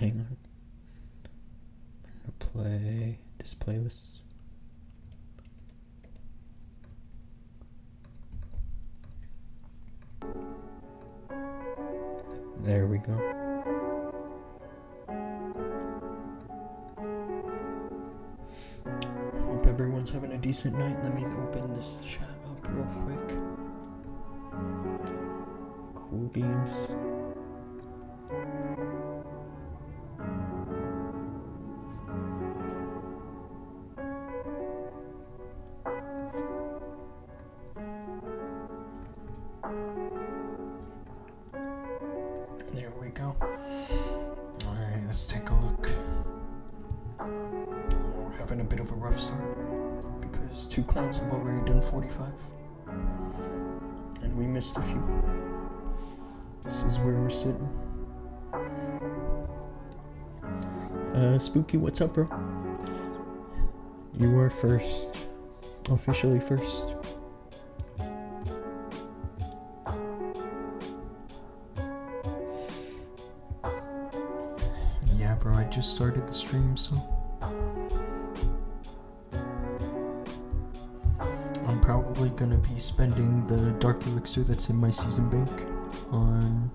Hang on. I'm gonna play this playlist. There we go. Hope everyone's having a decent night. Let me open this chat up real quick. Cool beans. There we go. Alright, let's take a look. We're having a bit of a rough start because 2 clans have already done 45 and we missed a few. This is where we're sitting. Spooky, what's up, bro? You are first. Officially first. Yeah, bro, I just started the stream, so I'm probably gonna be spending the dark elixir that's in my season bank on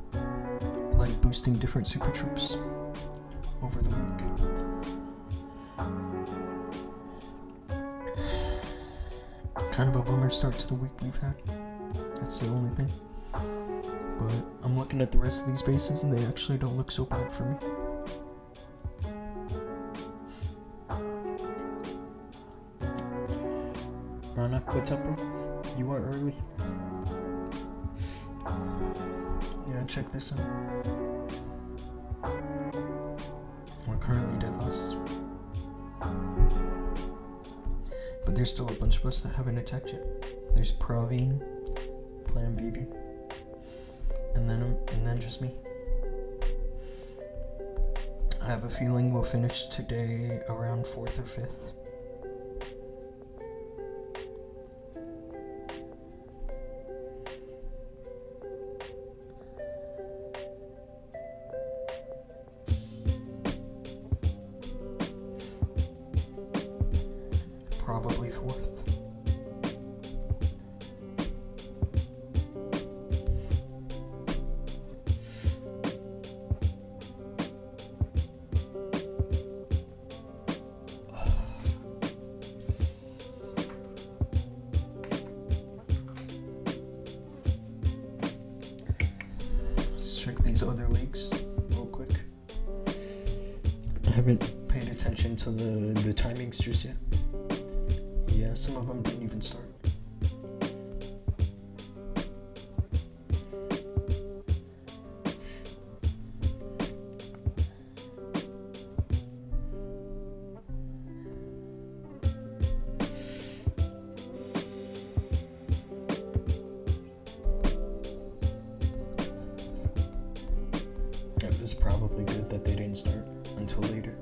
like boosting different super troops over the week. Kind of a bummer start to the week we've had. That's the only thing. But I'm looking at the rest of these bases and they actually don't look so bad for me. Ronak, what's up, bro? You are early. Yeah, check this out. We're currently dead last. But there's still a bunch of us that haven't attacked yet. There's Praveen, Plan BB, and then just me. I have a feeling we'll finish today around 4th or 5th. Probably 4th. Let's check these other leagues real quick. I haven't paid attention to the timings just yet. Yeah, some of them didn't even start. Yeah, it was probably good that they didn't start until later.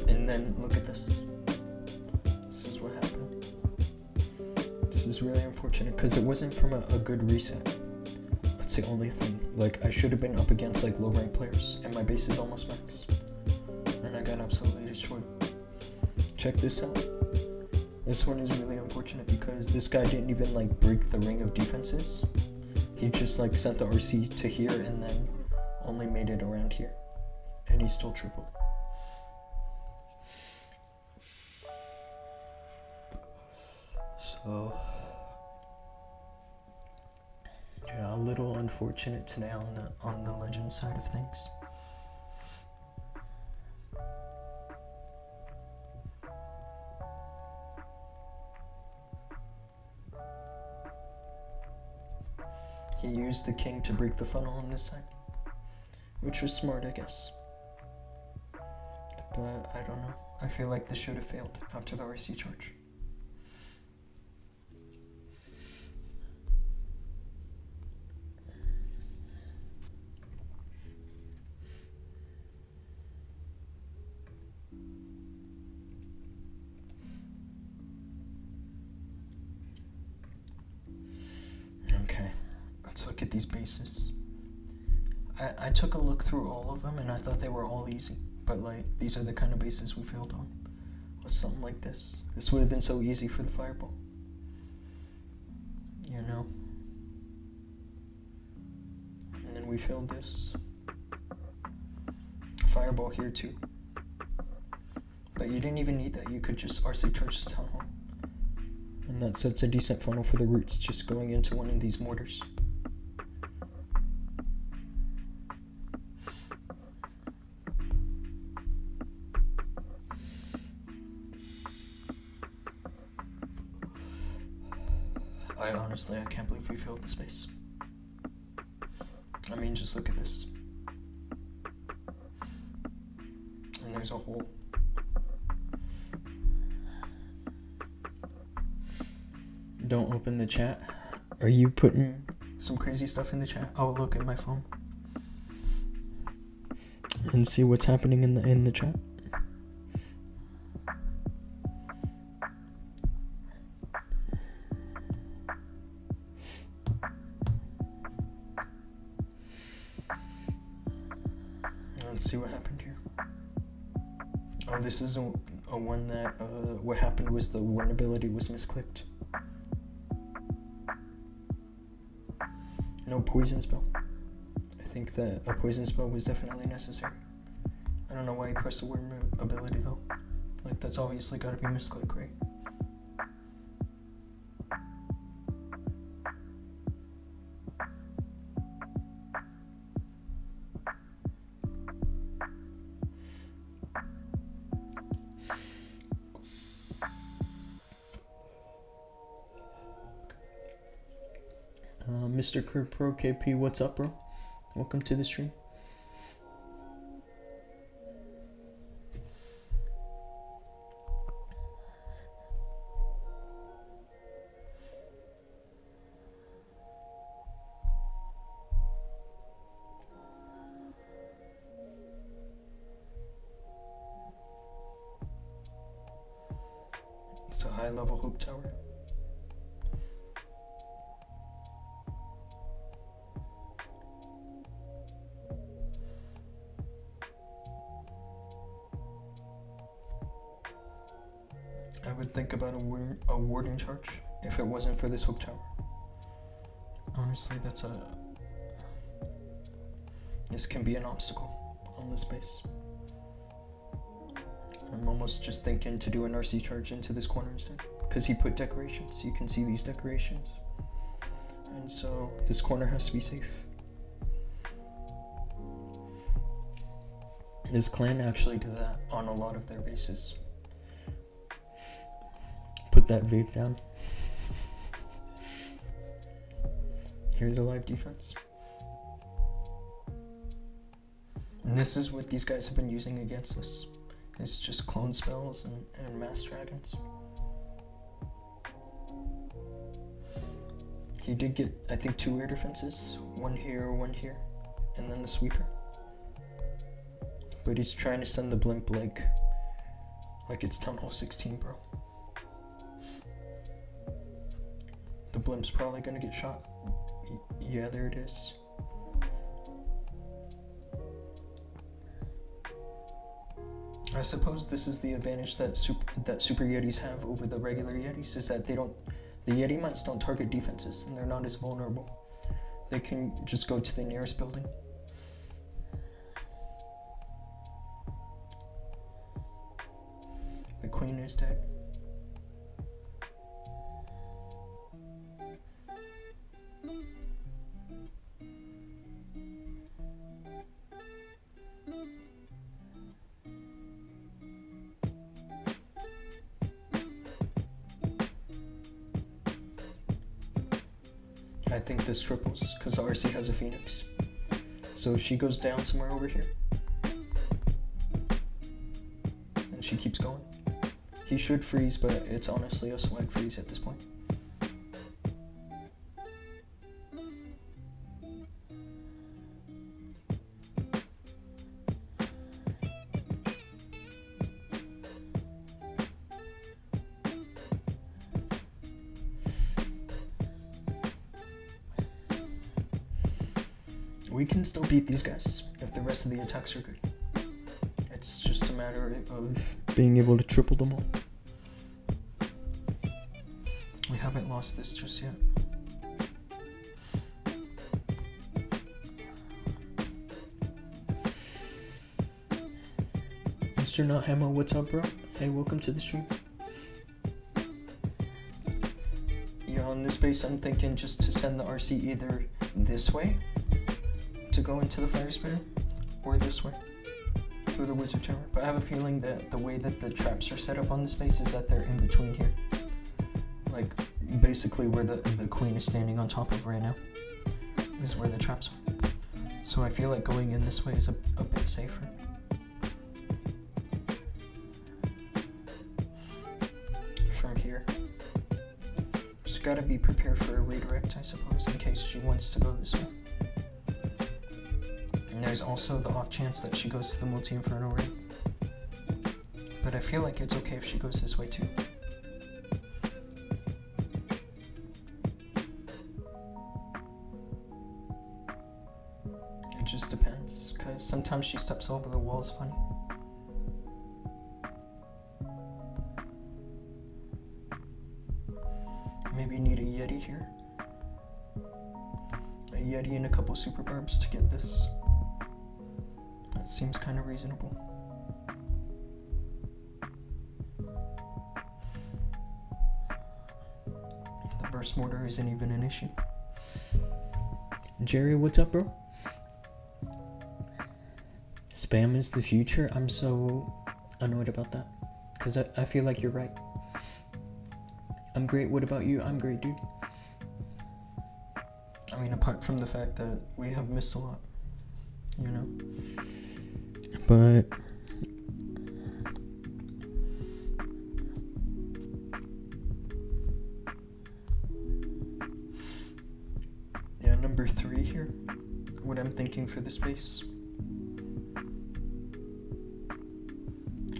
And then look at this. This is what happened. This is really unfortunate because it wasn't from a good reset. That's the only thing. Like, I should have been up against like low rank players and my base is almost max. And I got absolutely destroyed. Check this out. This one is really unfortunate because this guy didn't even like break the ring of defenses. He just like sent the RC to here and then only made it around here. And he still tripled. So, yeah, a little unfortunate today on the legend side of things. He used the king to break the funnel on this side, which was smart, I guess. But I don't know. I feel like this should have failed after the RC charge. at these bases. I took a look through all of them and I thought they were all easy. But like, these are the kind of bases we failed on. With something like this. This would have been so easy for the fireball. You know? And then we failed this. Fireball here too. But you didn't even need that. You could just RC charge the town hall. And that sets a decent funnel for the roots just going into one of these mortars. I can't believe we filled the space. I mean, just look at this. And there's a hole. Don't open the chat. Are you putting some crazy stuff in the chat? I'll look at my phone and see what's happening in the chat. Let's see what happened here. Oh, this is a one that, what happened was the one ability was misclicked. No poison spell. I think that a poison spell was definitely necessary. I don't know why he pressed the word ability though. Like, that's obviously gotta be misclick, right? Mr. Pro KP, what's up, bro? Welcome to the stream. It's a high-level hook tower. I would think about a warden charge if it wasn't for this hook tower. Honestly, this can be an obstacle on this base. I'm almost just thinking to do an RC charge into this corner instead, because he put decorations. You can see these decorations, and so this corner has to be safe. This clan actually did that on a lot of their bases. Put that vape down. Here's a live defense. And this is what these guys have been using against us. It's just clone spells and mass dragons. He did get, I think, 2 air defenses. One here, and then the sweeper. But he's trying to send the blimp like it's Town Hall 16, bro. The blimp's probably gonna get shot. Yeah, there it is. I suppose this is the advantage that super Yetis have over the regular Yetis, is that the Yeti mites don't target defenses and they're not as vulnerable. They can just go to the nearest building. The queen is dead. I think this triples, because RC has a Phoenix. So she goes down somewhere over here. And she keeps going. He should freeze, but it's honestly a swag freeze at this point. We can still beat these guys if the rest of the attacks are good. It's just a matter of being able to triple them all. We haven't lost this just yet. Mr. Not Hemo, what's up, bro? Hey, welcome to the stream. Yeah, on this base, I'm thinking just to send the RC either this way to go into the fire spitter, or this way through the wizard tower. But I have a feeling that the way that the traps are set up on this base is that they're in between here. Like, basically where the queen is standing on top of right now is where the traps are. So I feel like going in this way is a bit safer. From here. Just gotta be prepared for a redirect, I suppose, in case she wants to go this way. And there's also the off chance that she goes to the multi-inferno ring. But I feel like it's okay if she goes this way too. It just depends, because sometimes she steps over the walls funny. Maybe need a Yeti here. A Yeti and a couple super barbs to get this. That seems kind of reasonable. The burst mortar isn't even an issue. Jerry, what's up, bro? Spam is the future? I'm so annoyed about that. Because I feel like you're right. I'm great, what about you? I'm great, dude. I mean, apart from the fact that we have missed a lot, you know? But yeah, number 3 here, what I'm thinking for the space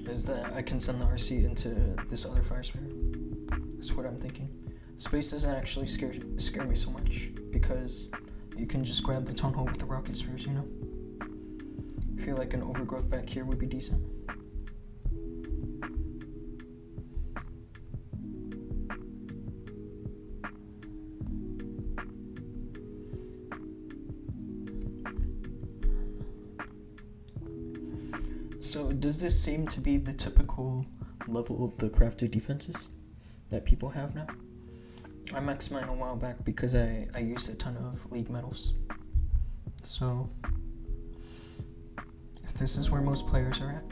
is that I can send the RC into this other fire spitter. That's what I'm thinking. Space doesn't actually scare me so much, because you can just grab the tunnel with the rocket spears, you know? I feel like an overgrowth back here would be decent. So does this seem to be the typical level of the crafted defenses that people have now? I maxed mine a while back because I used a ton of league medals. So if this is where most players are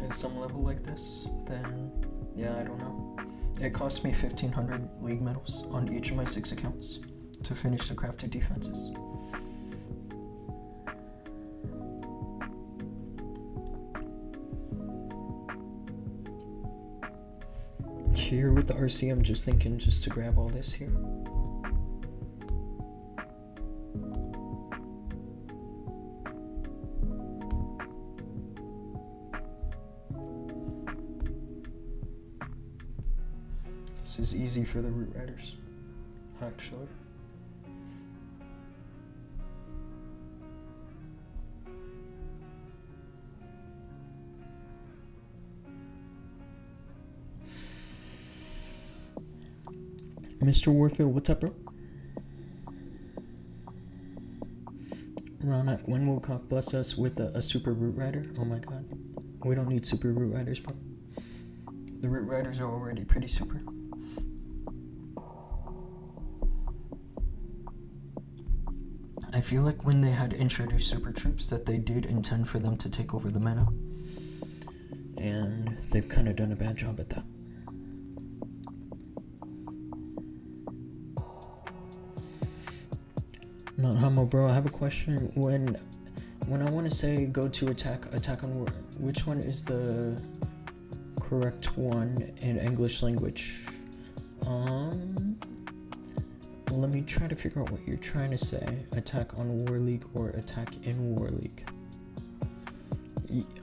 at some level like this, then yeah, I don't know. It cost me 1,500 league medals on each of my 6 accounts to finish the crafted defenses. Here with the RC, I'm just thinking just to grab all this here. This is easy for the root riders, actually. Mr. Warfield, what's up, bro? Ronak, when will Cock bless us with a super root rider? Oh my god. We don't need super root riders, bro. The root riders are already pretty super. I feel like when they had introduced super troops that they did intend for them to take over the meta. And they've kind of done a bad job at that. Not homo, bro. I have a question. When I want to say go to attack on which one is the correct one in English language? Let me try to figure out what you're trying to say. Attack on War League or attack in War League?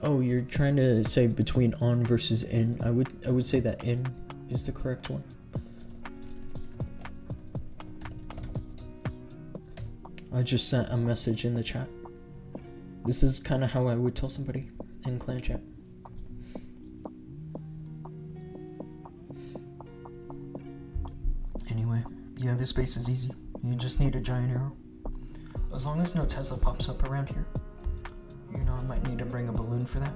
Oh, you're trying to say between on versus in. I would say that in is the correct one. I just sent a message in the chat. This is kind of how I would tell somebody in clan chat. Anyway, yeah, this base is easy. You just need a giant arrow. As long as no Tesla pops up around here. You know, I might need to bring a balloon for that.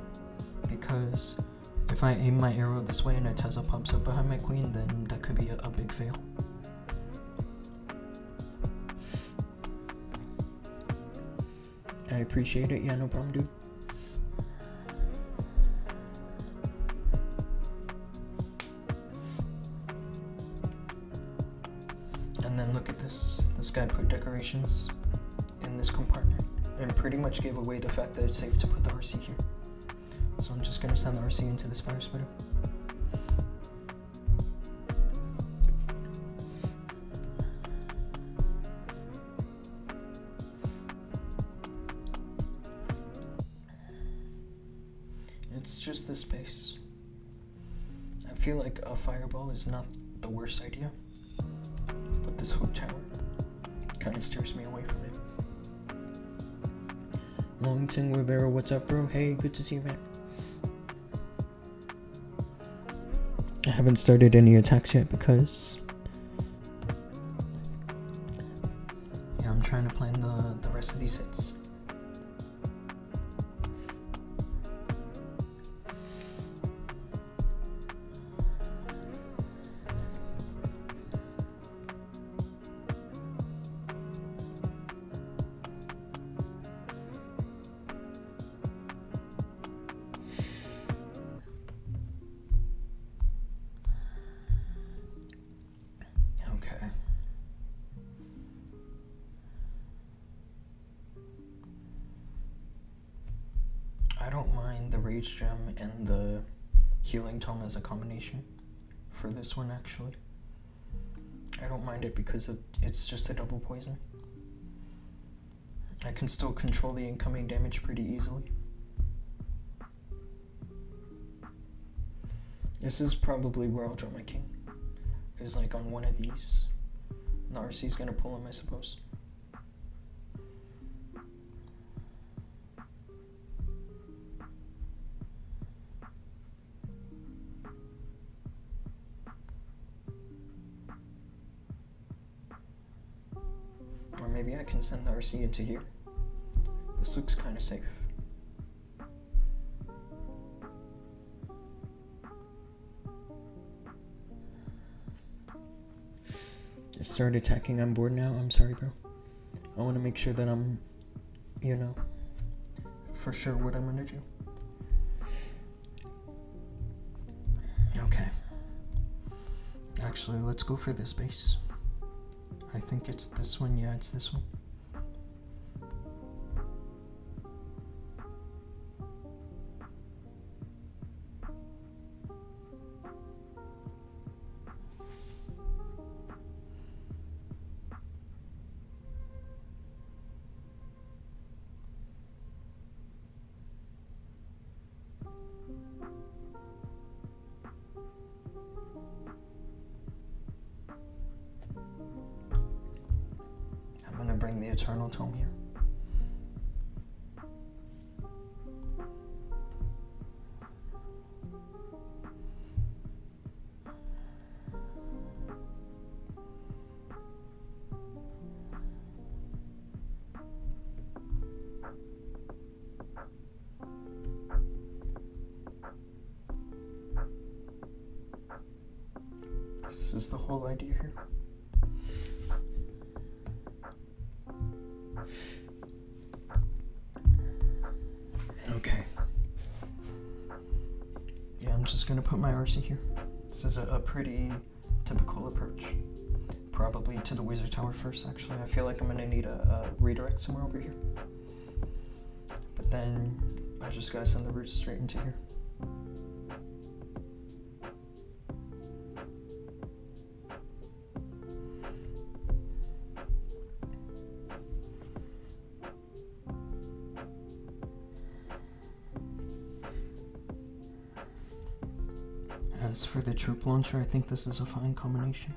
Because if I aim my arrow this way and a Tesla pops up behind my queen, then that could be a big fail. I appreciate it. Yeah, no problem, dude. And then look at this. This guy put decorations in this compartment and pretty much gave away the fact that it's safe to put the RC here. So I'm just gonna send the RC into this fire splitter. It's just this base. I feel like a fireball is not the worst idea, but this hook tower kind of steers me away from it. Longton Rivera, what's up, bro? Hey, good to see you, man. I haven't started any attacks yet because yeah, I'm trying to plan the rest of these hits. I don't mind the Rage Gem and the Healing Tome as a combination for this one, actually. I don't mind it because it's just a double poison. I can still control the incoming damage pretty easily. This is probably where I'll draw my king. Is like on one of these. The RC's gonna pull him, I suppose. Or maybe I can send the RC into here. This looks kind of safe. Just start attacking. I'm bored now. I'm sorry, bro. I want to make sure that I'm, you know, for sure what I'm gonna do. Okay. Actually, let's go for this base. I think it's this one. Yeah, it's this one. I'm gonna bring the Eternal Tome here. This is the whole idea here. Okay. Yeah, I'm just gonna put my RC here. This is a pretty typical approach. Probably to the Wizard Tower first, actually. I feel like I'm gonna need a redirect somewhere over here. But then I just gotta send the roots straight into here. As for the troop launcher, I think this is a fine combination.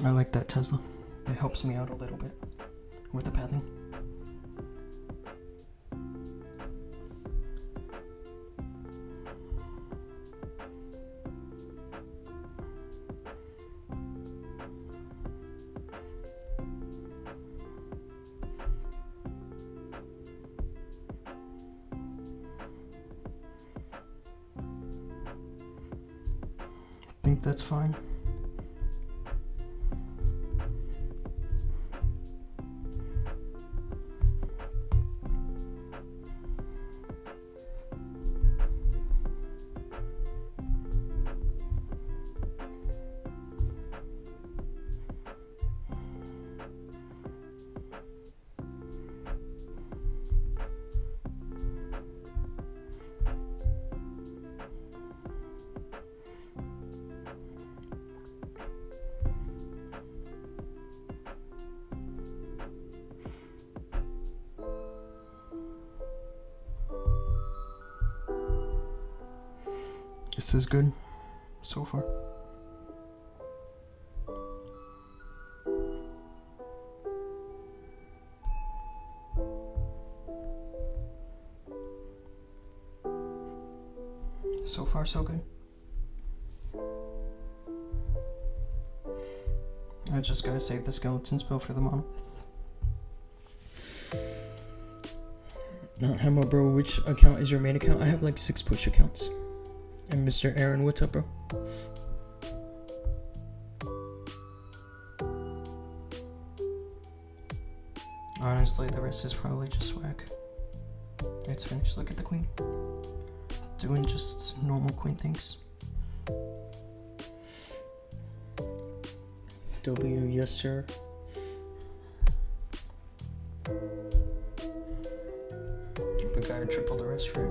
I like that Tesla. It helps me out a little bit with the pathing. I think that's fine. This is good so far. So far, so good. I just gotta save the skeleton spell for the monolith. Not Hammer Bro, which account is your main account? I have like 6 push accounts. And Mr. Aaron, what's up, bro? Honestly, the rest is probably just whack. It's finished. Look at the queen. Doing just normal queen things. W, yes, sir. But gotta triple the rest, right?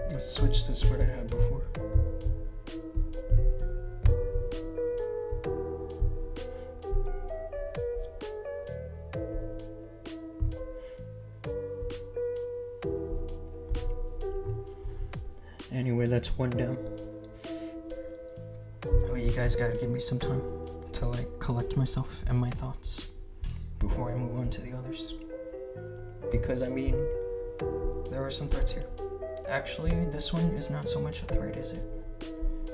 Let's switch this what I had before. Anyway, that's 1 down. Oh, you guys gotta give me some time to like collect myself and my thoughts before I move on to the others. Because I mean, there are some threats here. Actually, this one is not so much a threat, is it?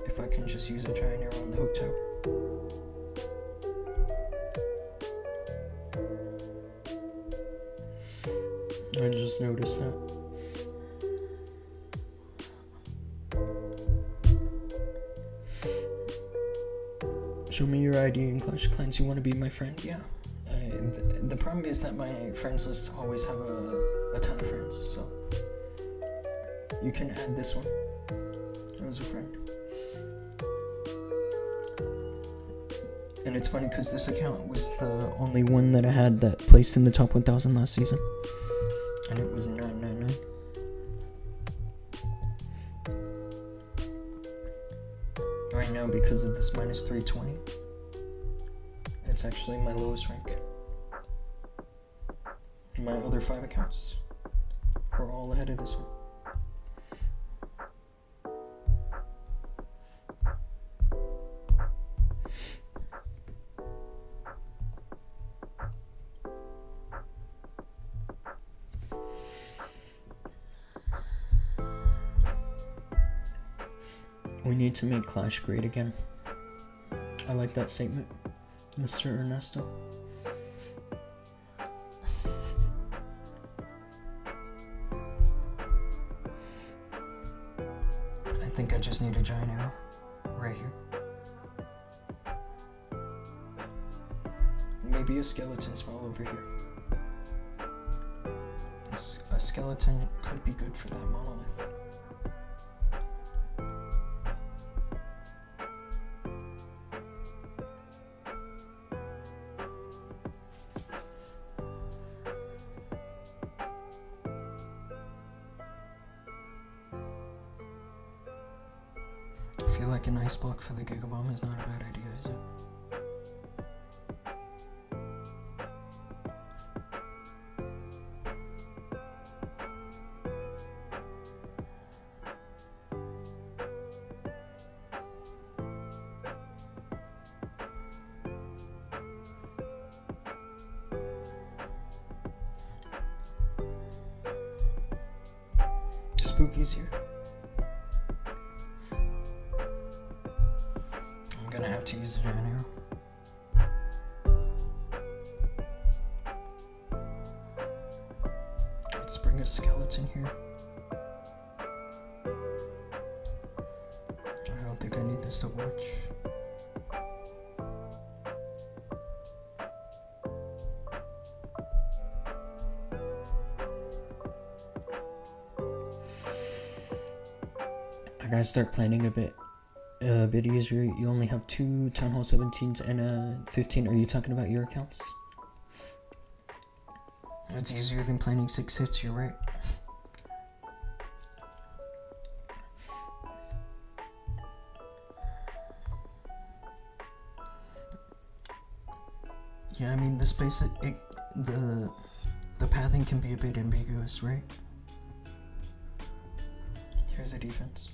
If I can just use a giant arrow on the hook tower. I just noticed that. Show me your ID in Clash of Clans. You want to be my friend? Yeah. The problem is that my friends list always have a ton of friends, so you can add this one as a friend. And it's funny because this account was the only one that I had that placed in the top 1,000 last season, and it was 999. Right now, because of this minus 320, it's actually my lowest rank. My other 5 accounts are all ahead of this one. We need to make Clash great again. I like that statement, Mr. Ernesto. I think I just need a giant arrow right here. Maybe a skeleton spell over here. A skeleton could be good for that monolith. I feel like an ice block for the Giga Bomb is not a bad idea, is it? easier. I'm gonna have to use a giant arrow. Let's bring a skeleton here. I don't think I need this to watch. I gotta start planning a bit easier. You only have 2 Town Hall 17s and a 15. Are you talking about your accounts? It's easier than planning 6 hits, you're right. Yeah, I mean, the space, the pathing can be a bit ambiguous, right? Here's a defense.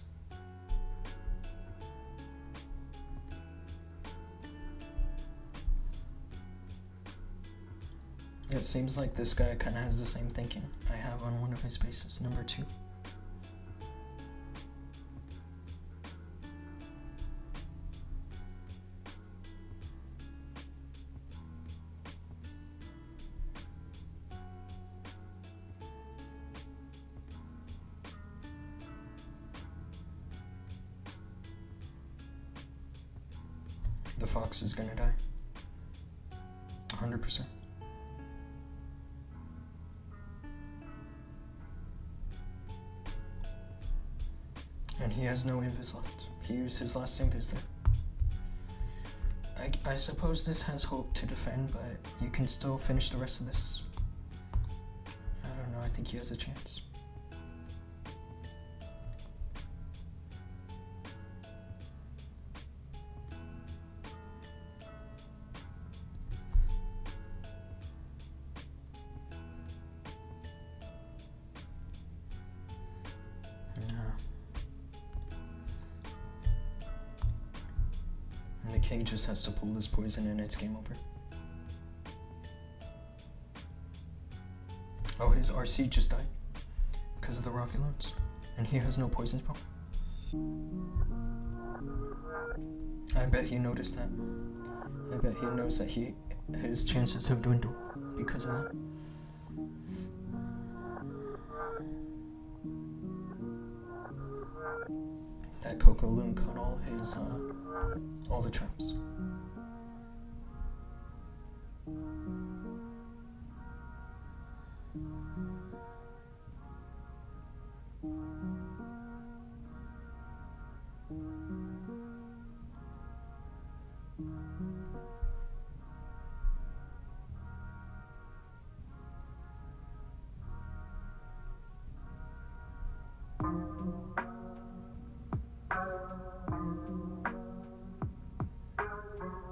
It seems like this guy kind of has the same thinking I have on one of his bases, number 2. The fox is gonna die. 100%. And he has no invis left. He used his last invis there. I suppose this has hope to defend, but you can still finish the rest of this. I don't know, I think he has a chance. The king just has to pull this poison and it's game over. Oh, his RC just died because of the rocket launch, and he has no poison spell. I bet he noticed that. I bet he knows that his chances have dwindled because of that. That Coco Loon cut all the traps.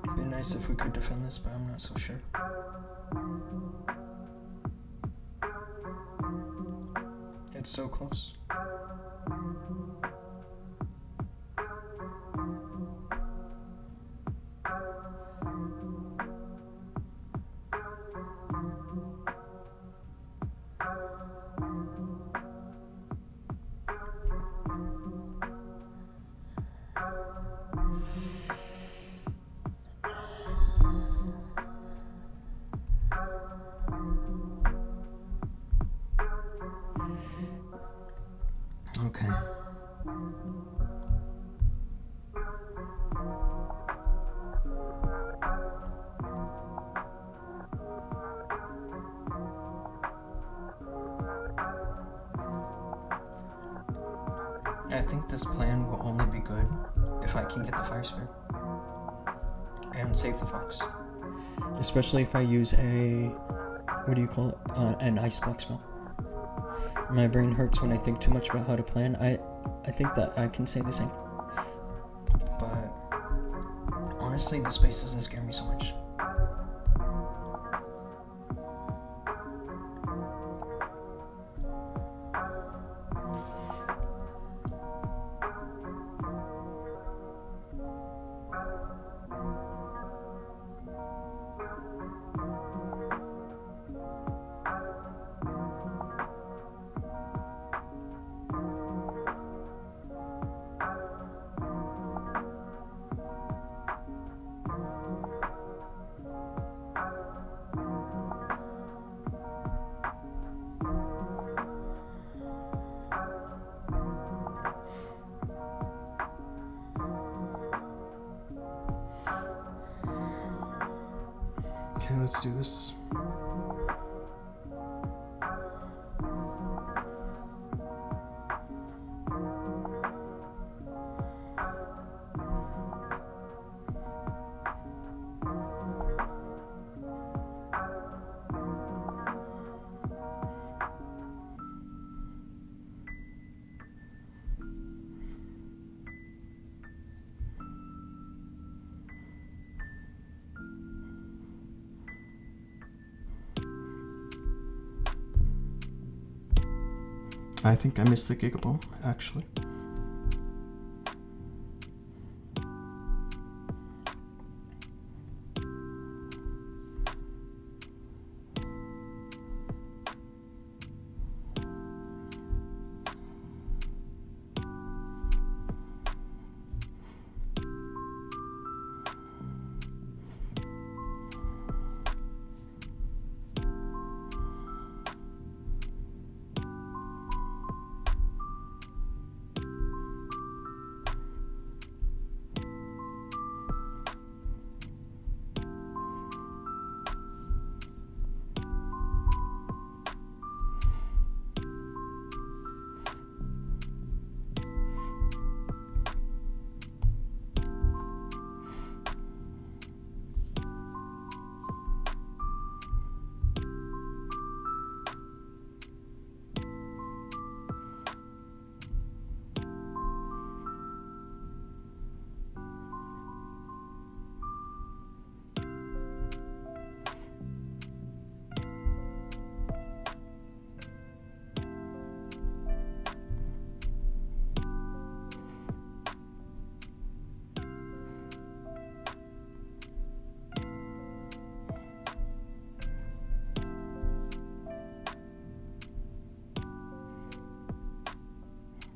It'd be nice if we could defend this, but I'm not so sure. It's so close. Okay. I think this plan will only be good if I can get the fire spirit and save the fox. Especially if I use a, what do you call it, an ice block spell. My brain hurts when I think too much about how to plan. I think that I can say the same. But honestly, the space doesn't scare me so much. let's do this. I think I missed the gigaball, actually.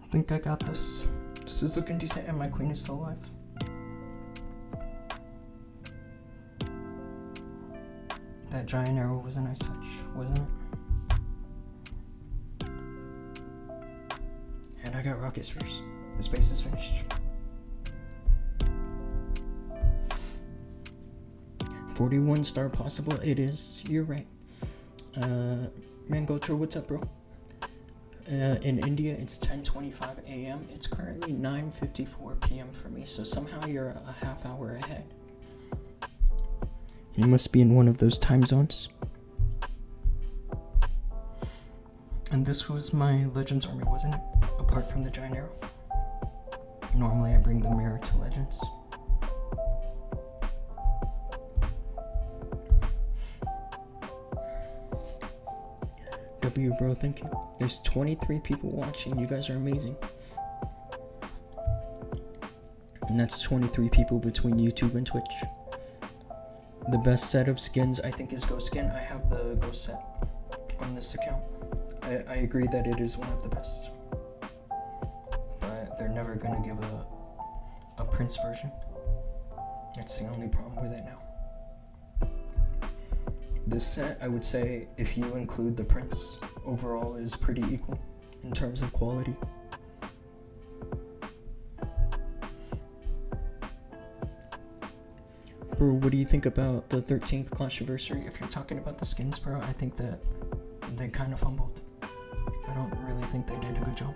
I think I got this. This is looking decent, and my queen is still alive. That giant arrow was a nice touch, wasn't it? And I got rocket spears. This base is finished. 41 star possible. It is. You're right. Mangotra, what's up, bro? In India, it's 10:25 a.m. It's currently 9:54 p.m. for me, so somehow you're a half hour ahead. You must be in one of those time zones. And this was my Legends army, wasn't it? Apart from the giant arrow. Normally I bring the mirror to Legends. W, bro, thank you. There's 23 people watching. You guys are amazing. And that's 23 people between YouTube and Twitch. The best set of skins, I think, is Ghost Skin. I have the Ghost set on this account. I agree that it is one of the best. But they're never going to give a Prince version. That's the only problem with it now. This set, I would say, if you include the Prince, overall is pretty equal in terms of quality. Bro, what do you think about the 13th Clash-iversary? If you're talking about the skins, bro, I think that they kind of fumbled. I don't really think they did a good job.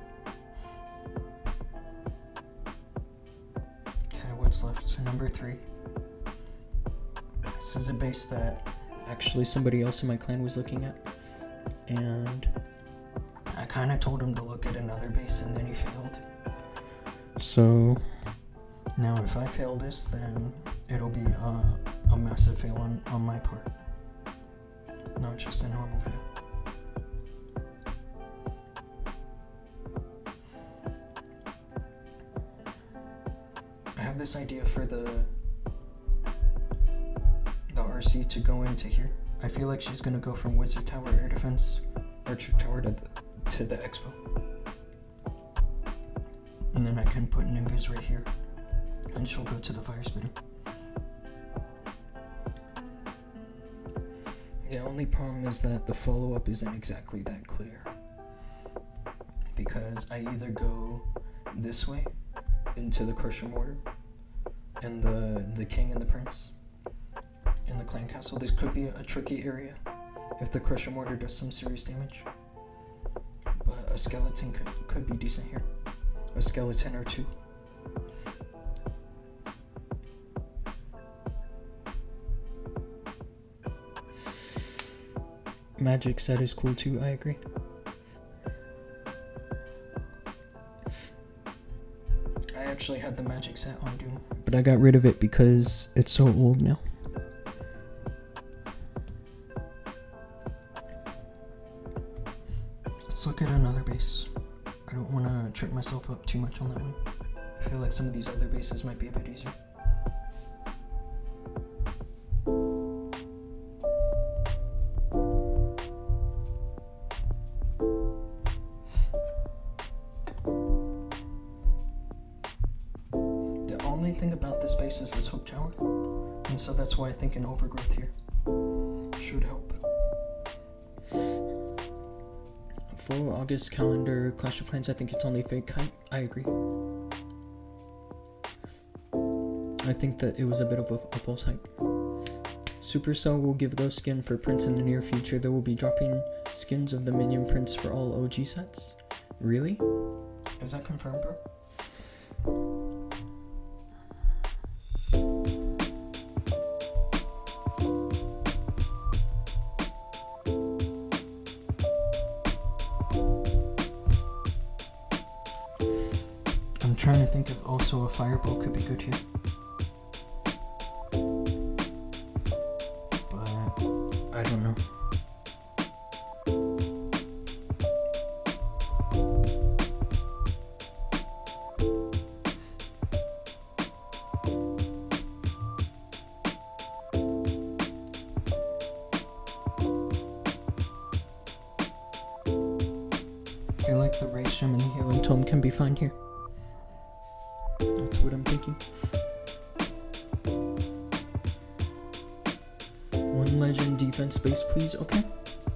Okay, what's left? Number 3. This is a base that actually somebody else in my clan was looking at, and I kind of told him to look at another base, and then he failed. So now if I fail this, then it'll be a massive fail on my part, not just a normal fail. I have this idea for the RC to go into here. I feel like she's gonna go from Wizard Tower Air Defense, Archer Tower to the Expo. And then I can put an invis right here, and she'll go to the Fire Spitter. The only problem is that the follow-up isn't exactly that clear, because I either go this way into the Crusher Mortar and the King and the Prince, in the clan castle. This could be a tricky area if the Crusher Mortar does some serious damage. But a skeleton could be decent here. A skeleton or two. Magic set is cool too, I agree. I actually had the magic set on Dhoom, but I got rid of it because it's so old now. Let's look at another base. I don't want to trip myself up too much on that one. I feel like some of these other bases might be a bit easier. The only thing about this base is this hook tower, and so that's why I think an overgrowth here should help. For August calendar Clash of Clans, I think it's only fake hype. I agree. I think that it was a bit of a false hype. Supercell will give those skin for prints in the near future. They will be dropping skins of the minion prints for all OG sets. Really? Is that confirmed, bro? I'm trying to think if also a fireball could be good here. But I don't know. I feel like the Ray Shim and the Healing Tome can be fine here. That's what I'm thinking. One legend defense base, please. Okay.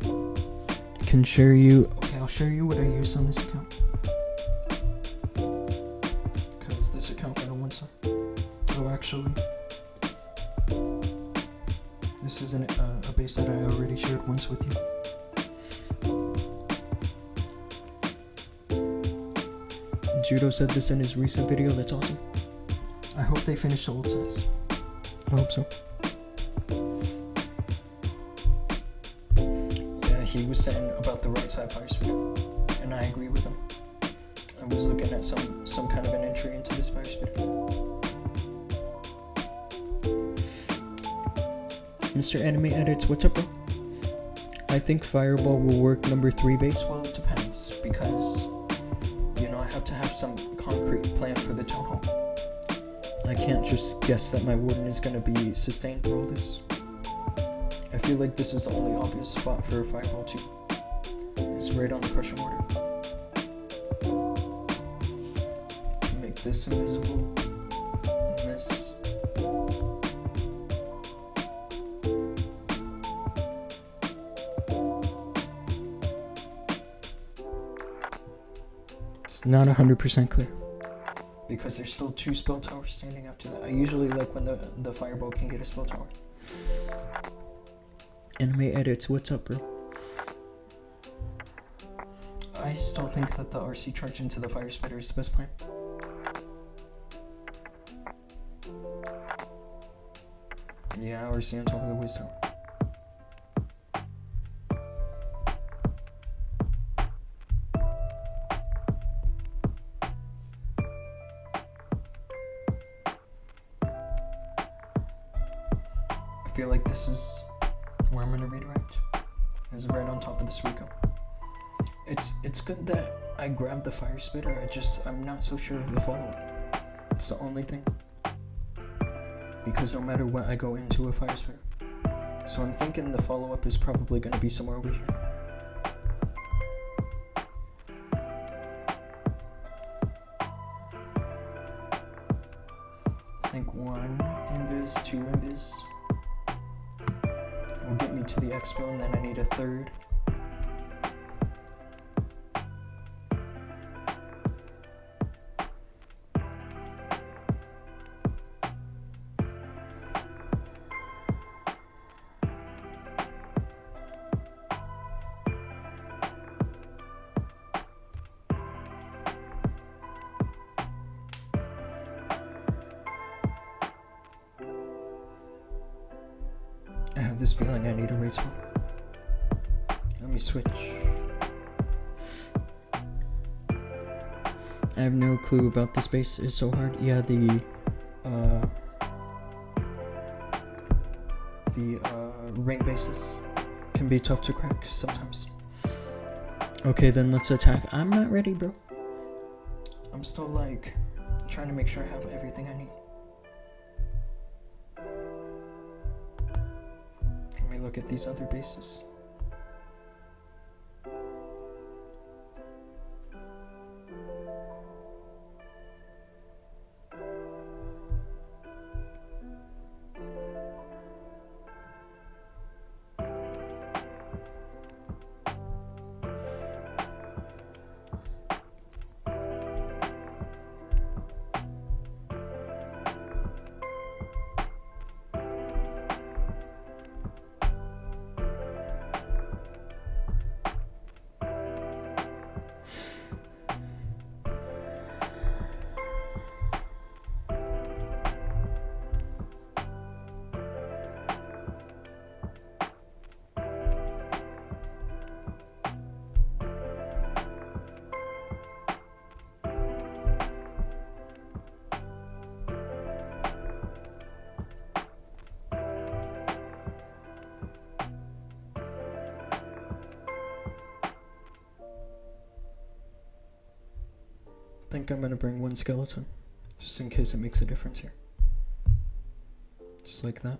I can share you. Okay, I'll share you what I use on this account. Because this account got a 1-star. Oh, actually, this isn't a base that I already shared once with you. Judo said this in his recent video. That's awesome. I hope they finish the old sets. I hope so. Yeah, he was saying about the right side fire speed, and I agree with him. I was looking at some kind of an entry into this fire speed. Mr. Anime Edits, what's up, bro? I think Fireball will work number 3 base. Well, it depends, because I have to have some concrete plan for the town hall. I can't just guess that my warden is going to be sustained for all this. I feel like this is the only obvious spot for a fireball too. It's right on the Crusher Mortar. Make this invisible. And this. It's not 100% clear, because there's still 2 spell towers standing after that. I usually like when the fireball can get a spell tower. Anime Edits, what's up, bro? I still think that the RC charge into the fire spitter is the best plan. Yeah, RC on top of the Wiz Tower. I feel like this is where I'm gonna redirect. This is right on top of this Rico. It's good that I grabbed the fire spitter. I'm not so sure of the follow-up. It's the only thing. Because no matter what, I go into a fire spitter. So I'm thinking the follow-up is probably gonna be somewhere over here. I think 1 invis, 2 invis will get me to the expo, and then I need a 3rd. have this feeling I need a raise more. Let me switch. I have no clue about the space. It's so hard. Yeah, the ring bases can be tough to crack sometimes. Okay, then let's attack. I'm not ready, bro. I'm still like trying to make sure I have everything I need. Let me look at these other bases. I think I'm gonna bring one skeleton, just in case it makes a difference here. Just like that.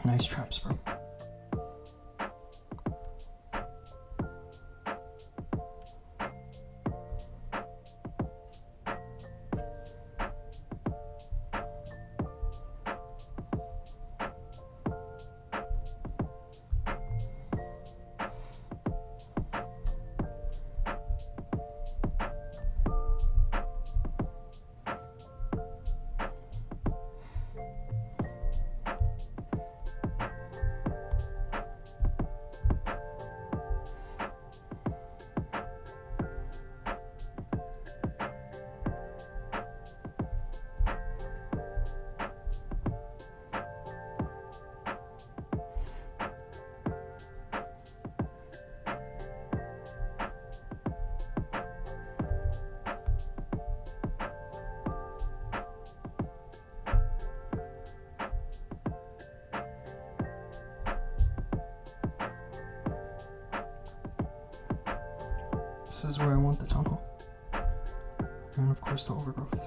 Nice traps, bro. This is where I want the tunnel. And of course the overgrowth.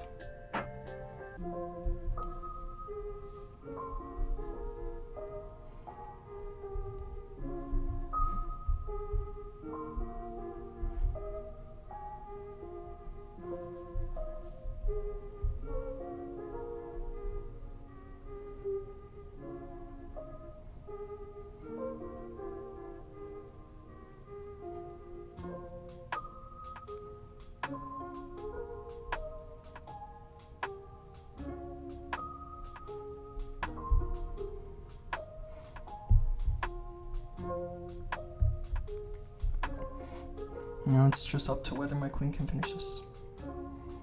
Now it's just up to whether my queen can finish this.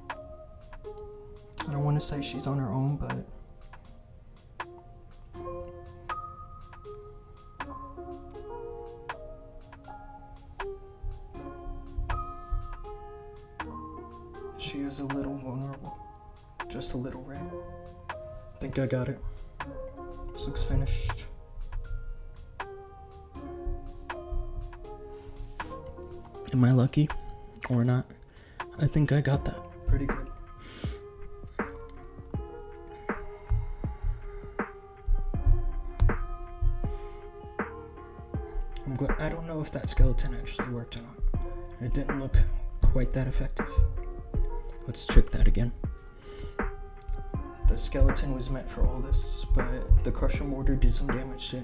I don't want to say she's on her own, but she is a little vulnerable. Just a little, right? I think I got it. This looks finished. Am I lucky or not? I think I got that pretty good. I'm glad. I don't know if that skeleton actually worked or not. It didn't look quite that effective. Let's check that again. The skeleton was meant for all this, but the crusher mortar did some damage to it.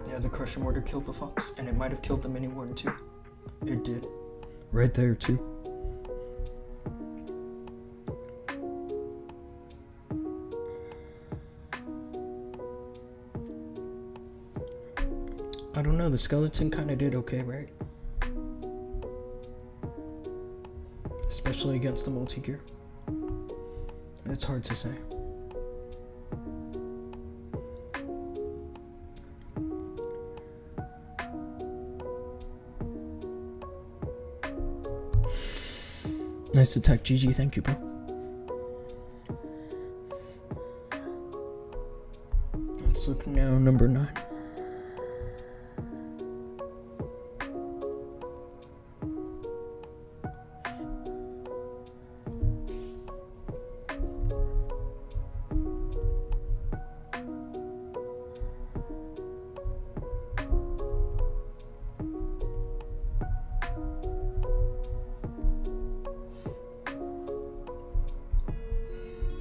Yeah, the crusher mortar killed the fox, and it might have killed the mini warden too. It did. Right there too. I don't know, the skeleton kind of did okay, right? Especially against the multi-gear. It's hard to say. Nice attack, GG. Thank you, bro. Let's look now, number 9.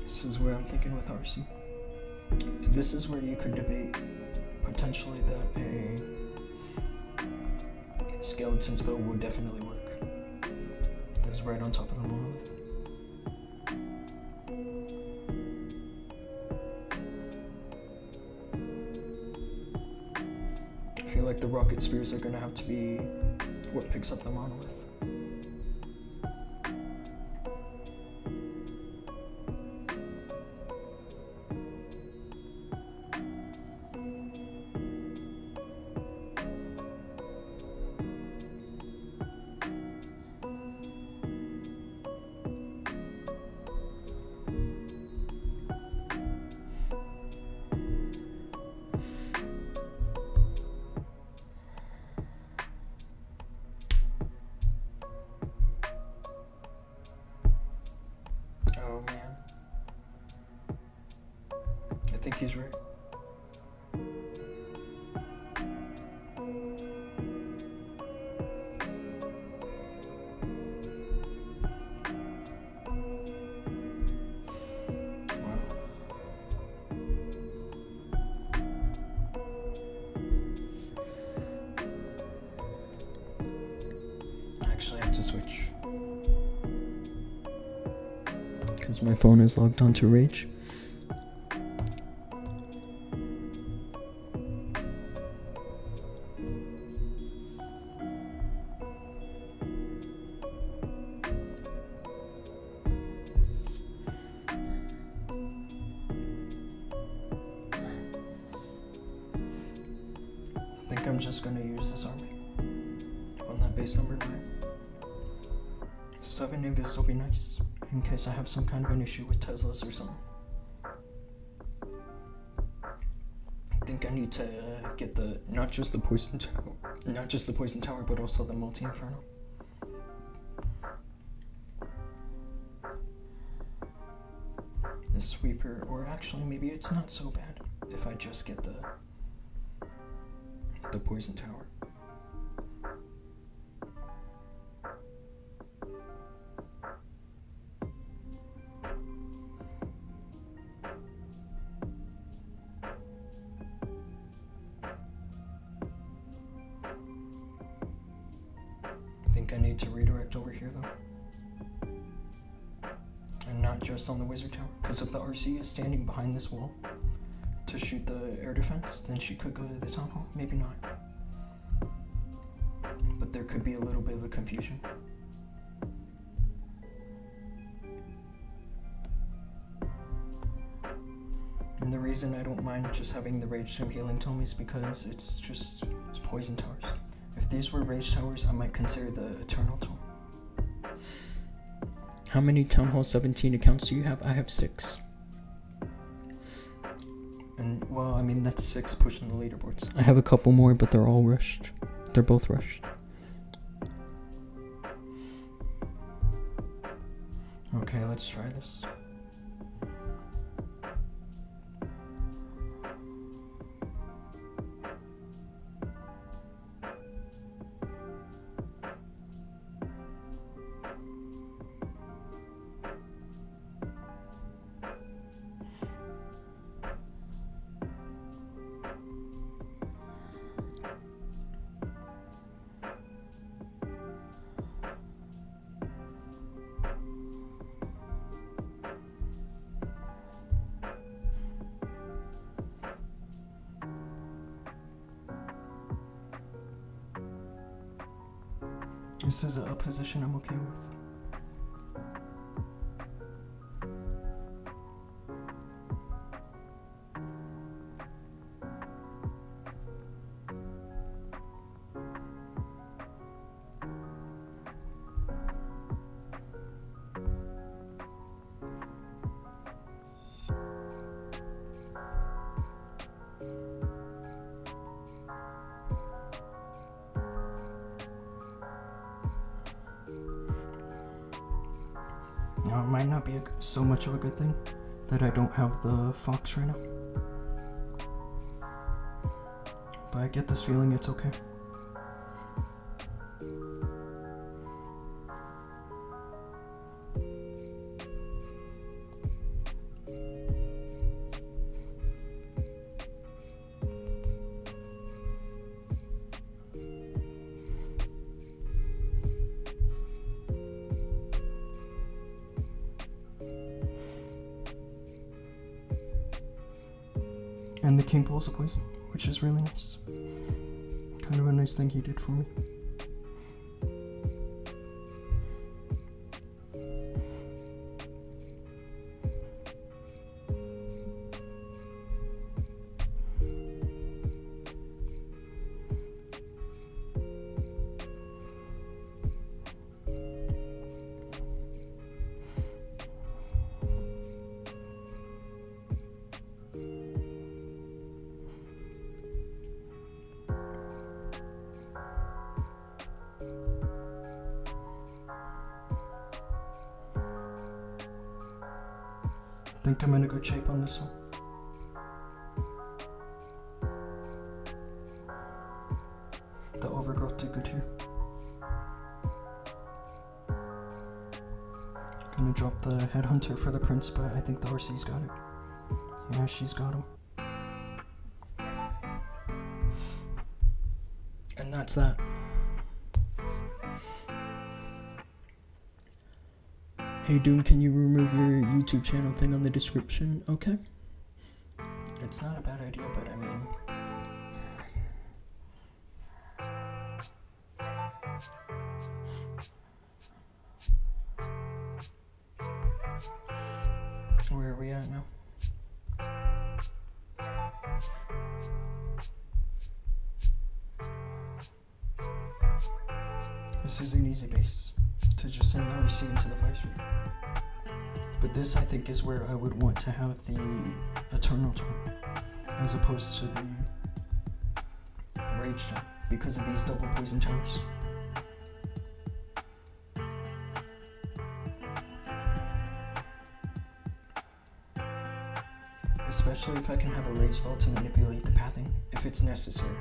This is where I'm thinking with RC. This is where you could debate potentially that a skeleton spell would definitely work. It's right on top of the monolith. I feel like the rocket spears are gonna have to be what picks up the monolith. Oh man. I think he's right. Wow. Actually, I have to switch. Because my phone is logged onto Rage. I think I'm just gonna use this army on that base number 9. 7 invis will be nice, in case I have some kind of an issue with Teslas or something. I think I need to get the, not just the poison tower, but also the multi-inferno. The sweeper, or actually maybe it's not so bad if I just get the poison tower. I think I need to redirect over here though. And not just on the wizard tower, because if the RC is standing behind this wall to shoot the air defense, then she could go to the town hall. Maybe not. But there could be a little bit of a confusion. And the reason I don't mind just having the Rage Tome Healing Tome is because it's Poison Towers. If these were Rage Towers, I might consider the Eternal Tome. How many Town Hall 17 accounts do you have? I have 6. And, well, I mean, that's 6 pushing the leaderboards. I have a couple more, but they're all rushed. They're both rushed. Okay, let's try this. This is a position I'm okay with. Now, it might not be so much of a good thing that I don't have the Fox right now. But I get this feeling it's okay. And the king pulls a poison, which is really nice. Kind of a nice thing he did for me. I think I'm in a good shape on this one. The overgrowth did good here. Gonna drop the headhunter for the prince, but I think the RC's got it. Yeah, she's got him. And that's that. Hey Dhoom, can you remove your YouTube channel thing on the description? Okay. It's not a bad idea, but I mean... Where are we at now? This is an easy base to just send the RC into the fire spirit. But this, I think, is where I would want to have the Eternal Tome, as opposed to the Rage Tome, because of these double poison towers. Especially if I can have a Rage spell to manipulate the pathing, if it's necessary.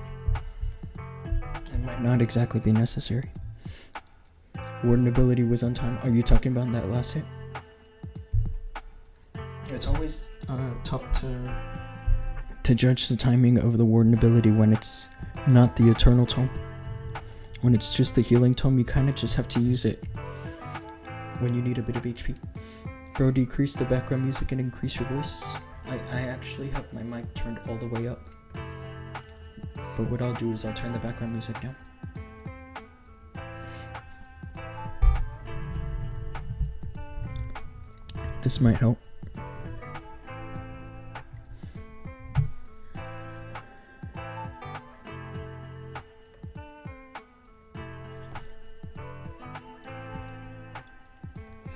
It might not exactly be necessary. Warden ability was on time. Are you talking about that last hit? It's always tough to judge the timing of the Warden ability when it's not the Eternal Tome. When it's just the Healing Tome, you kind of just have to use it when you need a bit of HP. Bro, decrease the background music and increase your voice. I actually have my mic turned all the way up. But what I'll do is I'll turn the background music down. This might help.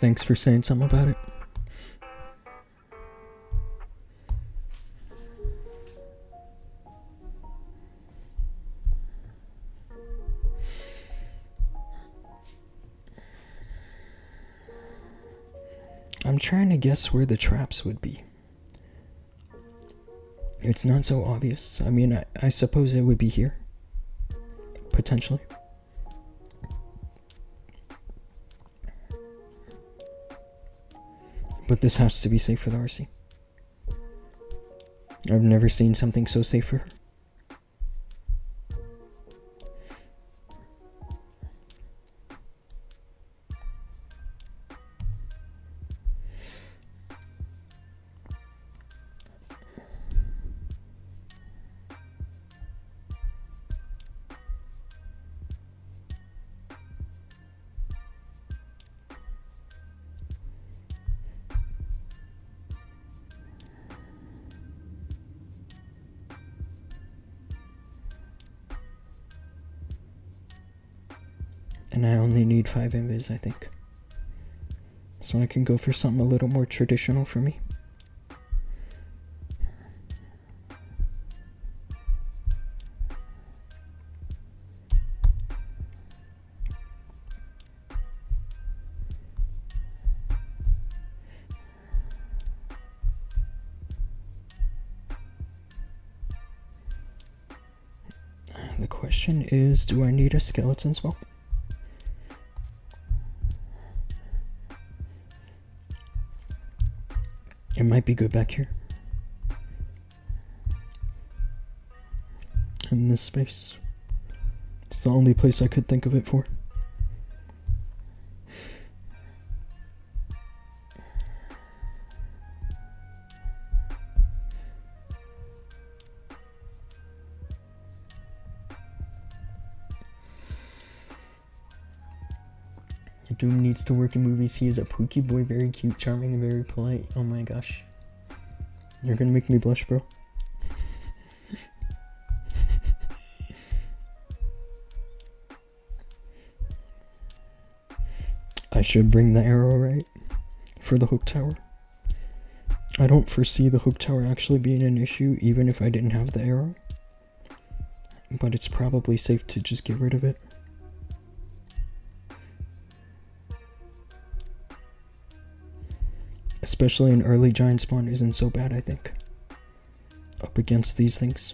Thanks for saying something about it. I'm trying to guess where the traps would be. It's not so obvious. I mean, I suppose it would be here. Potentially. But this has to be safe for the RC. I've never seen something so safe for her. And I only need 5 invis, I think. So I can go for something a little more traditional for me. The question is, do I need a skeleton spell? It might be good back here. In this space. It's the only place I could think of it for. Dhoom needs to work in movies. He is a pooky boy, very cute, charming, and very polite. Oh my gosh. You're gonna make me blush, bro. I should bring the arrow, right? For the hook tower. I don't foresee the hook tower actually being an issue, even if I didn't have the arrow. But it's probably safe to just get rid of it. Especially an early giant spawn isn't so bad, I think. Up against these things.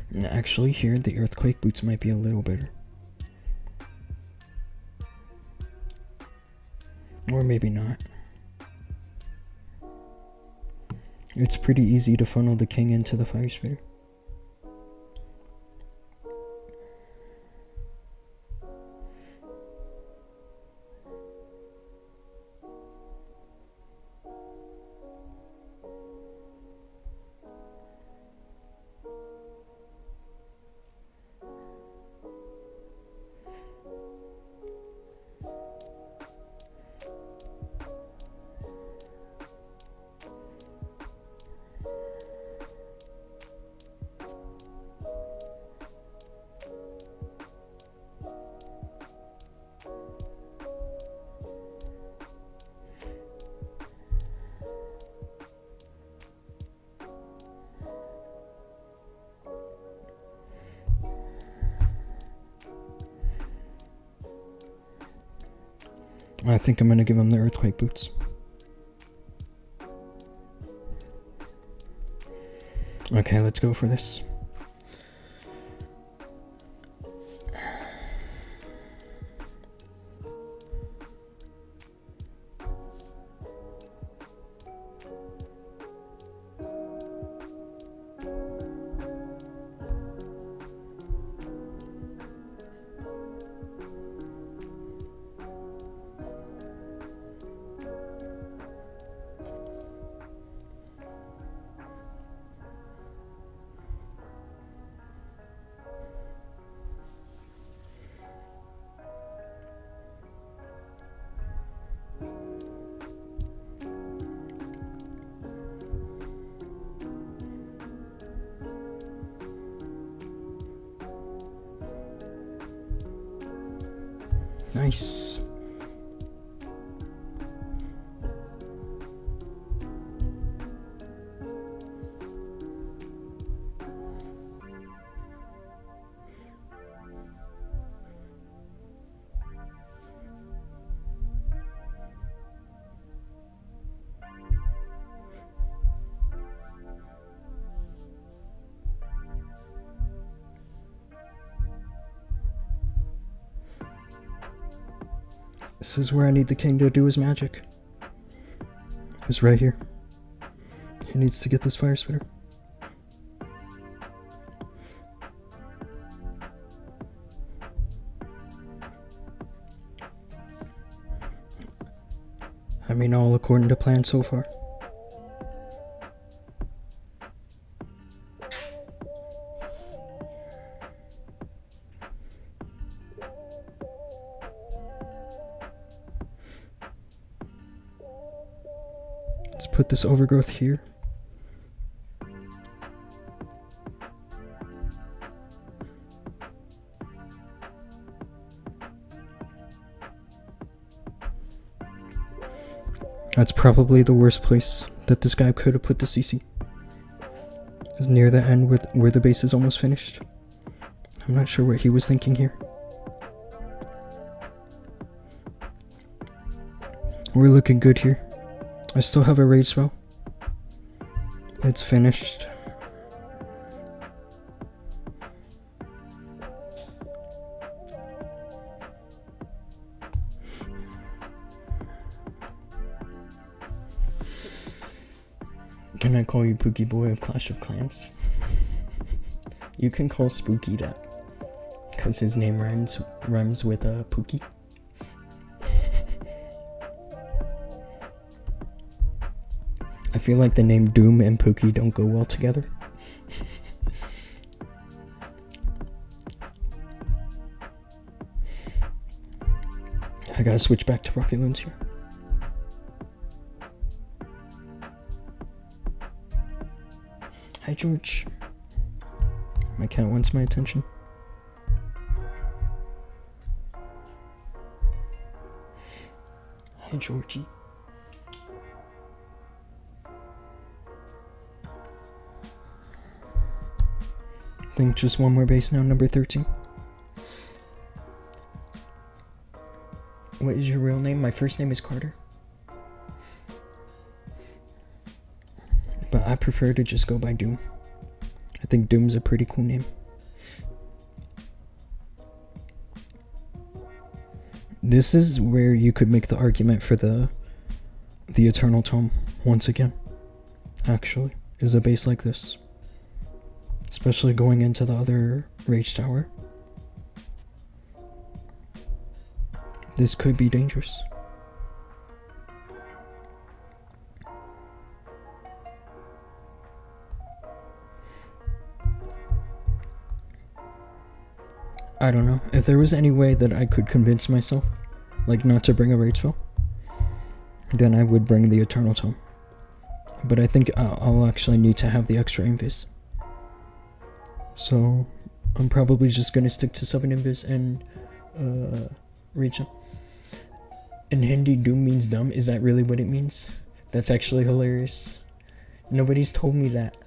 And actually here, the earthquake boots might be a little better. Or maybe not. It's pretty easy to funnel the king into the fire spitter. I think I'm gonna give him the earthquake boots. Okay, let's go for this. Nice. This is where I need the king to do his magic. It's right here. He needs to get this fire spitter. I mean, all according to plan so far. Let's put this overgrowth here. That's probably the worst place that this guy could have put the CC. It's near the end where the base is almost finished. I'm not sure what he was thinking here. We're looking good here. I still have a rage spell. It's finished. Can I call you Pookie Boy of Clash of Clans? You can call Spooky that, because his name rhymes with Pookie. I feel like the name Dhoom and Pookie don't go well together. I gotta switch back to Rocket Loons here. Hi, George. My cat wants my attention. Hi, Georgie. I think just one more base now, number 13. What is your real name? My first name is Carter. But I prefer to just go by Dhoom. I think Dhoom's a pretty cool name. This is where you could make the argument for the Eternal Tome once again. Actually, is a base like this. Especially going into the other Rage Tower. This could be dangerous. I don't know. If there was any way that I could convince myself, like, not to bring a rage spell, then I would bring the Eternal Tome. But I think I'll actually need to have the extra invis. So I'm probably just gonna stick to 7 invis and rage him. In Hindi, Dhoom means dumb. Is that really what it means? That's actually hilarious. Nobody's told me that.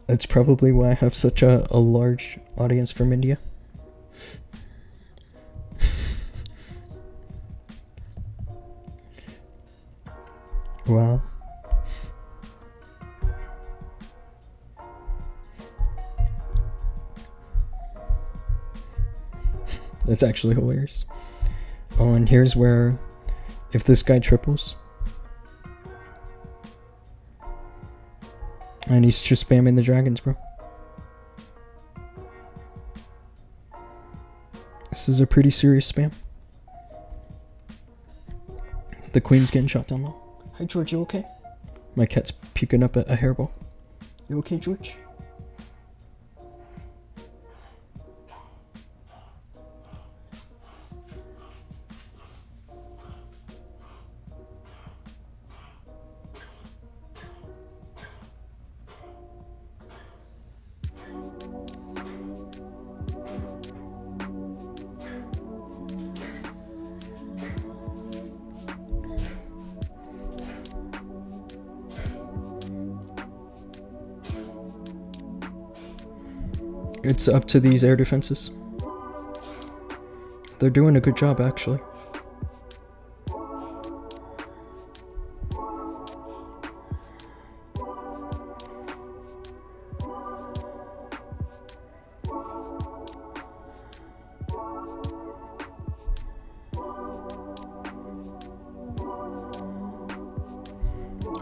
That's probably why I have such a large audience from India. Wow. That's actually hilarious. Oh, and here's where, if this guy triples, and he's just spamming the dragons, bro. This is a pretty serious spam. The queen's getting shot down low. Hi, George, you okay? My cat's puking up a hairball. You okay, George? It's up to these air defenses. They're doing a good job, actually.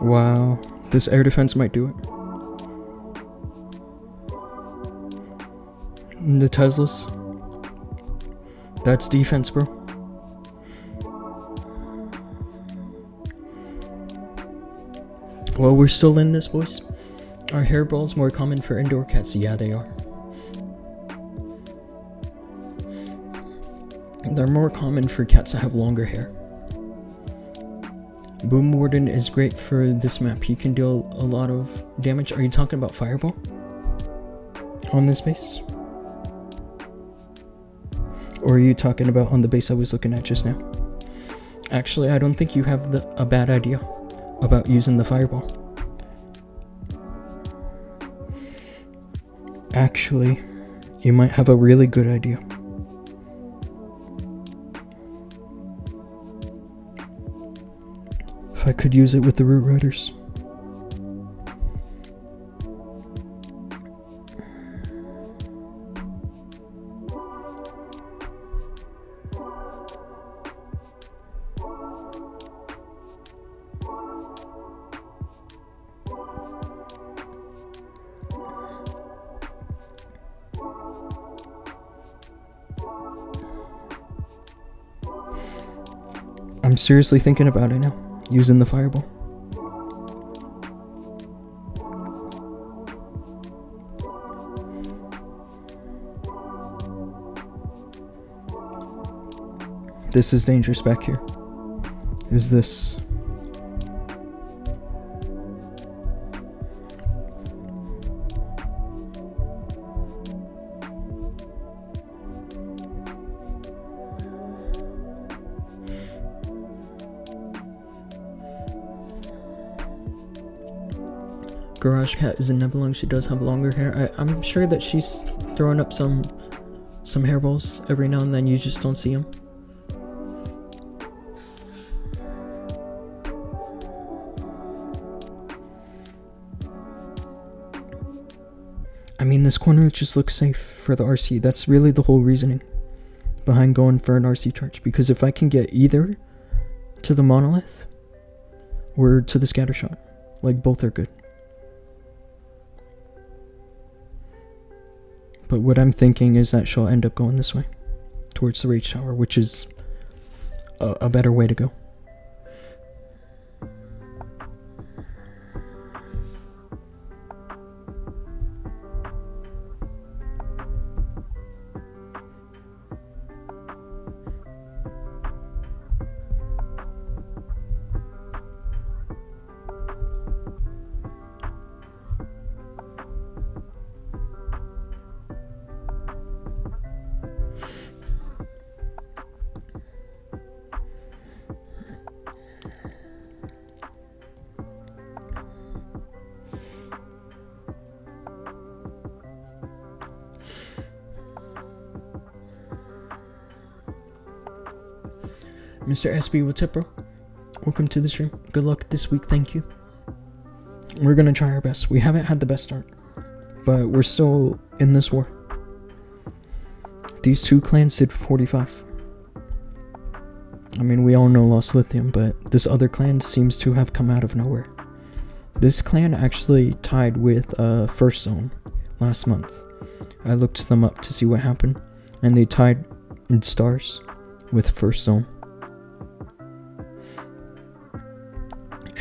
Wow, this air defense might do it. And the Teslas. That's defense, bro. Well, we're still in this, boys. Are hairballs more common for indoor cats? Yeah, they are. They're more common for cats that have longer hair. Boom Warden is great for this map. He can deal a lot of damage. Are you talking about Fireball? On this base? Or are you talking about on the base I was looking at just now? Actually, I don't think you have a bad idea about using the Fireball. Actually, you might have a really good idea. If I could use it with the Root Riders. I'm seriously thinking about it now, using the Fireball. This is dangerous back here. Is this? Garage Cat is a Nebulong. She does have longer hair. I'm sure that she's throwing up some hairballs every now and then. You just don't see them. I mean, this corner just looks safe for the RC. That's really the whole reasoning behind going for an RC charge. Because if I can get either to the Monolith or to the Scatter Shot, like both are good. But what I'm thinking is that she'll end up going this way, towards the Rage Tower, which is a better way to go. Mr. SB, what's up, bro? Welcome to the stream. Good luck this week, thank you. We're gonna try our best. We haven't had the best start, but we're still in this war. These two clans did 45. I mean, we all know Lost Lithium, but this other clan seems to have come out of nowhere. This clan actually tied with First Zone last month. I looked them up to see what happened, and they tied in stars with First Zone.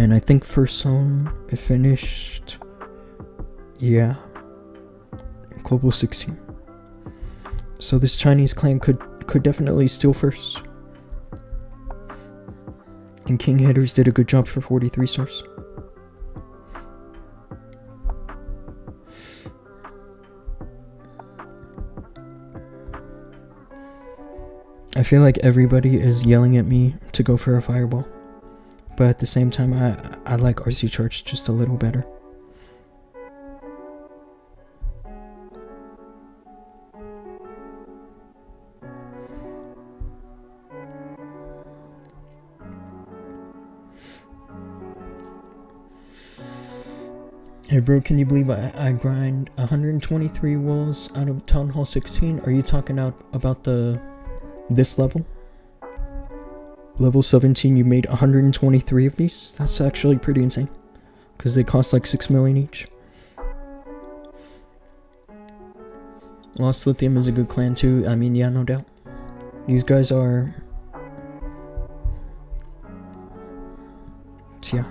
And I think First Zone, it finished, yeah, Global 16. So this Chinese clan could definitely steal first. And King Hitters did a good job for 43 stars. I feel like everybody is yelling at me to go for a Fireball. But at the same time, I like RC Charge just a little better. Hey bro, can you believe I grind 123 walls out of Town Hall 16? Are you talking about this level? Level 17, you made 123 of these? That's actually pretty insane. Because they cost like 6 million each. Lost Lithium is a good clan too. I mean, yeah, no doubt. These guys are... So, yeah.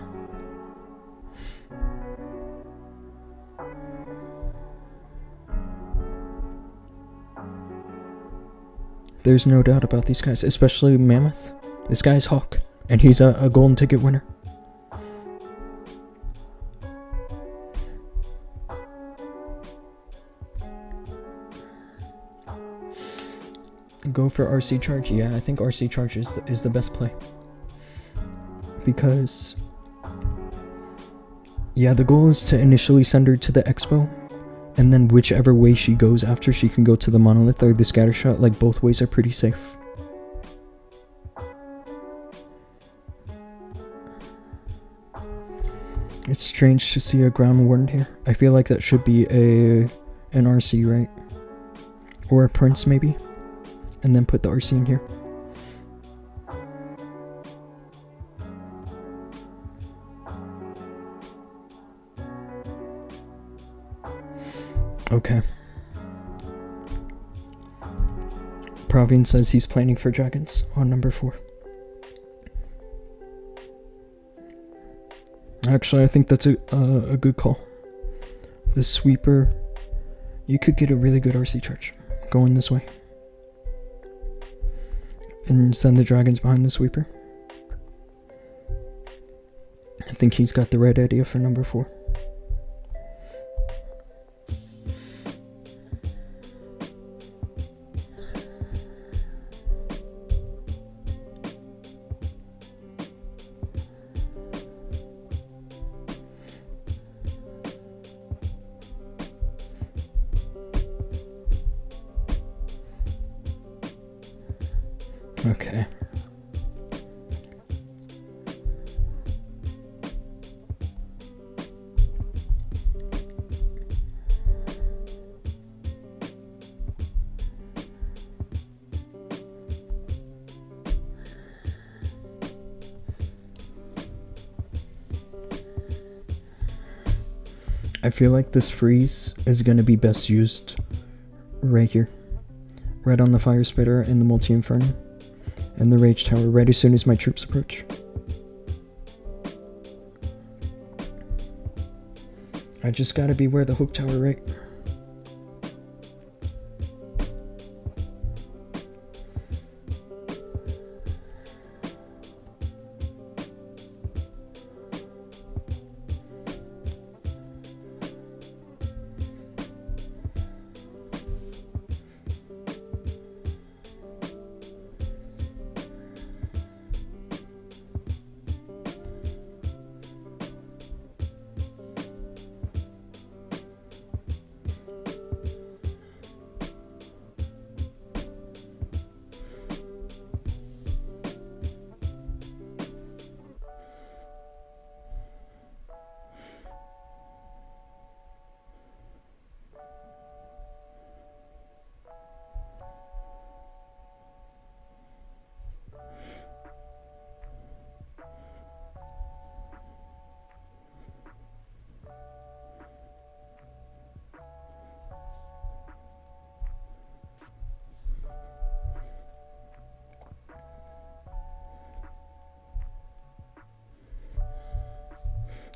There's no doubt about these guys, especially Mammoth. This guy's Hawk, and he's a golden ticket winner. Go for RC Charge? Yeah, I think RC Charge is the best play. Because... yeah, the goal is to initially send her to the Expo, and then whichever way she goes after, she can go to the Monolith or the Scattershot. Like, both ways are pretty safe. It's strange to see a ground warden here. I feel like that should be an RC, right? Or a Prince, maybe? And then put the RC in here. Okay. Praveen says he's planning for dragons on number 4. Actually, I think that's a good call. The sweeper, you could get a really good RC charge going this way. And send the dragons behind the sweeper. I think he's got the right idea for number 4. Okay. I feel like this freeze is going to be best used right here. Right on the Fire Spitter and the Multi-Inferno. And the Rage Tower right as soon as my troops approach. I just gotta beware the Hook Tower, right?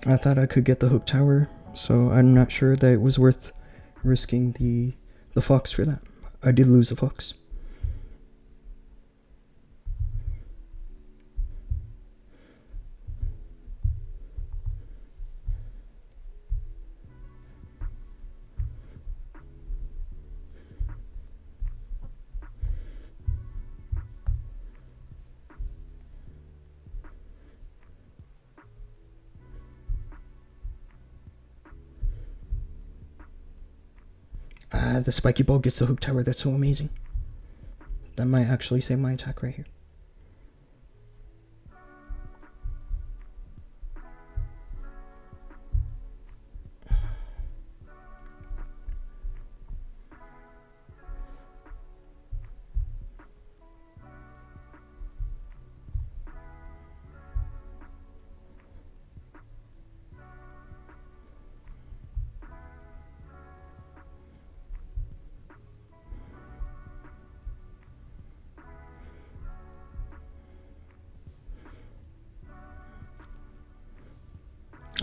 I thought I could get the Hook Tower, so I'm not sure that it was worth risking the Fox for that. I did lose a Fox. The spiky ball gets the Hook Tower. That's so amazing. That might actually save my attack right here.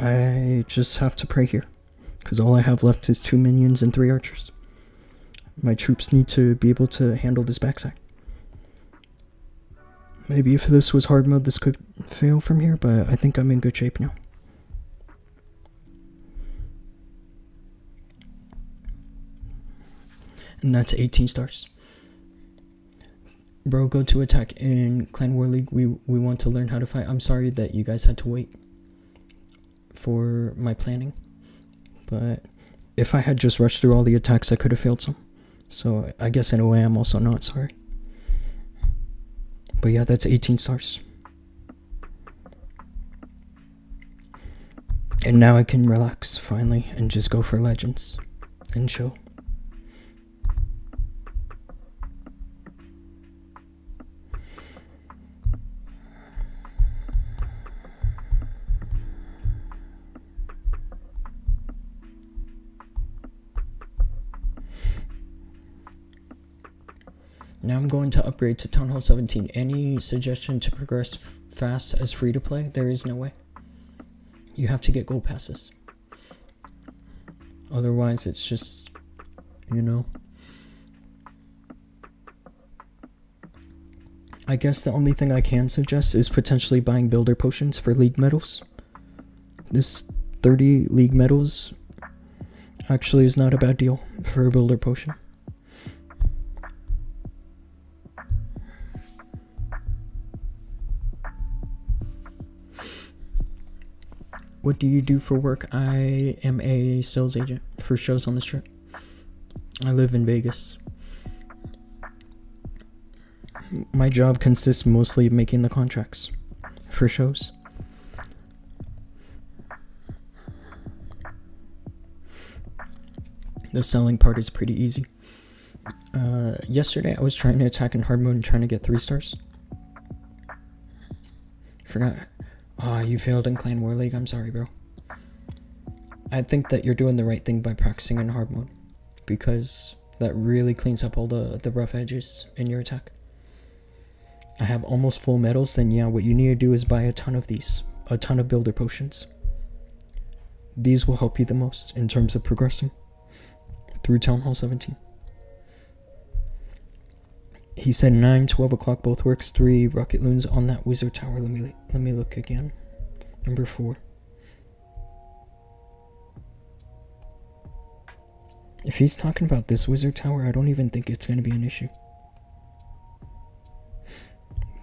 I just have to pray here, because all I have left is 2 minions and 3 archers. My troops need to be able to handle this backside. Maybe if this was hard mode, this could fail from here, but I think I'm in good shape now. And that's 18 stars. Bro, go to attack. In Clan War League, we want to learn how to fight. I'm sorry that you guys had to wait for my planning, but if I had just rushed through all the attacks, I could have failed some. So I guess in a way I'm also not sorry. But yeah, that's 18 stars. And now I can relax finally and just go for legends and chill. Now I'm going to upgrade to Town Hall 17. Any suggestion to progress fast as free to play? There is no way. You have to get gold passes. Otherwise it's just, you know. I guess the only thing I can suggest is potentially buying builder potions for league medals. This 30 league medals actually is not a bad deal for a builder potion. What do you do for work? I am a sales agent for shows on the strip. I live in Vegas. My job consists mostly of making the contracts for shows. The selling part is pretty easy. Yesterday I was trying to attack in hard mode and trying to get 3 stars. Forgot. You failed in Clan War League. I'm sorry, bro. I think that you're doing the right thing by practicing in hard mode, because that really cleans up all the rough edges in your attack. I have almost full medals, then yeah, what you need to do is buy a ton of these. A ton of builder potions. These will help you the most in terms of progressing through Town Hall 17. He said 9, 12 o'clock both works. 3 rocket loons on that wizard tower. Let me look again. Number 4. If he's talking about this wizard tower, I don't even think it's going to be an issue.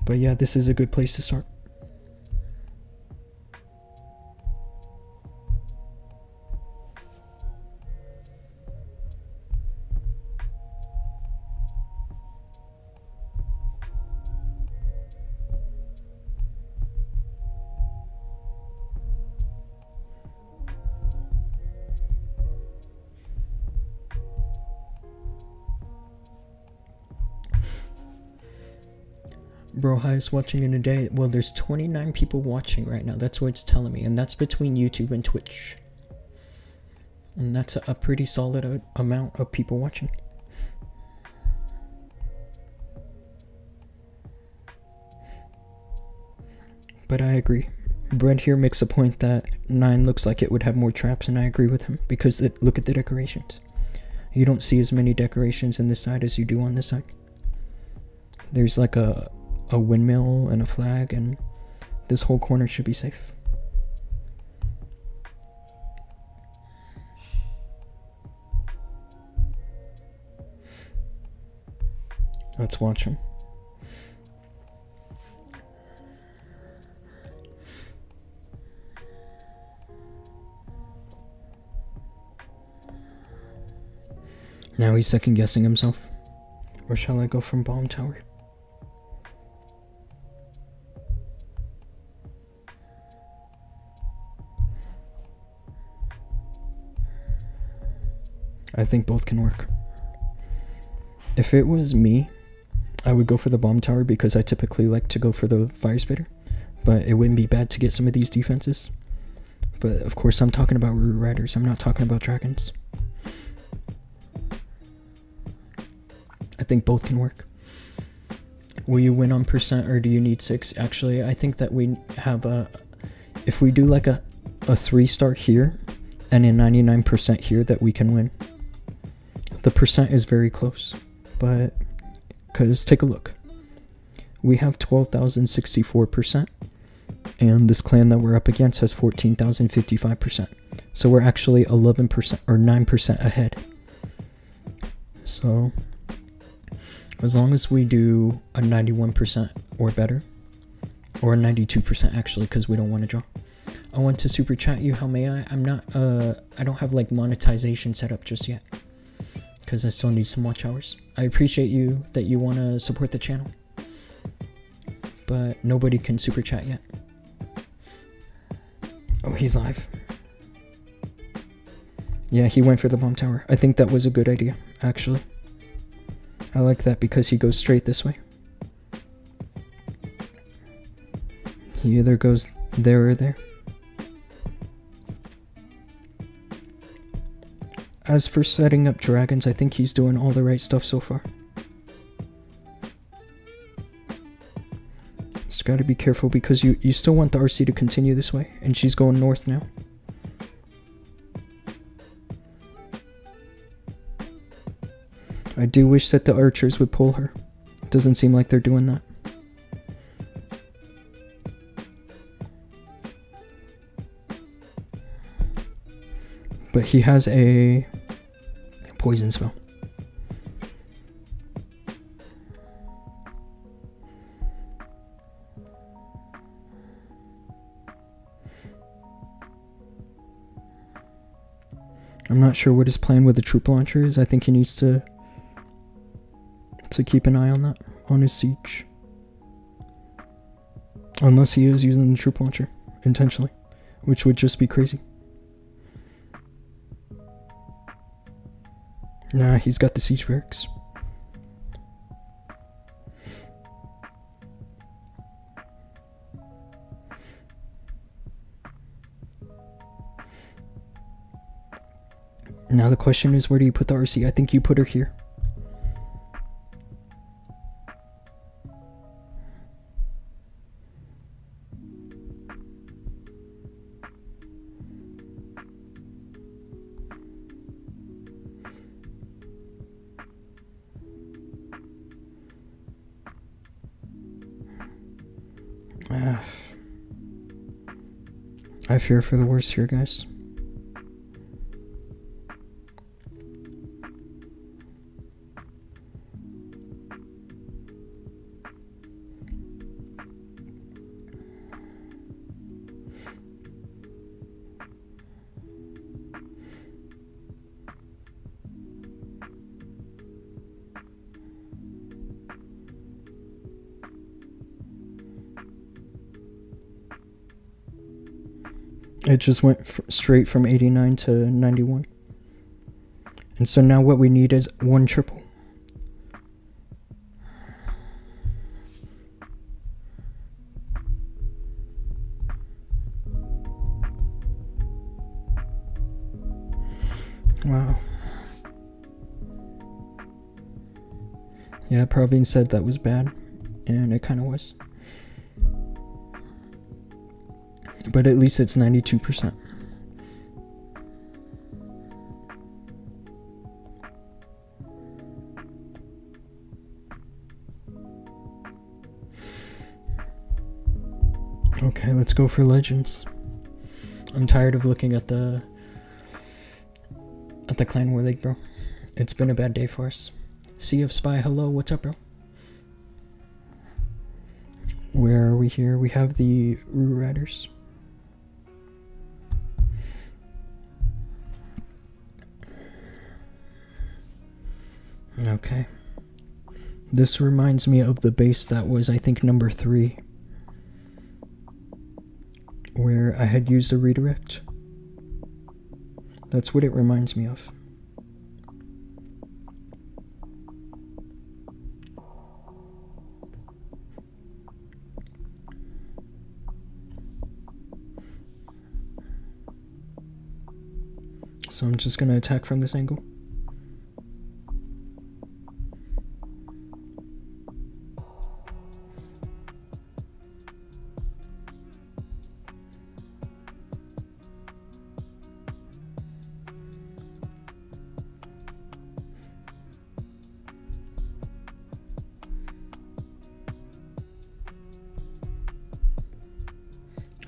But yeah, this is a good place to start. Bro, highest watching in a day. Well, there's 29 people watching right now. That's what it's telling me. And that's between YouTube and Twitch. And that's a pretty solid amount of people watching. But I agree. Brent here makes a point that 9 looks like it would have more traps, and I agree with him. Because look at the decorations. You don't see as many decorations in this side as you do on this side. There's like a windmill and a flag, and this whole corner should be safe. Let's watch him. Now he's second guessing himself. Or shall I go from bomb tower? I think both can work. If it was me, I would go for the bomb tower because I typically like to go for the fire spitter, but it wouldn't be bad to get some of these defenses. But of course I'm talking about Root Riders, I'm not talking about dragons. I think both can work. Will you win on percent or do you need 6? Actually, I think that we have if we do like a a 3-star here and a 99% here that we can win. The percent is very close, but because take a look. We have 12,064%, and this clan that we're up against has 14,055%. So we're actually 11% or 9% ahead. So as long as we do a 91% or better, or a 92% actually, because we don't want to draw. I want to super chat you. How may I? I'm not. I don't have like monetization set up just yet, because I still need some watch hours. I appreciate you that you want to support the channel, but nobody can super chat yet. Oh, he's live. Yeah, he went for the bomb tower. I think that was a good idea, actually. I like that because he goes straight this way. He either goes there or there. As for setting up dragons, I think he's doing all the right stuff so far. Just gotta be careful because you still want the RC to continue this way, and she's going north now. I do wish that the archers would pull her. It doesn't seem like they're doing that. But he has a poison spell. I'm not sure what his plan with the troop launcher is. I think he needs to keep an eye on that, on his siege. Unless he is using the troop launcher intentionally, which would just be crazy. Nah, he's got the siege barracks. Now the question is, where do you put the RC? I think you put her here. I fear for the worst here, guys. It just went straight from 89 to 91. And so now what we need is one triple. Wow. Yeah, Praveen said that was bad, and it kind of was. But at least it's 92%. Okay, let's go for legends. I'm tired of looking at the clan war league, bro. It's been a bad day for us. Sea of Spy, hello, what's up, bro? Where are we here? We have the Rue Riders. Okay. This reminds me of the base that was, I think, number 3. Where I had used a redirect. That's what it reminds me of. So I'm just going to attack from this angle.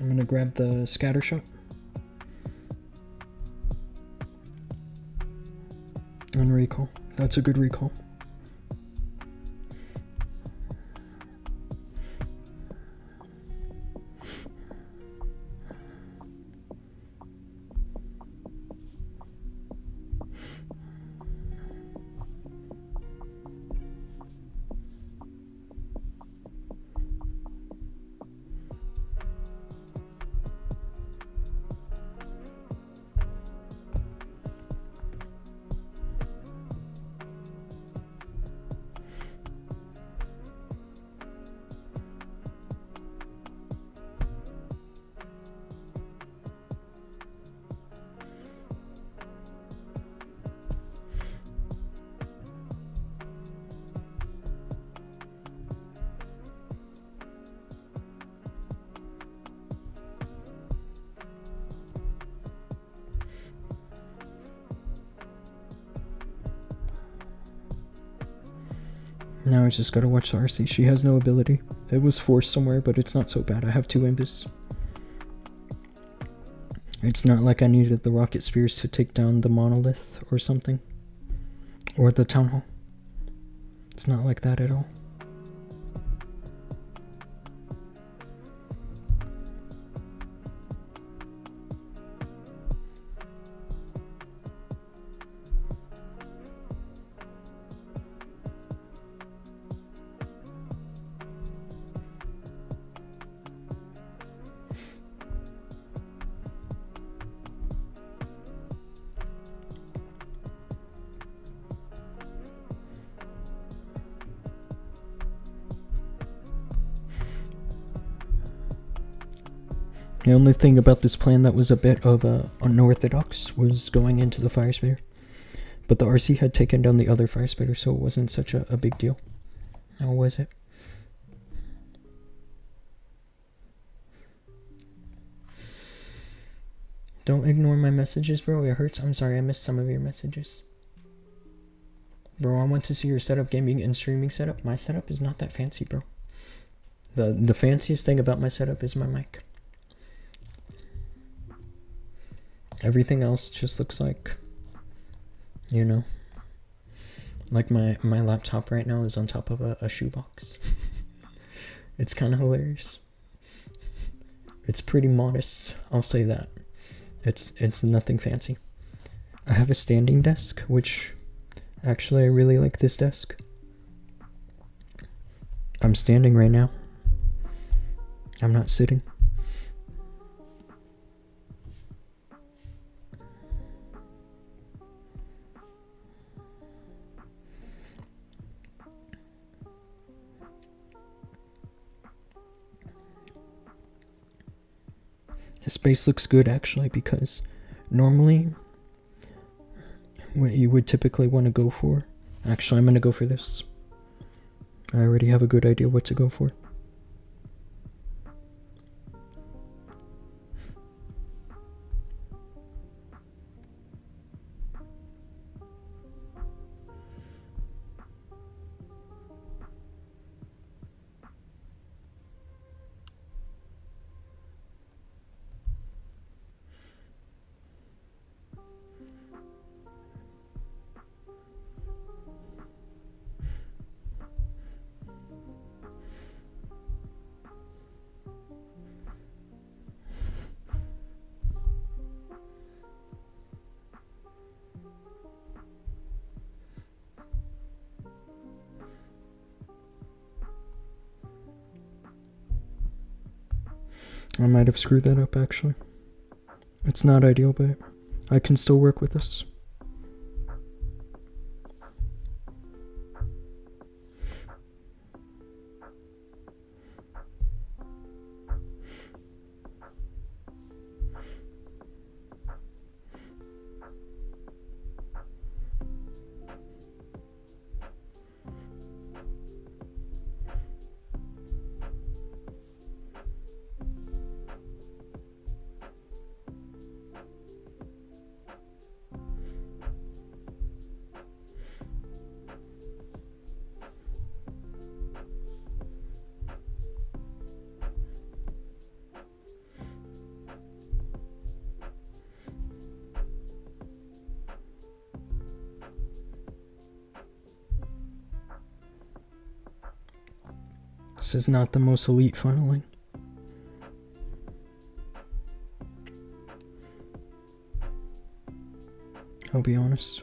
I'm gonna grab the scatter shot. And recall. That's a good recall. Now I just gotta watch the RC. She has no ability. It was forced somewhere, but it's not so bad. I have 2 invis. It's not like I needed the rocket spears to take down the monolith or something. Or the town hall. It's not like that at all. The only thing about this plan that was a bit of unorthodox was going into the fire spitter. But the RC had taken down the other fire spitter, so it wasn't such a big deal. Or was it? Don't ignore my messages, bro. It hurts. I'm sorry, I missed some of your messages. Bro, I want to see your setup, gaming and streaming setup. My setup is not that fancy, bro. The fanciest thing about my setup is my mic. Everything else just looks like, you know, like my laptop right now is on top of a shoebox. It's kind of hilarious. It's pretty modest, I'll say that. It's nothing fancy. I have a standing desk, which actually I really like this desk. I'm standing right now. I'm not sitting. The space looks good actually, because normally what you would typically want to go for, actually I'm going to go for this. I already have a good idea what to go for. I might have screwed that up actually. It's not ideal, but I can still work with this. This is not the most elite funneling. I'll be honest.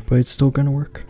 But it's still gonna work.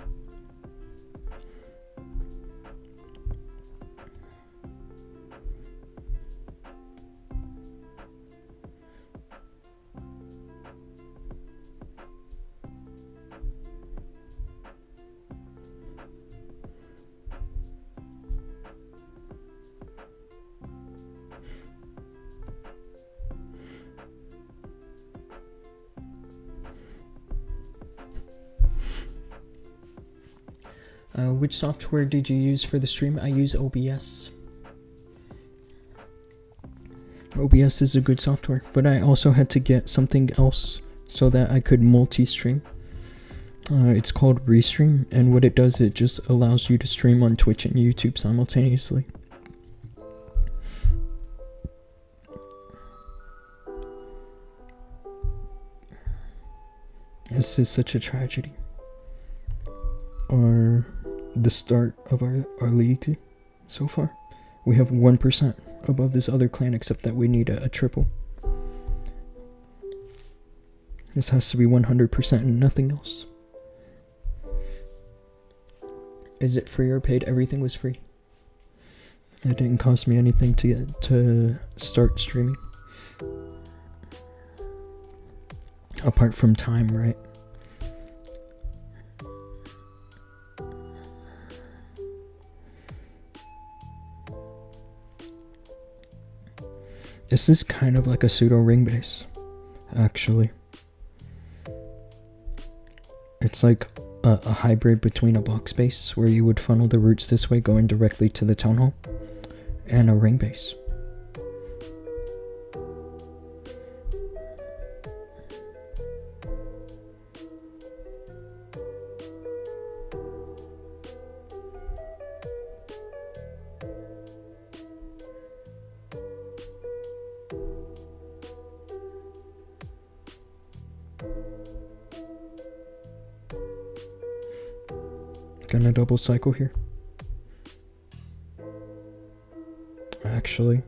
Which software did you use for the stream? I use OBS. OBS is a good software, but I also had to get something else so that I could multi-stream. It's called Restream, and what it does, it just allows you to stream on Twitch and YouTube simultaneously. This is such a tragedy. The start of our league so far. We have 1% above this other clan, except that we need a triple. This has to be 100% and nothing else. Is it free or paid? Everything was free. It didn't cost me anything to start streaming. Apart from time, right? This is kind of like a pseudo ring base, actually. It's like a hybrid between a box base, where you would funnel the roots this way going directly to the town hall, and a ring base. Gonna double cycle here. Actually,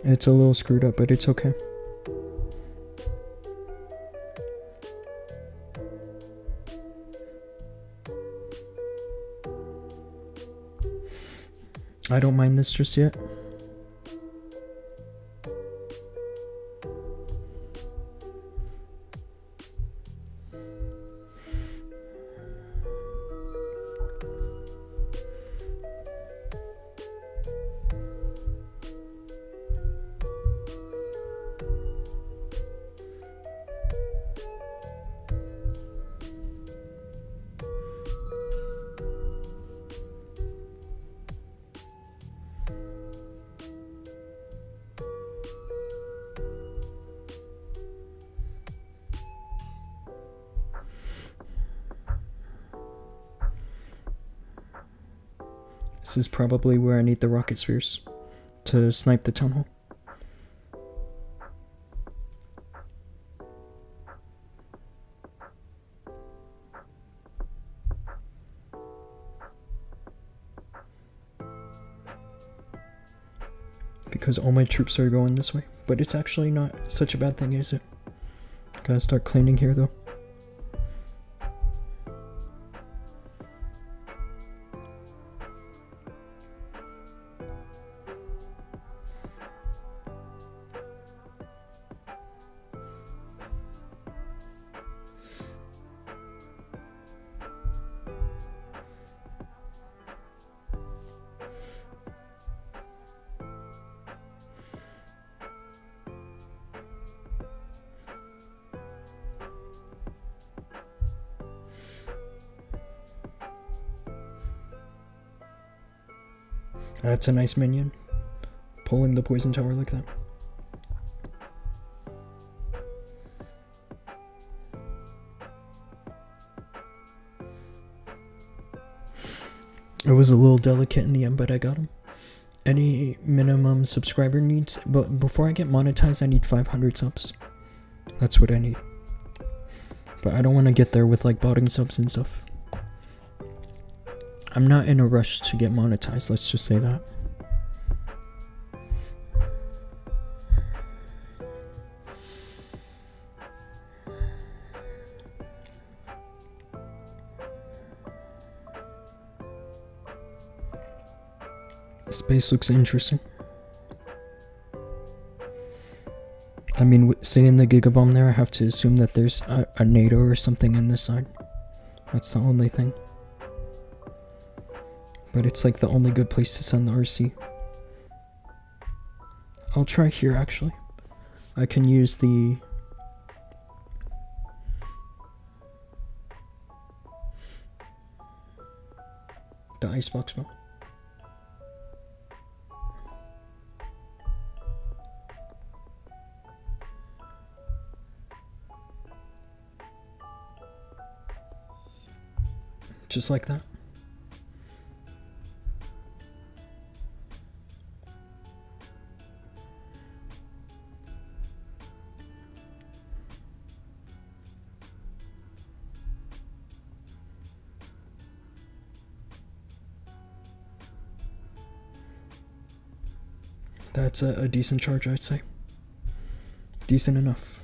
it's a little screwed up, but it's okay. I don't mind this just yet. This is probably where I need the rocket spheres to snipe the town hall. Because all my troops are going this way. But it's actually not such a bad thing, is it? Gotta start cleaning here though. That's a nice minion, pulling the poison tower like that. It was a little delicate in the end, but I got him. Any minimum subscriber needs, but before I get monetized, I need 500 subs. That's what I need. But I don't want to get there with like botting subs and stuff. I'm not in a rush to get monetized, let's just say that. Space looks interesting. I mean, seeing the Gigabomb there, I have to assume that there's a NATO or something in this side. That's the only thing. But it's like the only good place to send the RC. I'll try here actually. I can use the icebox mode. Just like that. That's a decent charge, I'd say. Decent enough.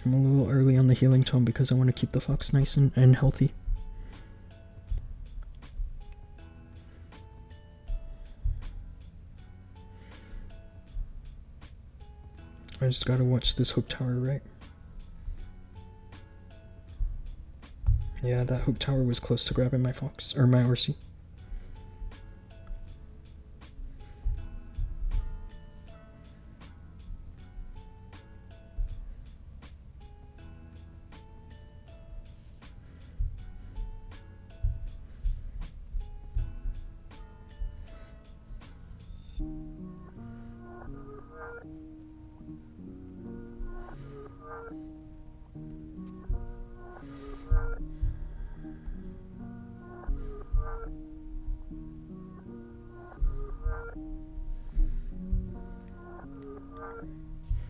I'm a little early on the healing tome because I want to keep the fox nice and healthy. I just gotta watch this hook tower, right? Yeah, that hook tower was close to grabbing my fox, or my RC.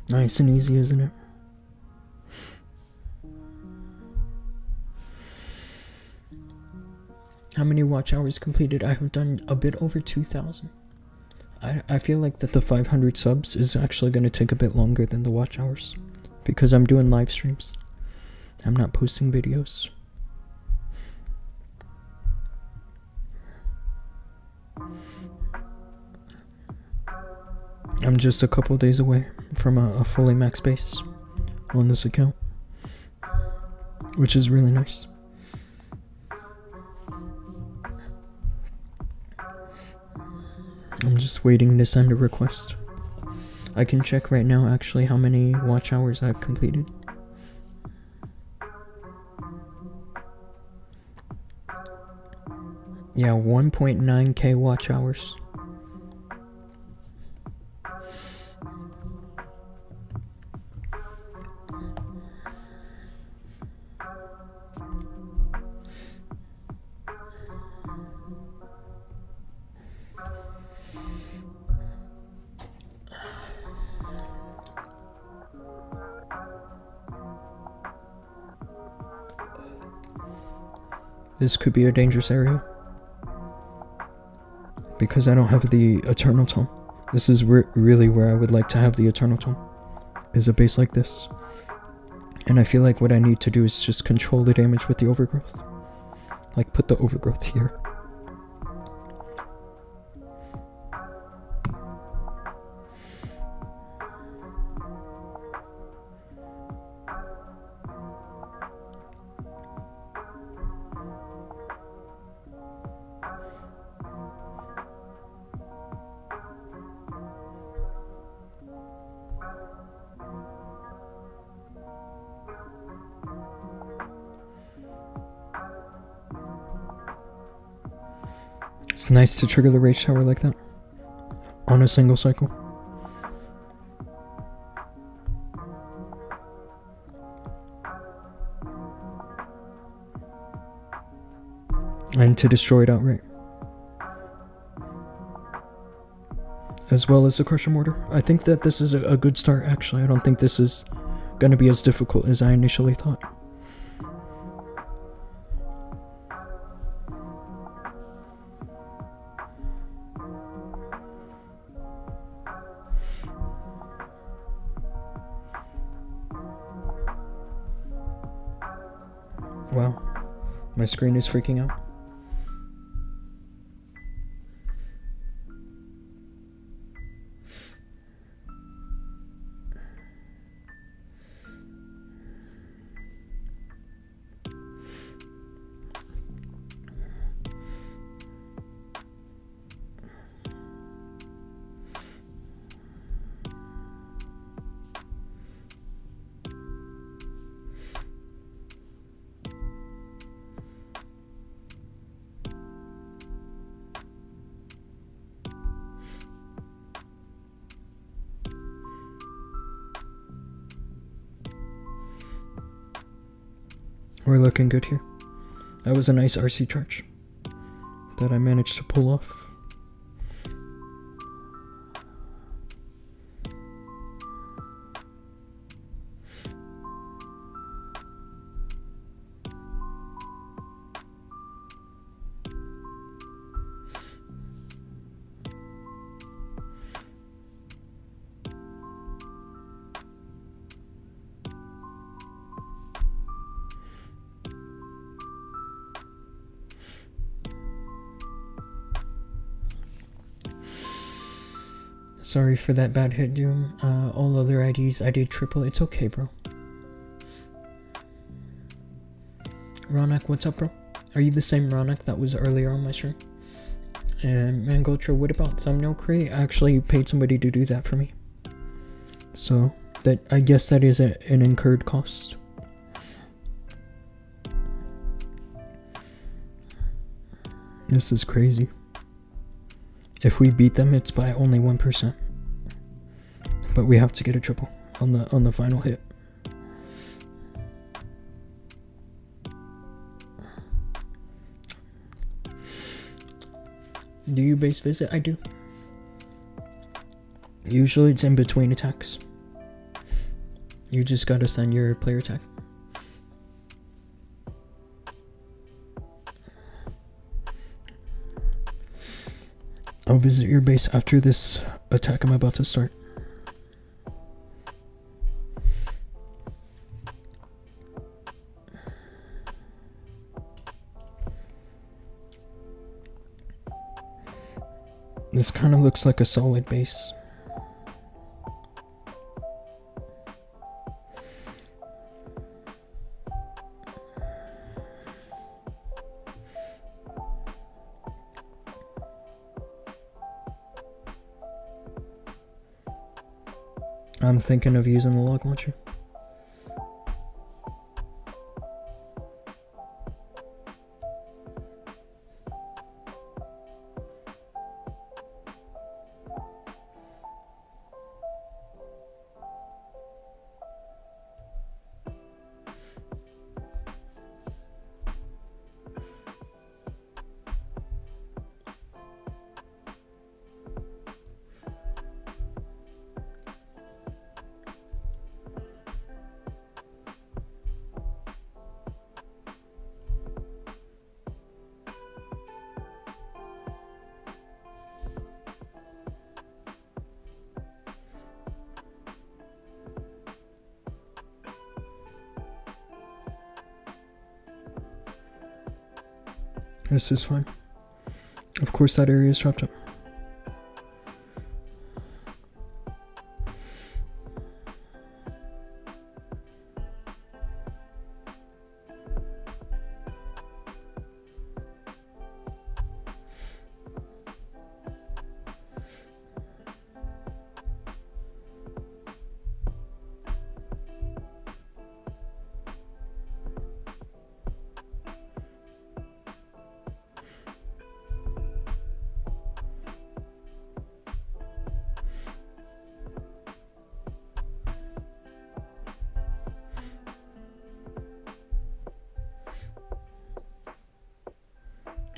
Nice and easy, isn't it? How many watch hours completed? I have done a bit over 2,000. I feel like that the 500 subs is actually going to take a bit longer than the watch hours because I'm doing live streams. I'm not posting videos. I'm just a couple days away from a fully max base on this account, which is really nice. I'm just waiting to send a request. I can check right now actually how many watch hours I've completed. Yeah, 1.9k watch hours. This could be a dangerous area because I don't have the Eternal Tome. This is really where I would like to have the Eternal Tome, is a base like this. And I feel like what I need to do is just control the damage with the overgrowth. Like put the overgrowth here. It's nice to trigger the rage tower like that on a single cycle. And to destroy it outright. As well as the Crusher Mortar. I think that this is a good start, actually. I don't think this is going to be as difficult as I initially thought. Wow, my screen is freaking out. We're looking good here. That was a nice RC charge that I managed to pull off. Sorry for that bad hit, Doom. All other IDs, I did triple. It's okay, bro. Ronak, what's up, bro? Are you the same Ronak that was earlier on my stream? And Mangotra, what about thumbnail create? I actually paid somebody to do that for me. So, that I guess that is an incurred cost. This is crazy. If we beat them, it's by only 1%. But we have to get a triple on the final hit. Do you base visit? I do. Usually it's in between attacks. You just gotta send your player attack. I'll visit your base after this attack I'm about to start. This kind of looks like a solid base. I'm thinking of using the log launcher. This is fine. Of course that area is trapped up.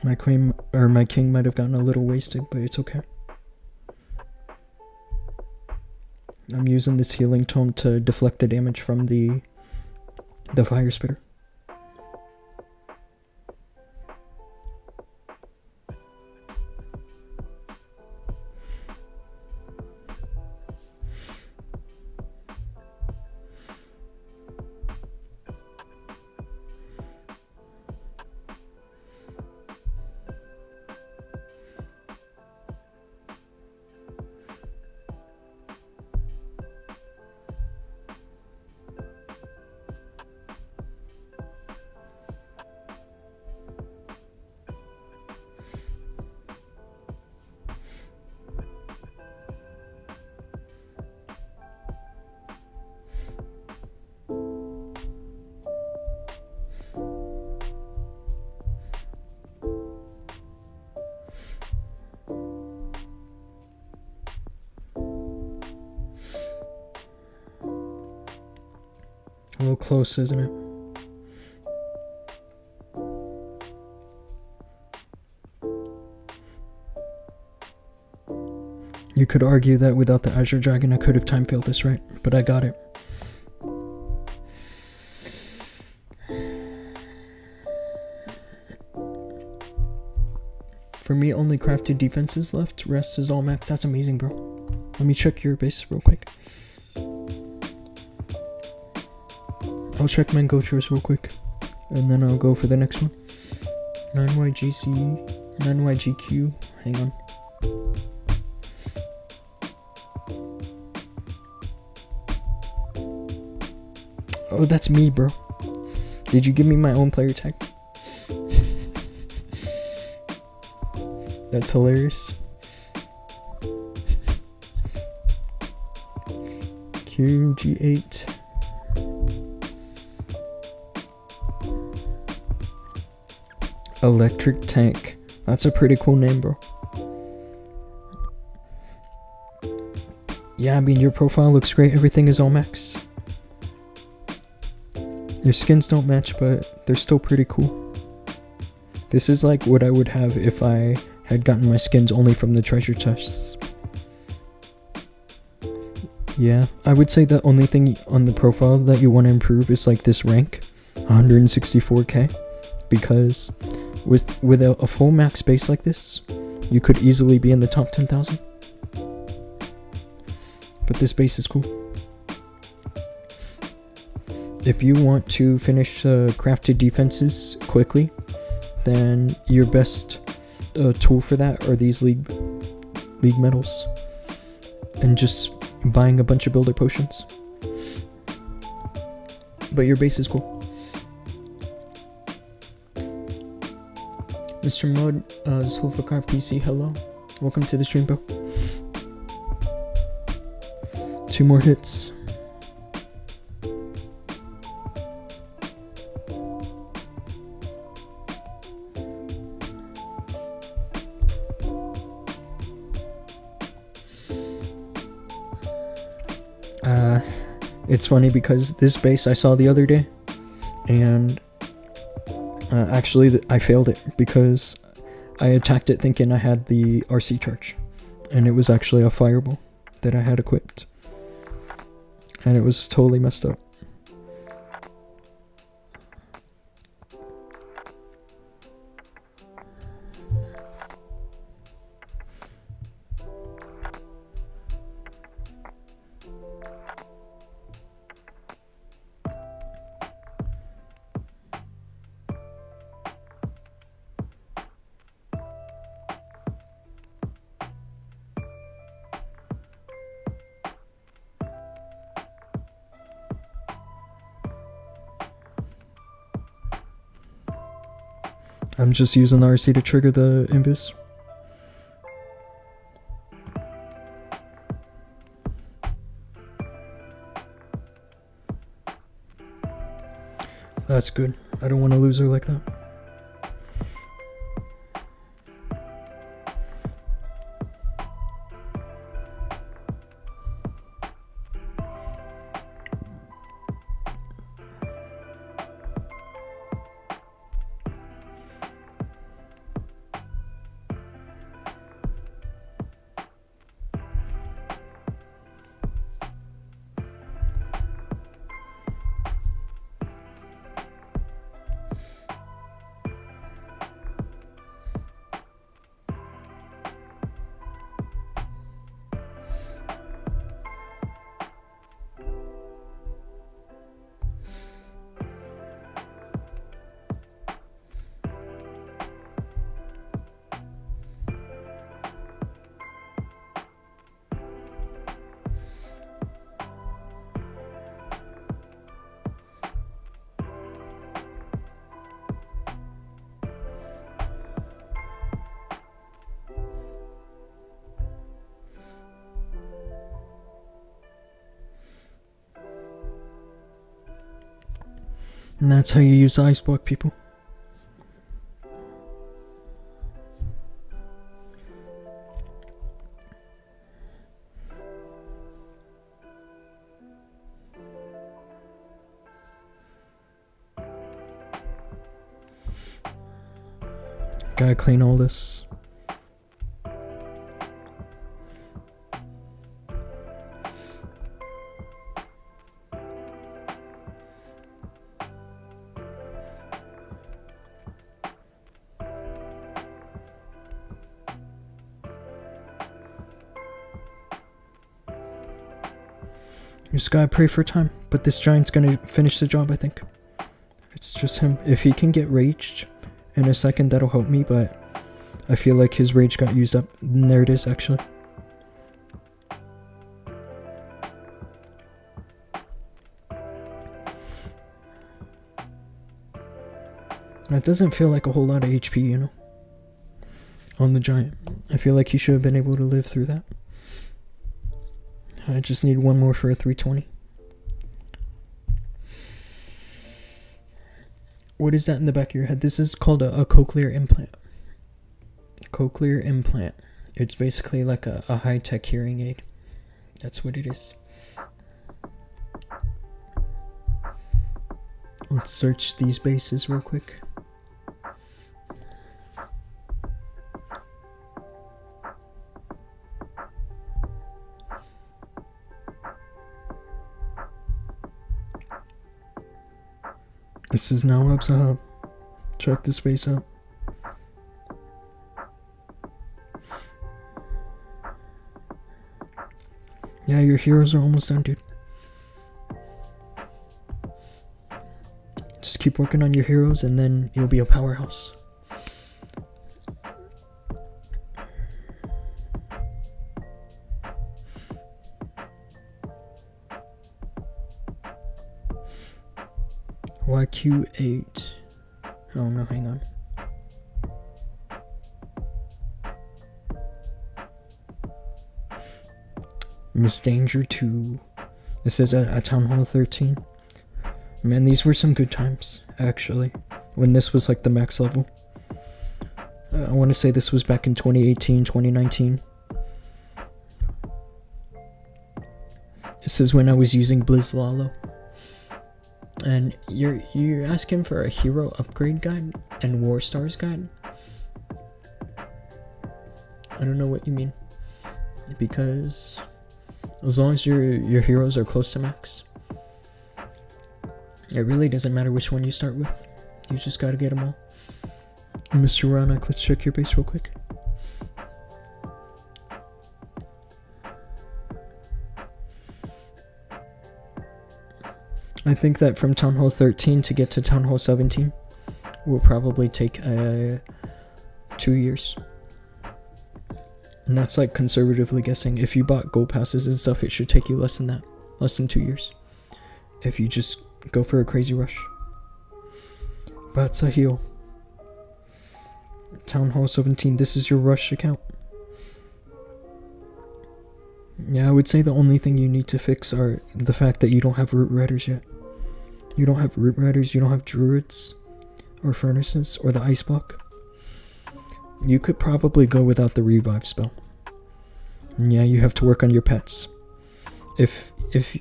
My queen or my king might have gotten a little wasted, but it's okay. I'm using this healing tome to deflect the damage from the fire spitter. A little close, isn't it? You could argue that without the Azure Dragon I could have time failed this, right? But I got it. For me, only crafted defenses left. Rest is all max. That's amazing, bro. Let me check your base real quick. I'll check Mangotros real quick, and then I'll go for the next one. 9YGC, 9YGQ, hang on. Oh, that's me, bro. Did you give me my own player tag? That's hilarious. QG8. Electric Tank. That's a pretty cool name, bro. Yeah, I mean, your profile looks great. Everything is all max. Your skins don't match, but they're still pretty cool. This is like what I would have if I had gotten my skins only from the treasure chests. Yeah, I would say the only thing on the profile that you want to improve is like this rank, 164k, because with a full max base like this, you could easily be in the top 10,000. But this base is cool. If you want to finish crafted defenses quickly, then your best tool for that are these league medals, and just buying a bunch of builder potions. But your base is cool. Mr. Mud, Sulfacar PC, hello. Welcome to the stream, bro. 2 more hits. It's funny because this base I saw the other day, and actually I failed it because I attacked it thinking I had the RC charge, and it was actually a fireball that I had equipped, and it was totally messed up. I'm just using the RC to trigger the invis. That's good. I don't want to lose her like that. And that's how you use ice block, people. Gotta clean all this. You just gotta pray for time, but this giant's gonna finish the job, I think. It's just him. If he can get raged in a second, that'll help me, but I feel like his rage got used up. And there it is, actually. That doesn't feel like a whole lot of HP, you know, on the giant. I feel like he should have been able to live through that. I just need one more for a 320. What is that in the back of your head? This is called a cochlear implant. Cochlear implant. It's basically like a high-tech hearing aid. That's what it is. Let's search these bases real quick. This is now up to hub. Check the space out. Yeah, your heroes are almost done, dude. Just keep working on your heroes and then you'll be a powerhouse. YQ8. Oh no, hang on. Miss Danger 2. This is at Town Hall 13. Man, these were some good times, actually. When this was like the max level. I want to say this was back in 2018, 2019. This is when I was using Blizzlalo. And you're asking for a hero upgrade guide and war stars guide? I don't know what you mean. Because as long as your heroes are close to max, it really doesn't matter which one you start with. You just gotta get them all. Mr. Ronak, let's check your base real quick. I think that from Town Hall 13 to get to Town Hall 17 will probably take 2 years. And that's like conservatively guessing. If you bought gold passes and stuff, it should take you less than that. Less than 2 years. If you just go for a crazy rush. But it's a heal. Town Hall 17, this is your rush account. Yeah, I would say the only thing you need to fix are the fact that you don't have root riders yet. You don't have root riders, you don't have druids, or furnaces, or the ice block. You could probably go without the revive spell. And yeah, you have to work on your pets. If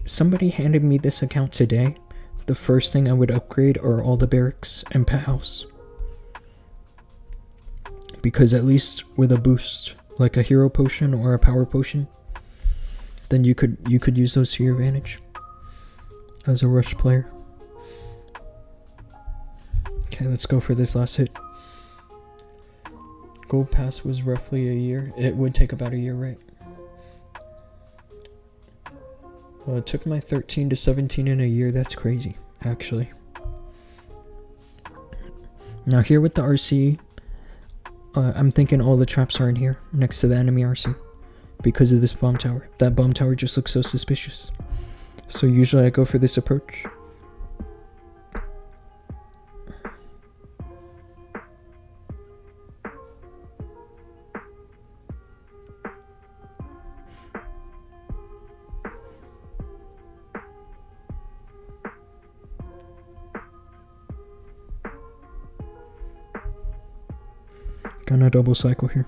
somebody handed me this account today, the first thing I would upgrade are all the barracks and pet house. Because at least with a boost, like a hero potion or a power potion, then you could use those to your advantage as a rush player. Okay, let's go for this last hit. Gold pass was roughly a year. It would take about a year, right? It took my 13 to 17 in a year. That's crazy, actually. Now here with the RC, I'm thinking all the traps are in here, next to the enemy RC. Because of this bomb tower. That bomb tower just looks so suspicious. So usually I go for this approach. Gonna double cycle here.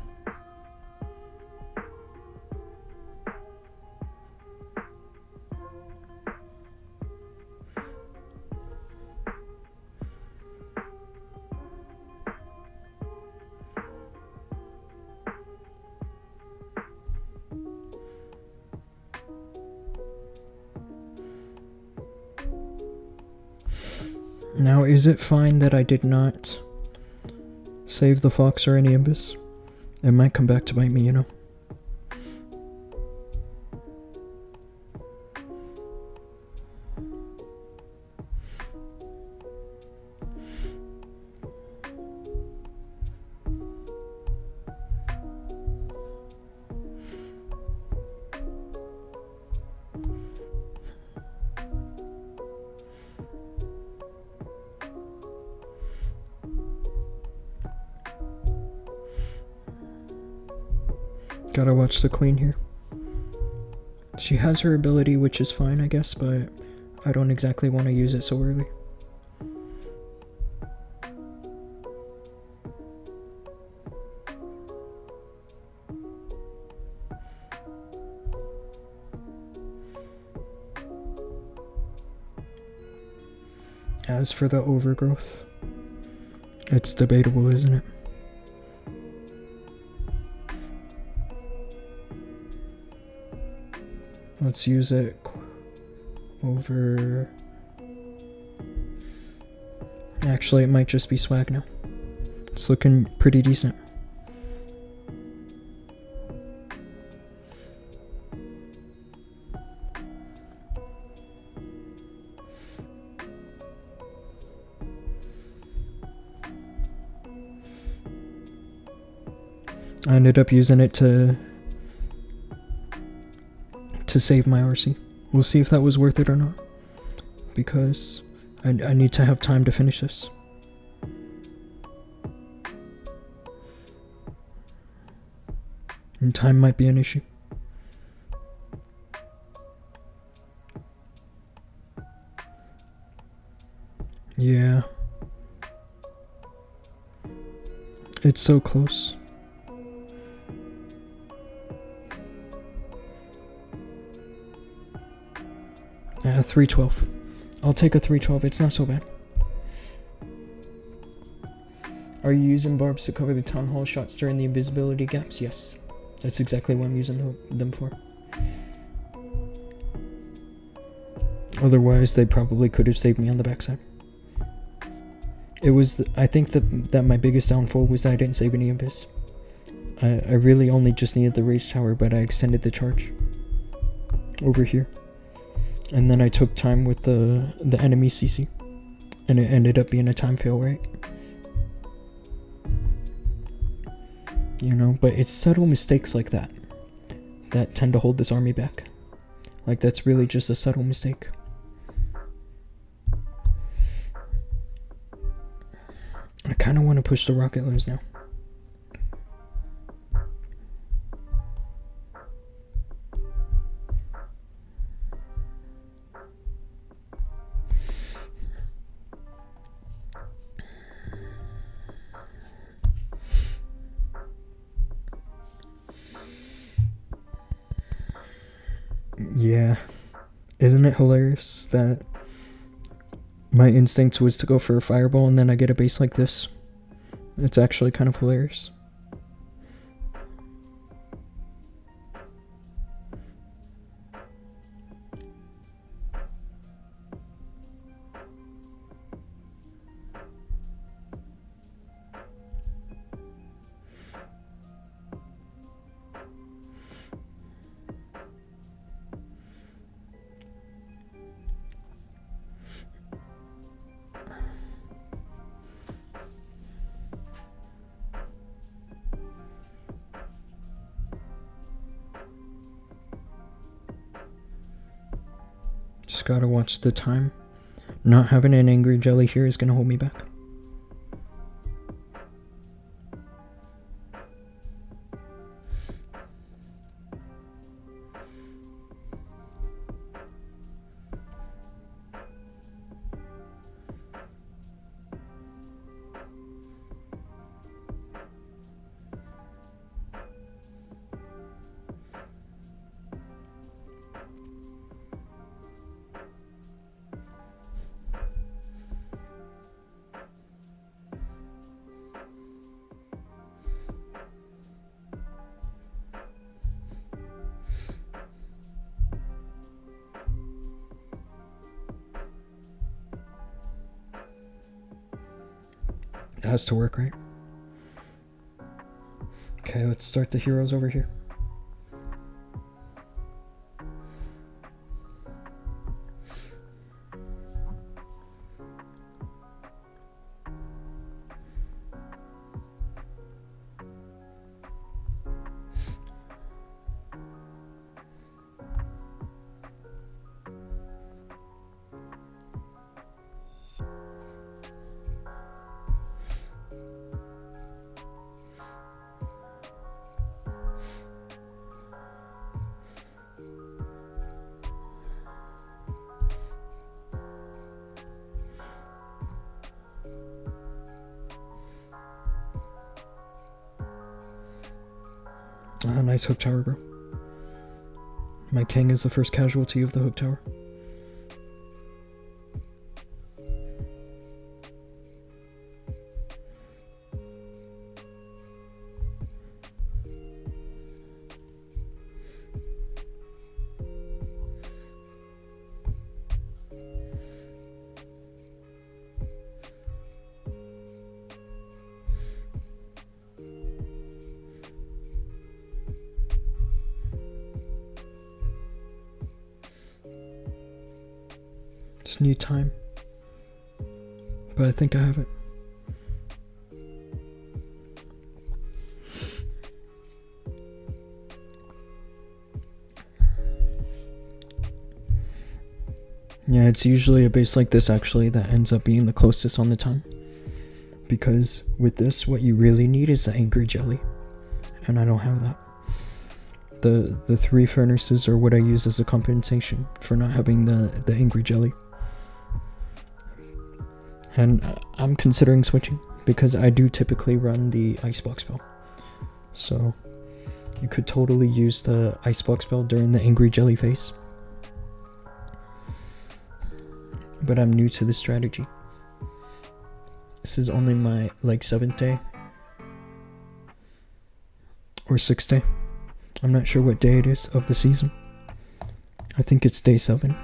Now, is it fine that I did not save the fox or any abyss? It might come back to bite me, you know? Gotta watch the queen here. She has her ability, which is fine, I guess, but I don't exactly want to use it so early. As for the overgrowth, it's debatable, isn't it? Let's use it over... Actually, it might just be swag now. It's looking pretty decent. I ended up using it to save my RC. We'll see if that was worth it or not, because I need to have time to finish this. And time might be an issue. Yeah. It's so close. 312. I'll take a 312, it's not so bad. Are you using barbs to cover the town hall shots during the invisibility gaps? Yes. That's exactly what I'm using them for. Otherwise, they probably could have saved me on the backside. It was, I think that my biggest downfall was that I didn't save any abyss. I really only just needed the rage tower, but I extended the charge over here. And then I took time with the enemy CC. And it ended up being a time fail, right? You know, but it's subtle mistakes like that that tend to hold this army back. Like, that's really just a subtle mistake. I kind of want to push the rocket loons now. Yeah, isn't it hilarious that my instinct was to go for a fireball and then I get a base like this? It's actually kind of hilarious. Just gotta watch the time. Not having an angry jelly here is gonna hold me back. has to work, right? Okay, let's start the heroes over here. Nice hook tower, bro. My king is the first casualty of the hook tower. Just need time. But I think I have it. Yeah, it's usually a base like this actually that ends up being the closest on the time. Because with this, what you really need is the angry jelly. And I don't have that. The 3 furnaces are what I use as a compensation for not having the angry jelly. And I'm considering switching because I do typically run the icebox spell. So you could totally use the icebox spell during the angry jelly phase. But I'm new to this strategy. This is only my 7th day or 6th day. I'm not sure what day it is of the season. I think it's day 7.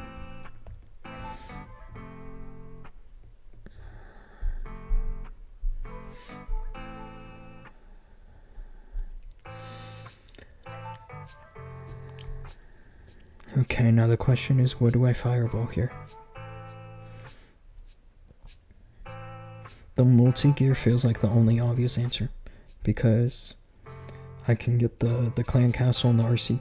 Okay, now the question is, what do I fireball here? The multi-gear feels like the only obvious answer, because I can get the clan castle and the RC.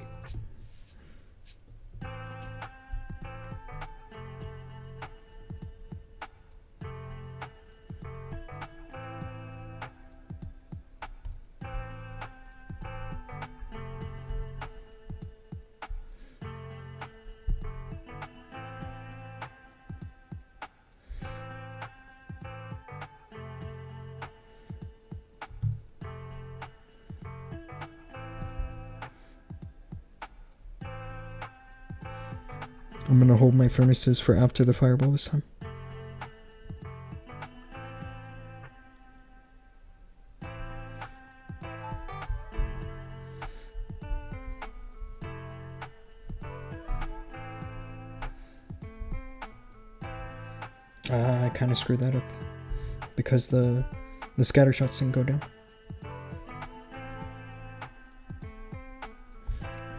I'm gonna hold my furnaces for after the fireball this time. I kind of screwed that up because the scatter shots didn't go down.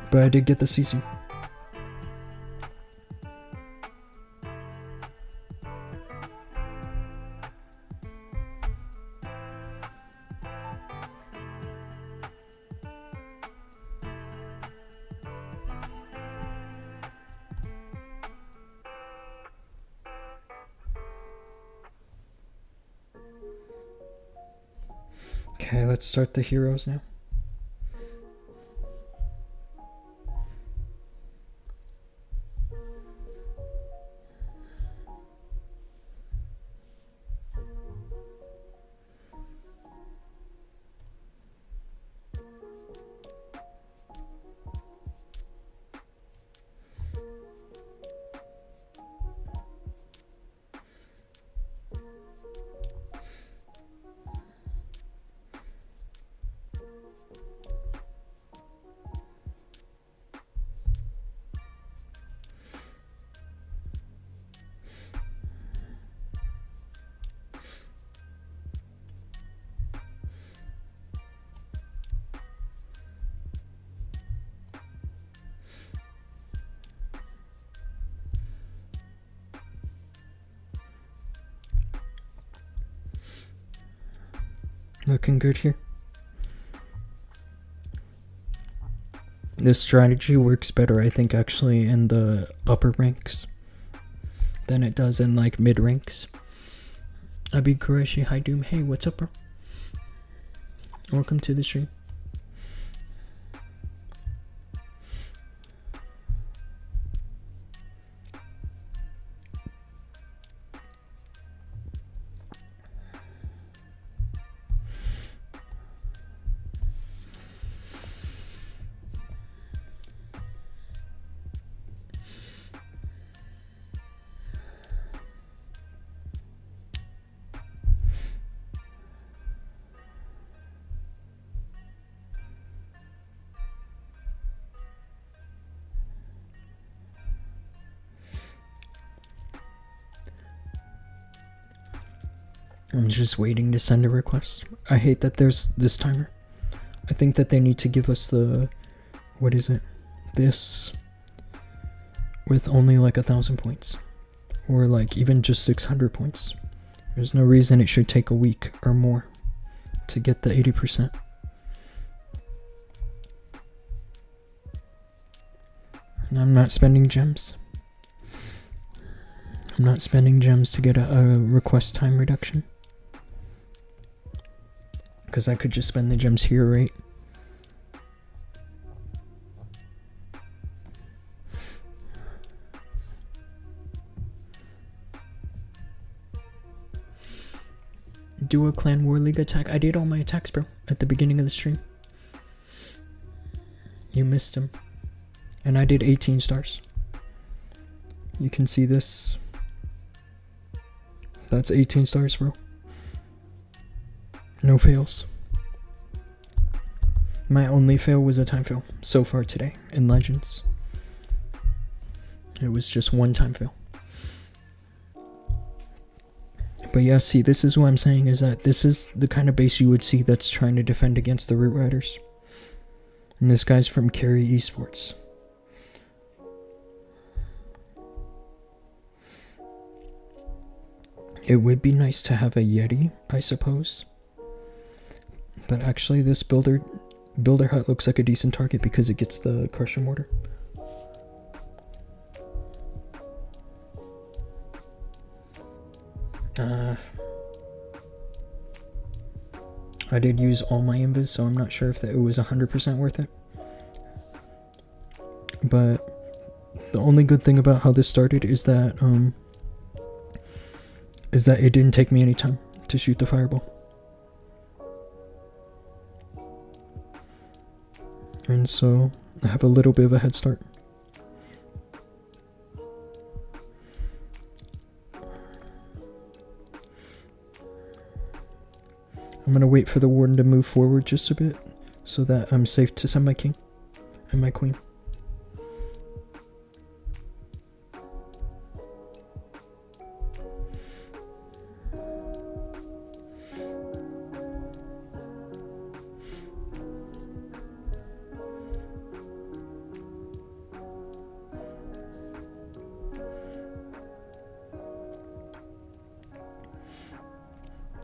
But I did get the CC. Okay, let's start the heroes now. Looking good here. This strategy works better, I think, actually, in the upper ranks than it does in, like, mid ranks. Abi Qureshi, hi Dhoom. Hey, what's up, bro? Welcome to the stream. I'm just waiting to send a request. I hate that there's this timer. I think that they need to give us the, what is it? This with only like 1,000 points. Or like even just 600 points. There's no reason it should take a week or more to get the 80%. And I'm not spending gems. I'm not spending gems to get a request time reduction. Because I could just spend the gems here, right? Do a Clan War League attack. I did all my attacks, bro, at the beginning of the stream. You missed them. And I did 18 stars. You can see this. That's 18 stars, bro. No fails. My only fail was a time fail so far today in Legends. It was just one time fail. But yeah, see, this is what I'm saying, is that this is the kind of base you would see that's trying to defend against the Root Riders. And this guy's from Carry Esports. It would be nice to have a Yeti, I suppose. But actually this builder hut looks like a decent target because it gets the Crusher Mortar. I did use all my invis, so I'm not sure if it was 100% worth it. But the only good thing about how this started is that it didn't take me any time to shoot the fireball. And so I have a little bit of a head start. I'm gonna wait for the warden to move forward just a bit so that I'm safe to send my king and my queen.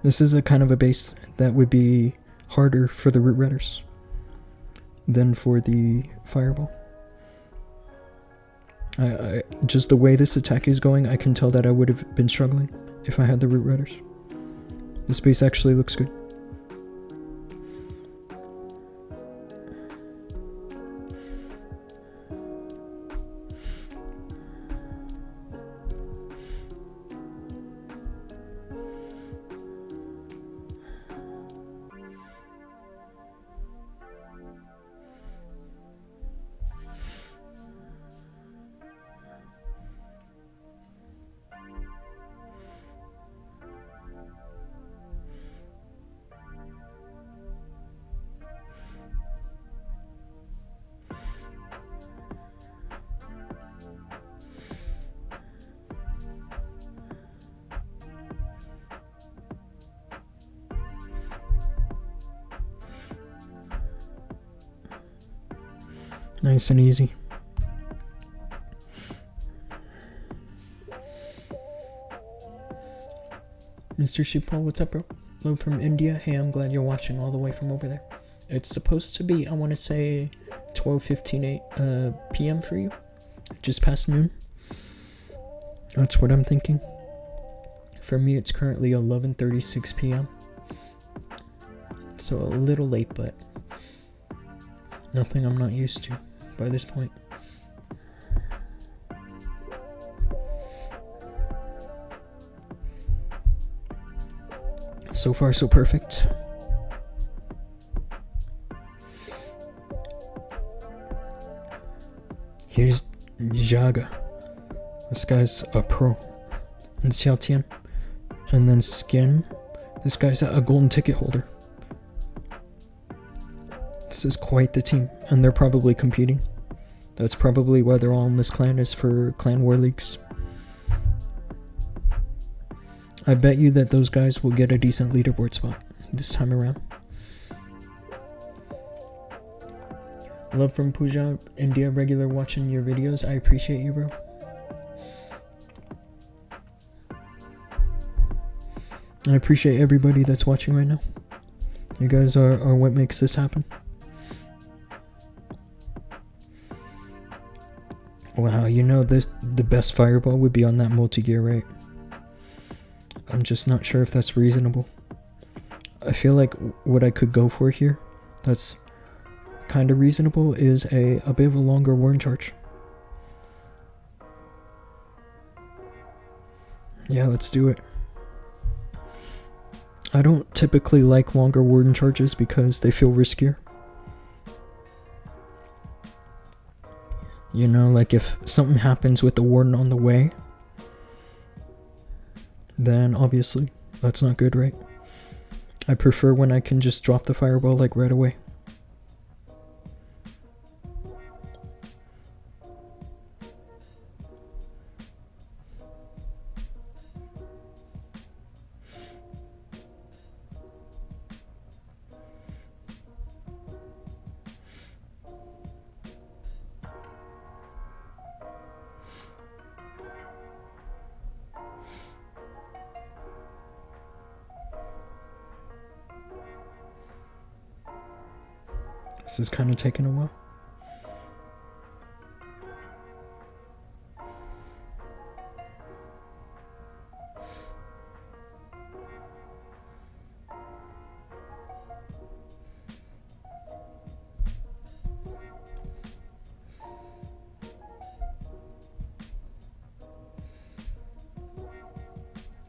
This is a kind of a base that would be harder for the Root Riders than for the Fireball. I just the way this attack is going, I can tell that I would have been struggling if I had the Root Riders. This base actually looks good. Nice and easy. Mr. Sheepaul, what's up, bro? Hello from India. Hey, I'm glad you're watching all the way from over there. It's supposed to be, I want to say, 12:15 p.m. for you. Just past noon. That's what I'm thinking. For me, it's currently 11:36 p.m. So a little late, but nothing I'm not used to by this point. So far, so perfect. Here's Jaga. This guy's a pro. And Xiaotian. And then Skin. This guy's a golden ticket holder. This is quite the team. And they're probably competing. That's probably why they're all in this clan, is for clan war leagues. I bet you that those guys will get a decent leaderboard spot this time around. Love from Punjab, India, regular watching your videos. I appreciate you, bro. I appreciate everybody that's watching right now. You guys are what makes this happen. Wow, you know the best fireball would be on that multi-gear, right? I'm just not sure if that's reasonable. I feel like what I could go for here, that's kind of reasonable, is a bit of a longer warden charge. Yeah, let's do it. I don't typically like longer warden charges because they feel riskier. You know, like if something happens with the warden on the way, then obviously that's not good, right? I prefer when I can just drop the fireball like right away. This is kind of taking a while.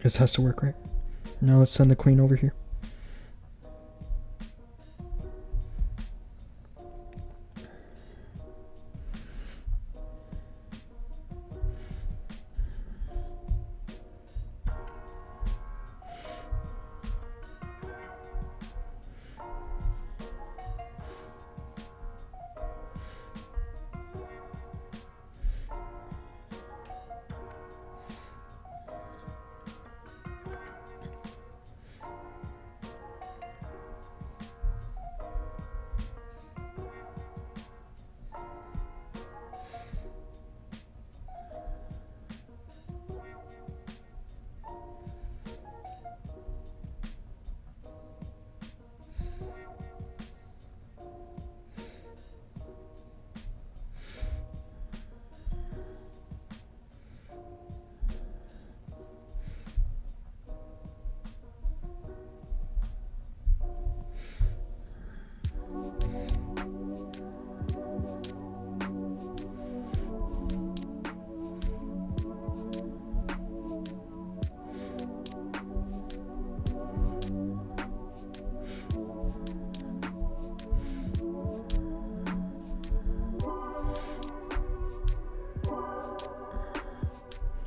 This has to work, right? Now let's send the queen over here.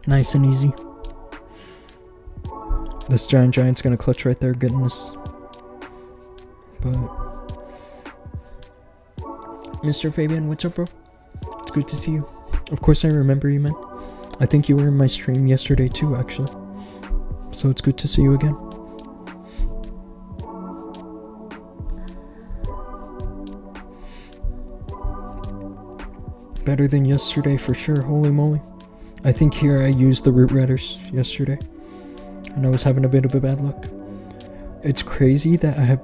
Nice and easy. This giant's gonna clutch right there, getting this. But Mr. Fabian, what's up, bro? It's good to see you. Of course I remember you, man. I think you were in my stream yesterday too, actually. So it's good to see you again. Better than yesterday for sure, holy moly. I think here I used the root redders yesterday, and I was having a bit of a bad luck. It's crazy that I have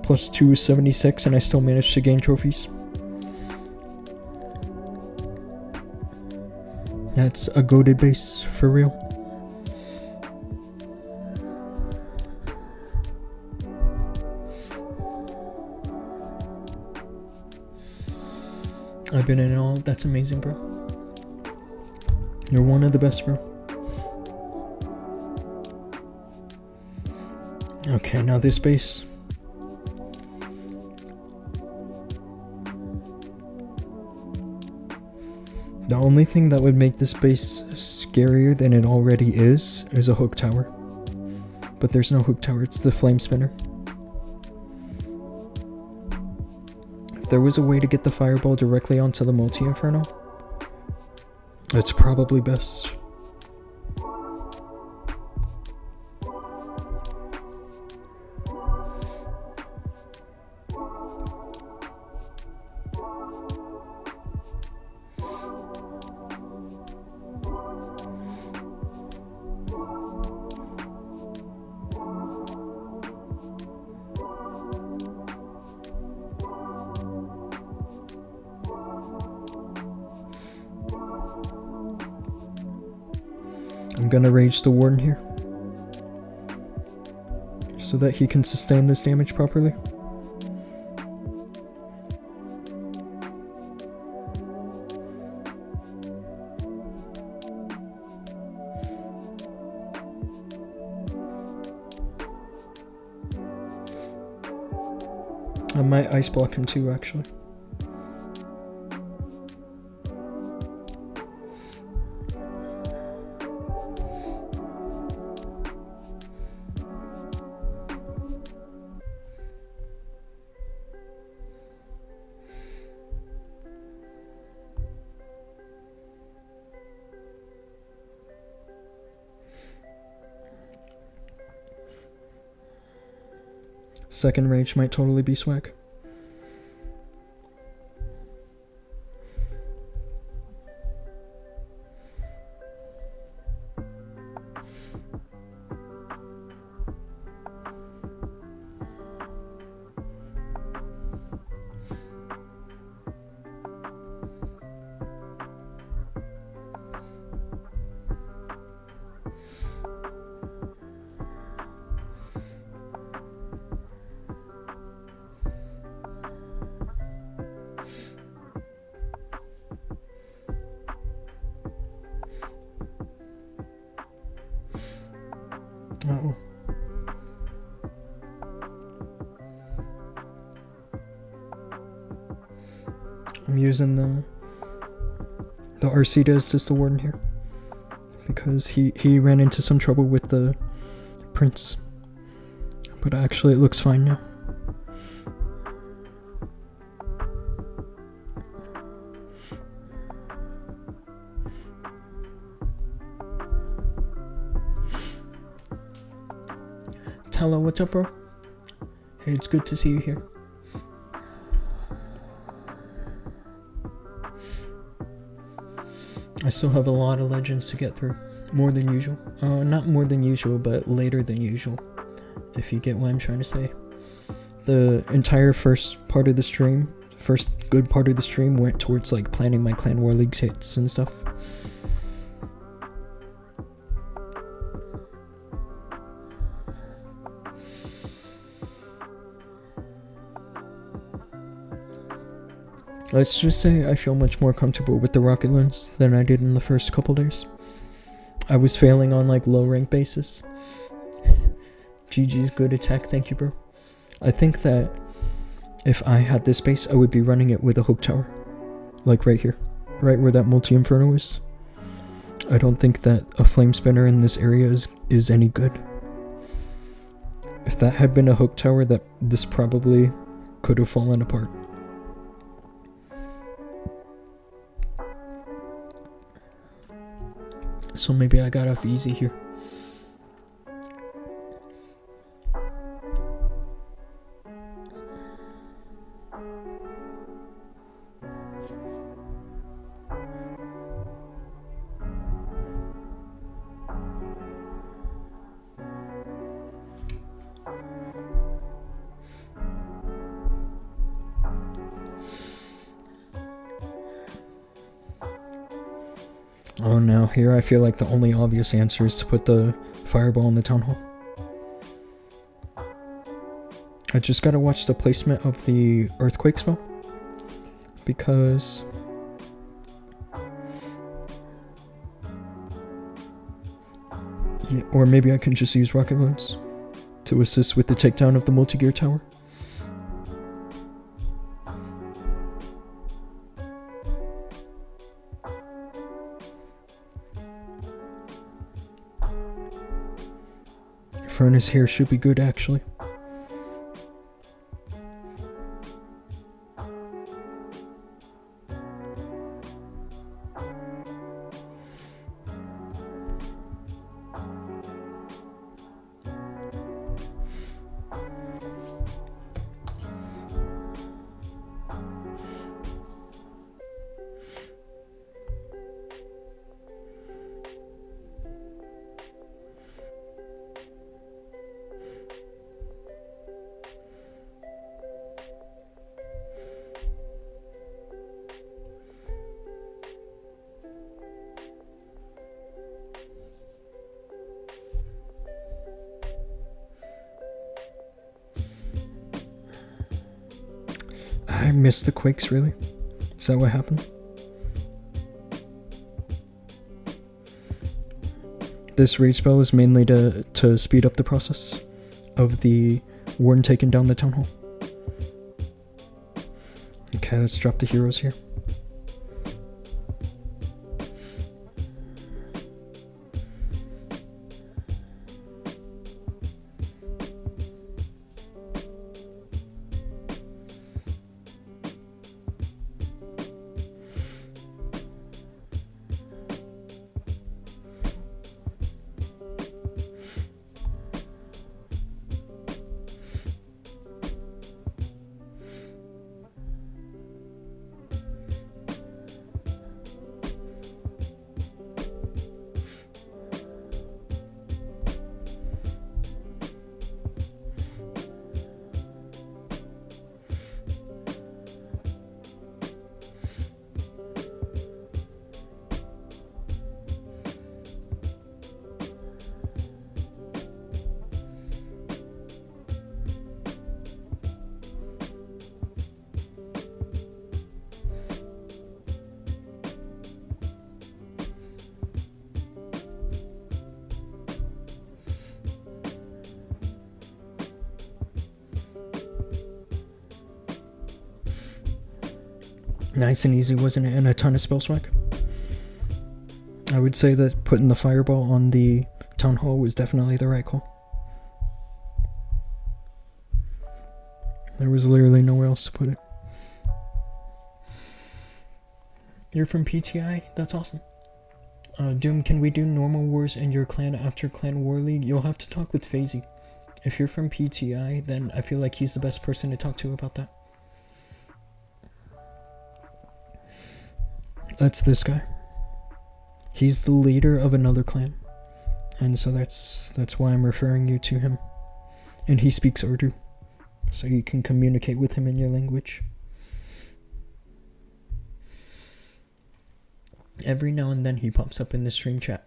plus 276 and I still managed to gain trophies. That's a goated base for real. I've been in it all. That's amazing, bro. You're one of the best, bro. Okay, now this base. The only thing that would make this base scarier than it already is a hook tower. But there's no hook tower, it's the flame spinner. If there was a way to get the fireball directly onto the multi-inferno, it's probably best. I'm gonna rage the warden here so that he can sustain this damage properly. I might ice block him too, actually. Second rage might totally be swag. Uh-oh. I'm using the RC to assist the warden here because he ran into some trouble with the prince, but actually it looks fine now. Hello, what's up, bro? Hey, it's good to see you here. I still have a lot of legends to get through. More than usual. Not more than usual, but later than usual. If you get what I'm trying to say. The entire first part of the stream, first good part of the stream went towards like planning my Clan War Leagues hits and stuff. Let's just say I feel much more comfortable with the rocket lens than I did in the first couple days. I was failing on like low rank bases. GG's good attack, thank you, bro. I think that if I had this base, I would be running it with a hook tower. Like right here. Right where that multi-inferno is. I don't think that a flame spinner in this area is any good. If that had been a hook tower, that this probably could have fallen apart. So maybe I got off easy here. Oh no, here I feel like the only obvious answer is to put the fireball in the town hall. I just gotta watch the placement of the earthquake spell. Because... yeah, or maybe I can just use rocket loads to assist with the takedown of the multi-gear tower. Furnace here should be good, actually. I missed the quakes, really? Is that what happened? This rage spell is mainly to speed up the process of the warden taking down the town hall. Okay, let's drop the heroes here. Nice and easy, wasn't it? And a ton of spell swag. I would say that putting the fireball on the town hall was definitely the right call. There was literally nowhere else to put it. You're from PTI? That's awesome. Dhoom, can we do normal wars in your clan after Clan War League? You'll have to talk with FaZe. If you're from PTI, then I feel like he's the best person to talk to about that. That's this guy. He's the leader of another clan. And so that's why I'm referring you to him. And he speaks Urdu, so you can communicate with him in your language. Every now and then he pops up in the stream chat.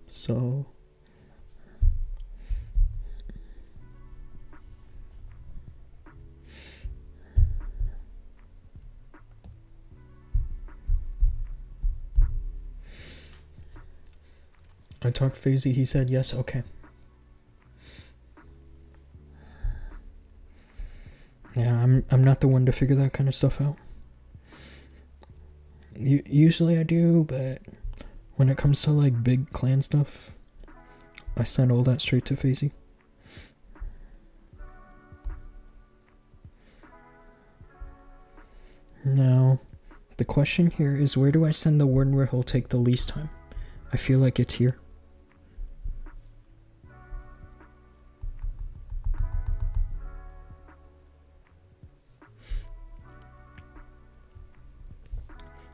So... I talked to FaZe, he said yes, okay. Yeah, I'm not the one to figure that kind of stuff out. Usually I do, but when it comes to like big clan stuff, I send all that straight to FaZe. Now, the question here is, where do I send the warden where he'll take the least time? I feel like it's here.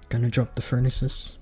Gonna drop the furnaces.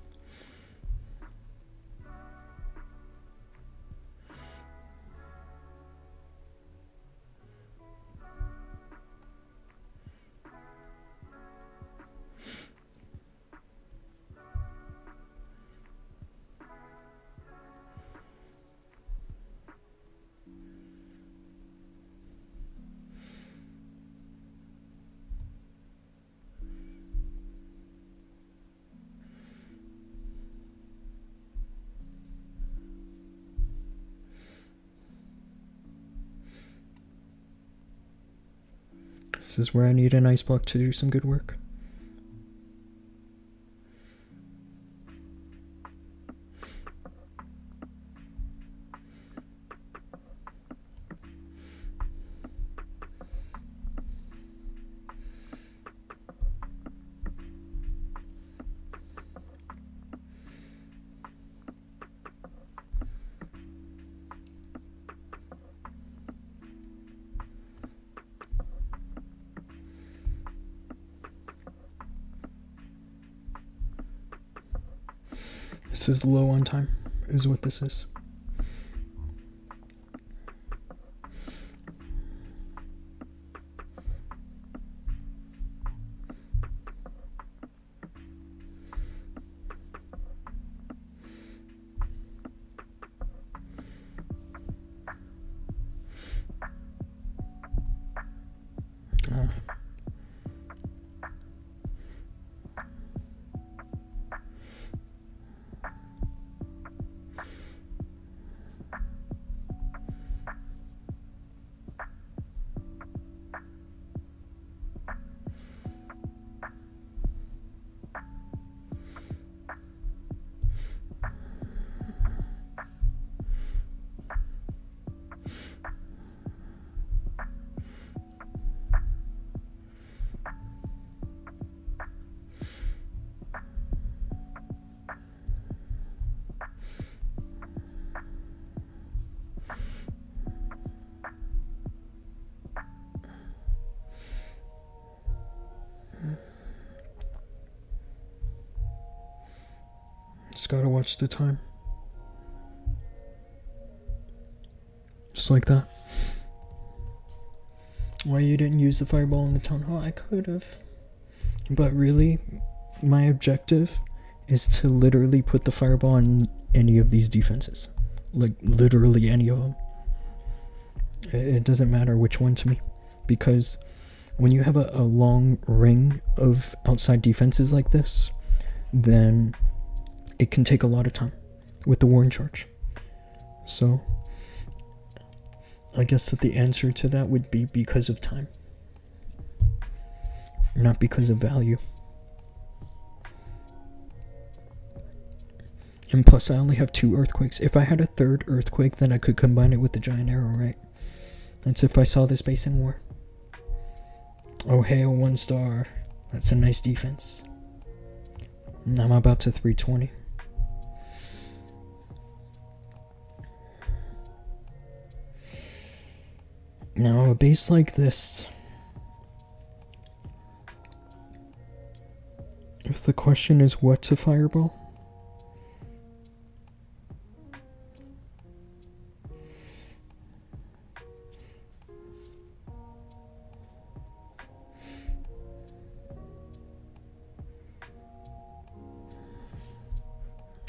This is where I need an ice block to do some good work. This is low on time, is what this is. Just gotta watch the time. Just like that. Why you didn't use the fireball in the town hall? I could have. But really, my objective is to literally put the fireball in any of these defenses. Like, literally any of them. It doesn't matter which one to me. Because when you have a long ring of outside defenses like this, then it can take a lot of time with the warren charge. So I guess that the answer to that would be because of time, not because of value. And plus I only have 2 earthquakes. If I had a 3rd earthquake, then I could combine it with the giant arrow, right? That's if I saw this base in war. Oh, hail 1 star. That's a nice defense. And I'm about to 320. Now, a base like this, if the question is what to fireball,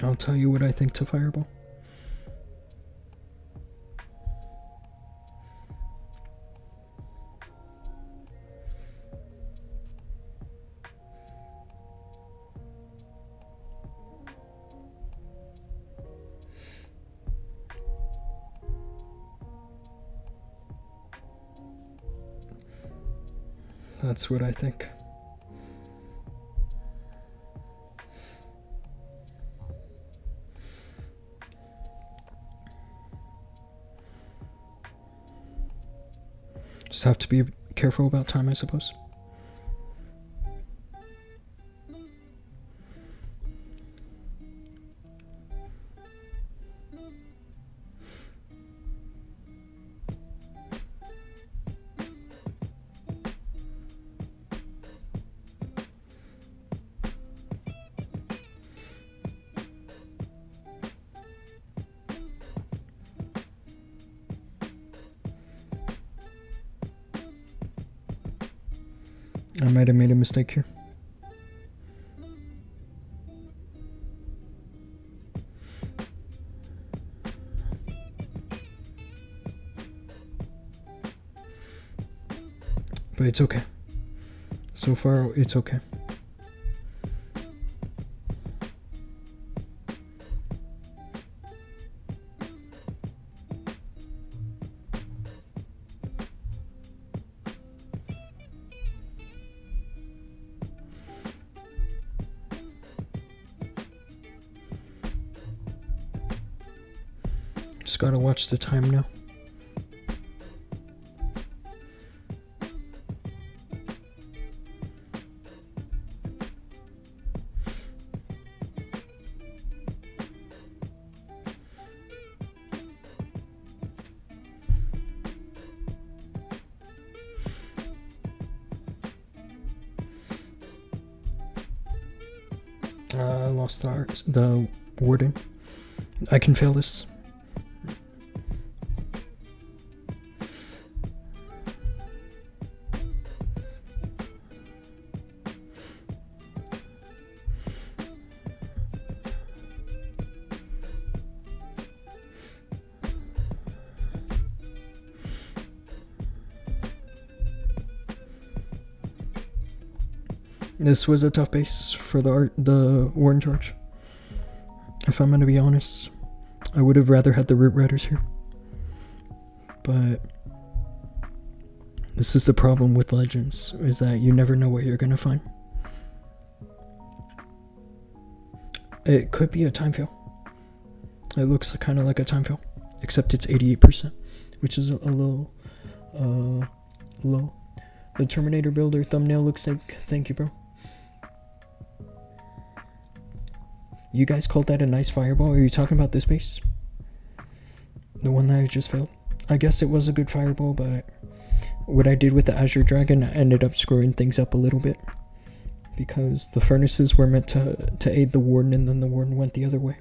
I'll tell you what I think to fireball. That's what I think. Just have to be careful about time, I suppose. I might have made a mistake here. But it's okay. So far, it's okay. Just gotta watch the time now. I lost the wording. I can fail this. This was a tough base for the war in charge. If I'm gonna be honest, I would have rather had the root riders here. But this is the problem with Legends, is that you never know what you're gonna find. It could be a time fail. It looks kind of like a time fail, except it's 88%, which is a little low. The Terminator Builder thumbnail looks like, thank you, bro. You guys called that a nice fireball? Are you talking about this base? The one that I just failed? I guess it was a good fireball, but what I did with the Azure Dragon, I ended up screwing things up a little bit. Because the furnaces were meant to aid the Warden, and then the Warden went the other way.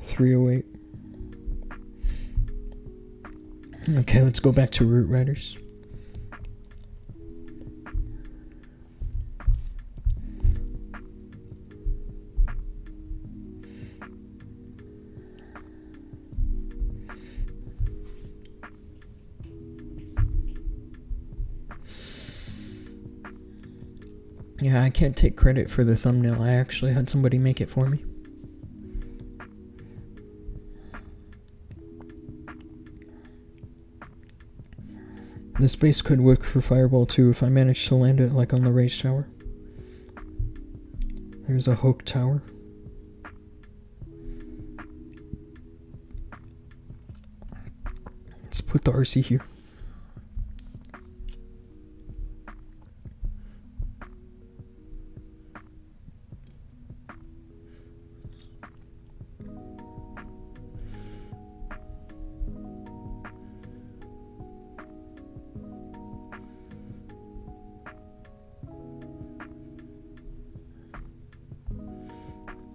308. Okay, let's go back to Root Riders. Yeah, I can't take credit for the thumbnail. I actually had somebody make it for me. This base could work for Fireball too if I manage to land it like on the Rage Tower. There's a Hoke Tower. Let's put the RC here.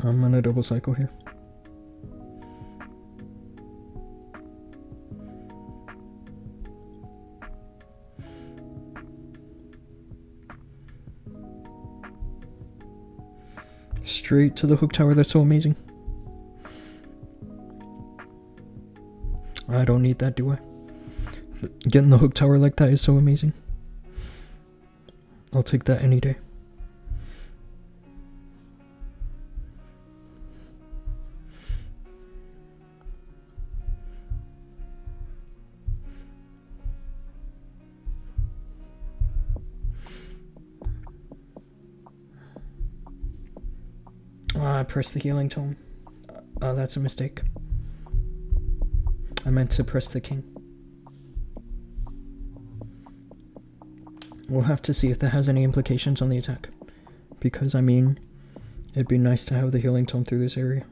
I'm gonna double cycle here. Straight to the Hook Tower, that's so amazing. I don't need that, do I? Getting the Hook Tower like that is so amazing. I'll take that any day. I pressed the healing tome. That's a mistake. I meant to press the king. We'll have to see if that has any implications on the attack. Because, I mean, it'd be nice to have the healing tome through this area.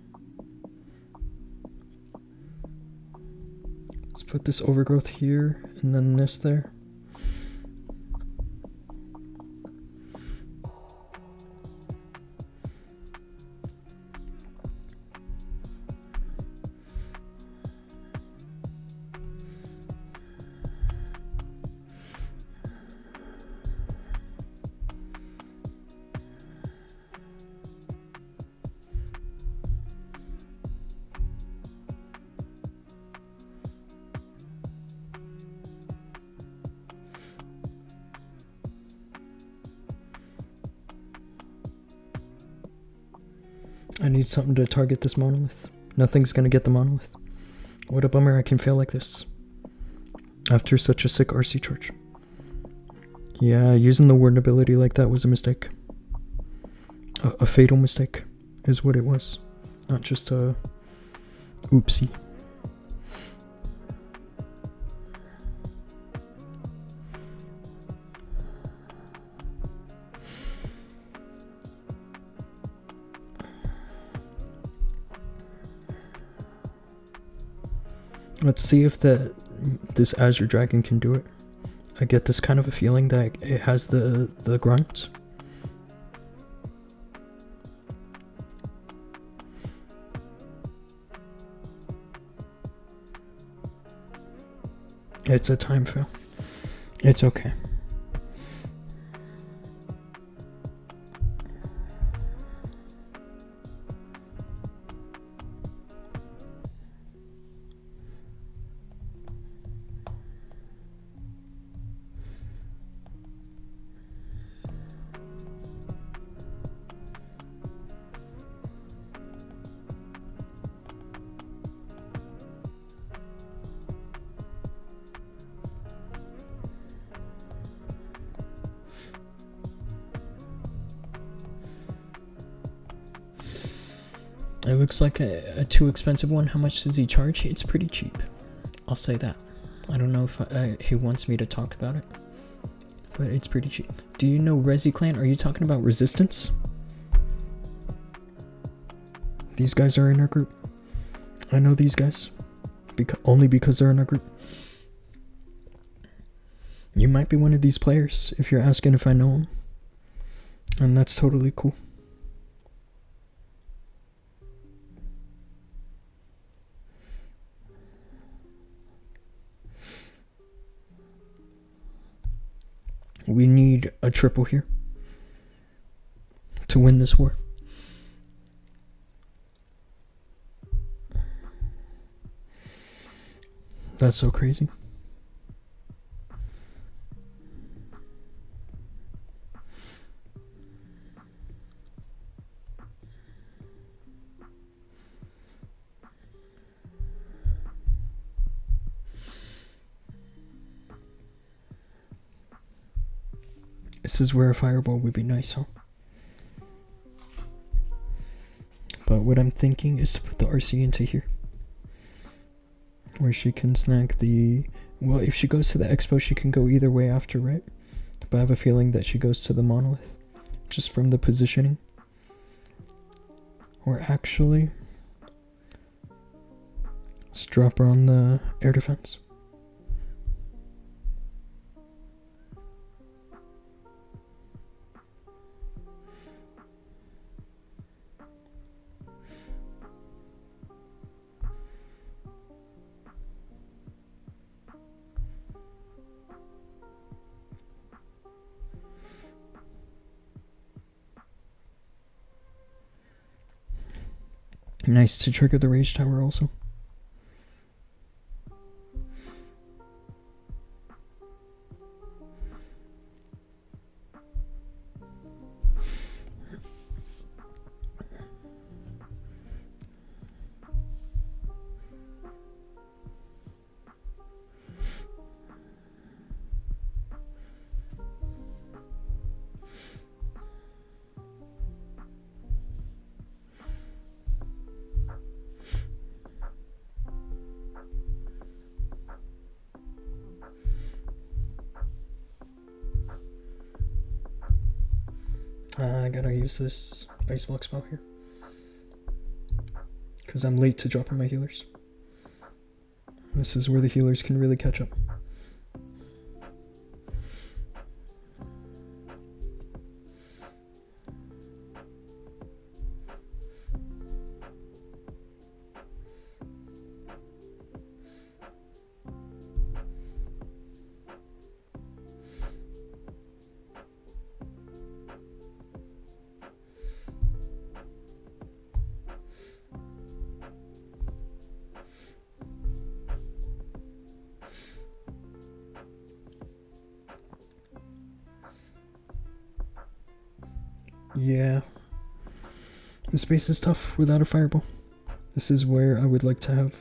Let's put this overgrowth here, and then this there. I need something to target this monolith. Nothing's gonna get the monolith. What a bummer I can fail like this. After such a sick RC charge. Yeah, using the Warden ability like that was a mistake. A fatal mistake is what it was. Not just a Oopsie. Let's see if this Azure Dragon can do it. I get this kind of a feeling that it has the grunts. It's a time fail. It's okay. It looks like a too expensive one. How much does he charge? It's pretty cheap. I'll say that. I don't know if he wants me to talk about it, but it's pretty cheap. Do you know Resi Clan? Are you talking about Resistance? These guys are in our group. I know these guys. Only because they're in our group. You might be one of these players if you're asking if I know them. And that's totally cool. We need a triple here to win this war. That's so crazy. This is where a fireball would be nice, huh? But what I'm thinking is to put the RC into here, where she can snag the... Well, if she goes to the expo, she can go either way after, right? But I have a feeling that she goes to the monolith, just from the positioning. Or actually, let's drop her on the air defense. Nice to trigger the rage tower also. I gotta use this ice block spell here, because I'm late to dropping my healers. This is where the healers can really catch up. Yeah, the space is tough without a fireball. This is where I would like to have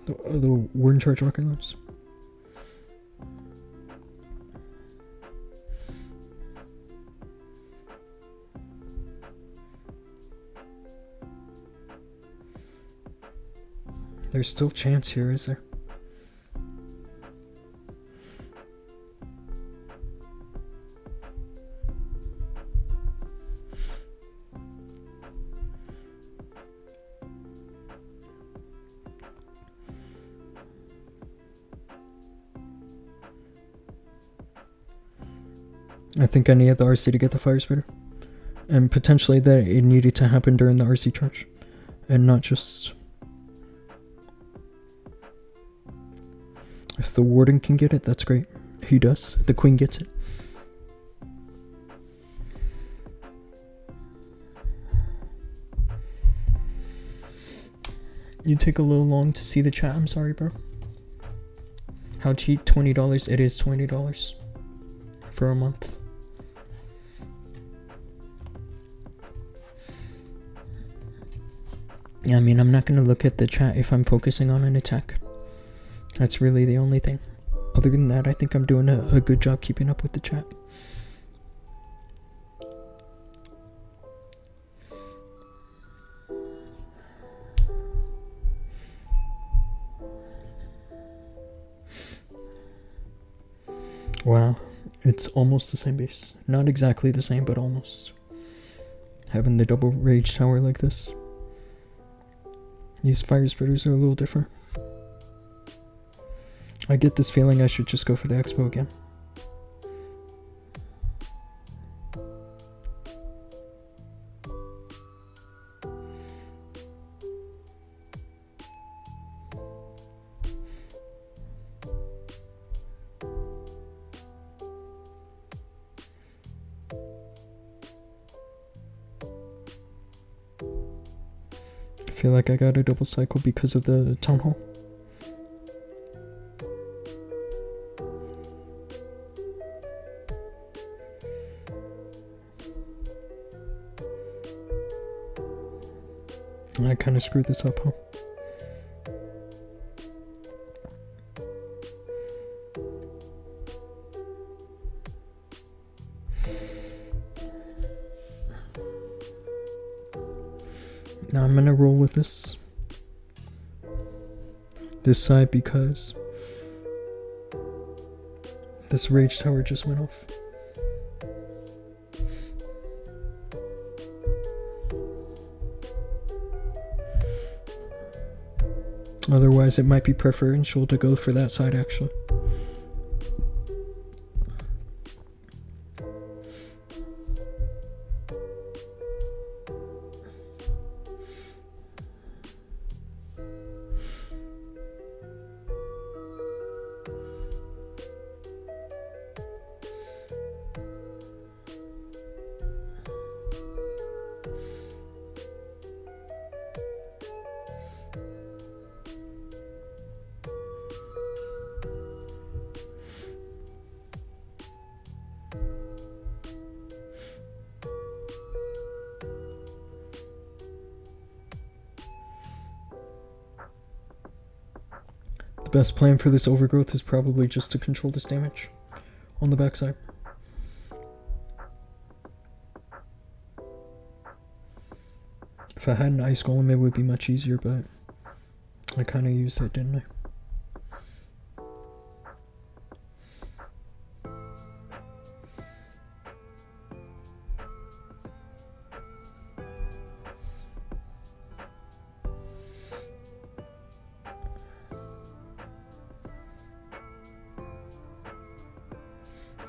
the Warden Charge rocket launch. There's still chance here, is there? I think I needed the RC to get the fire spitter. And potentially that it needed to happen during the RC charge. And not just... If the warden can get it, that's great. He does. The queen gets it. You take a little long to see the chat. I'm sorry, bro. How cheap? $20. It is $20 for a month. Yeah, I mean, I'm not going to look at the chat if I'm focusing on an attack. That's really the only thing. Other than that, I think I'm doing a good job keeping up with the chat. Wow, it's almost the same base. Not exactly the same, but almost. Having the double rage tower like this. These fire spitters are a little different. I get this feeling I should just go for the expo again. I feel like I got a double cycle because of the town hall. I kind of screwed this up, huh? Now I'm gonna roll with this side because this rage tower just went off. Otherwise, it might be preferential to go for that side, actually. Best plan for this overgrowth is probably just to control this damage on the backside. If I had an ice golem, it would be much easier, but I kind of used it, didn't I?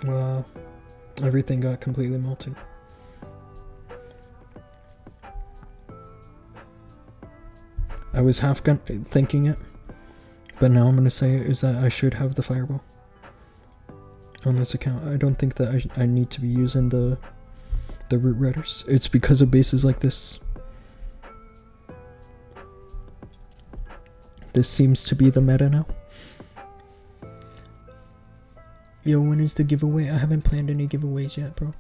Wow, everything got completely melted. I was half thinking it, but now I'm going to say is that I should have the fireball on this account. I don't think that I need to be using the root riders. It's because of bases like this. This seems to be the meta now. Yo, when is the giveaway? I haven't planned any giveaways yet, bro.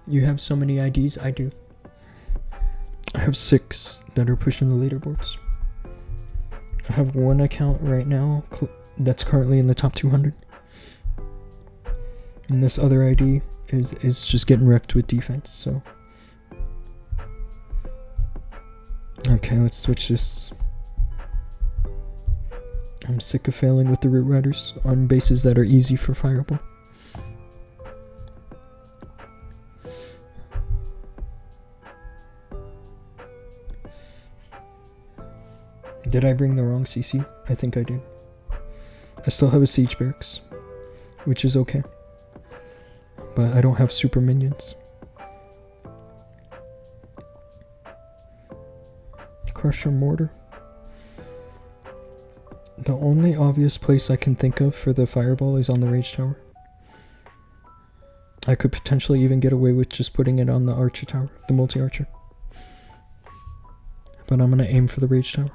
You have so many IDs? I do. I have 6 that are pushing the leaderboards. I have one account right now that's currently in the top 200. And this other ID is just getting wrecked with defense, so... Okay, let's switch this. I'm sick of failing with the root riders on bases that are easy for fireball. Did I bring the wrong CC? I think I did. I still have a siege barracks, which is okay. But I don't have super minions. Crusher mortar. The only obvious place I can think of for the fireball is on the rage tower. I could potentially even get away with just putting it on the archer tower, the multi-archer. But I'm gonna aim for the rage tower.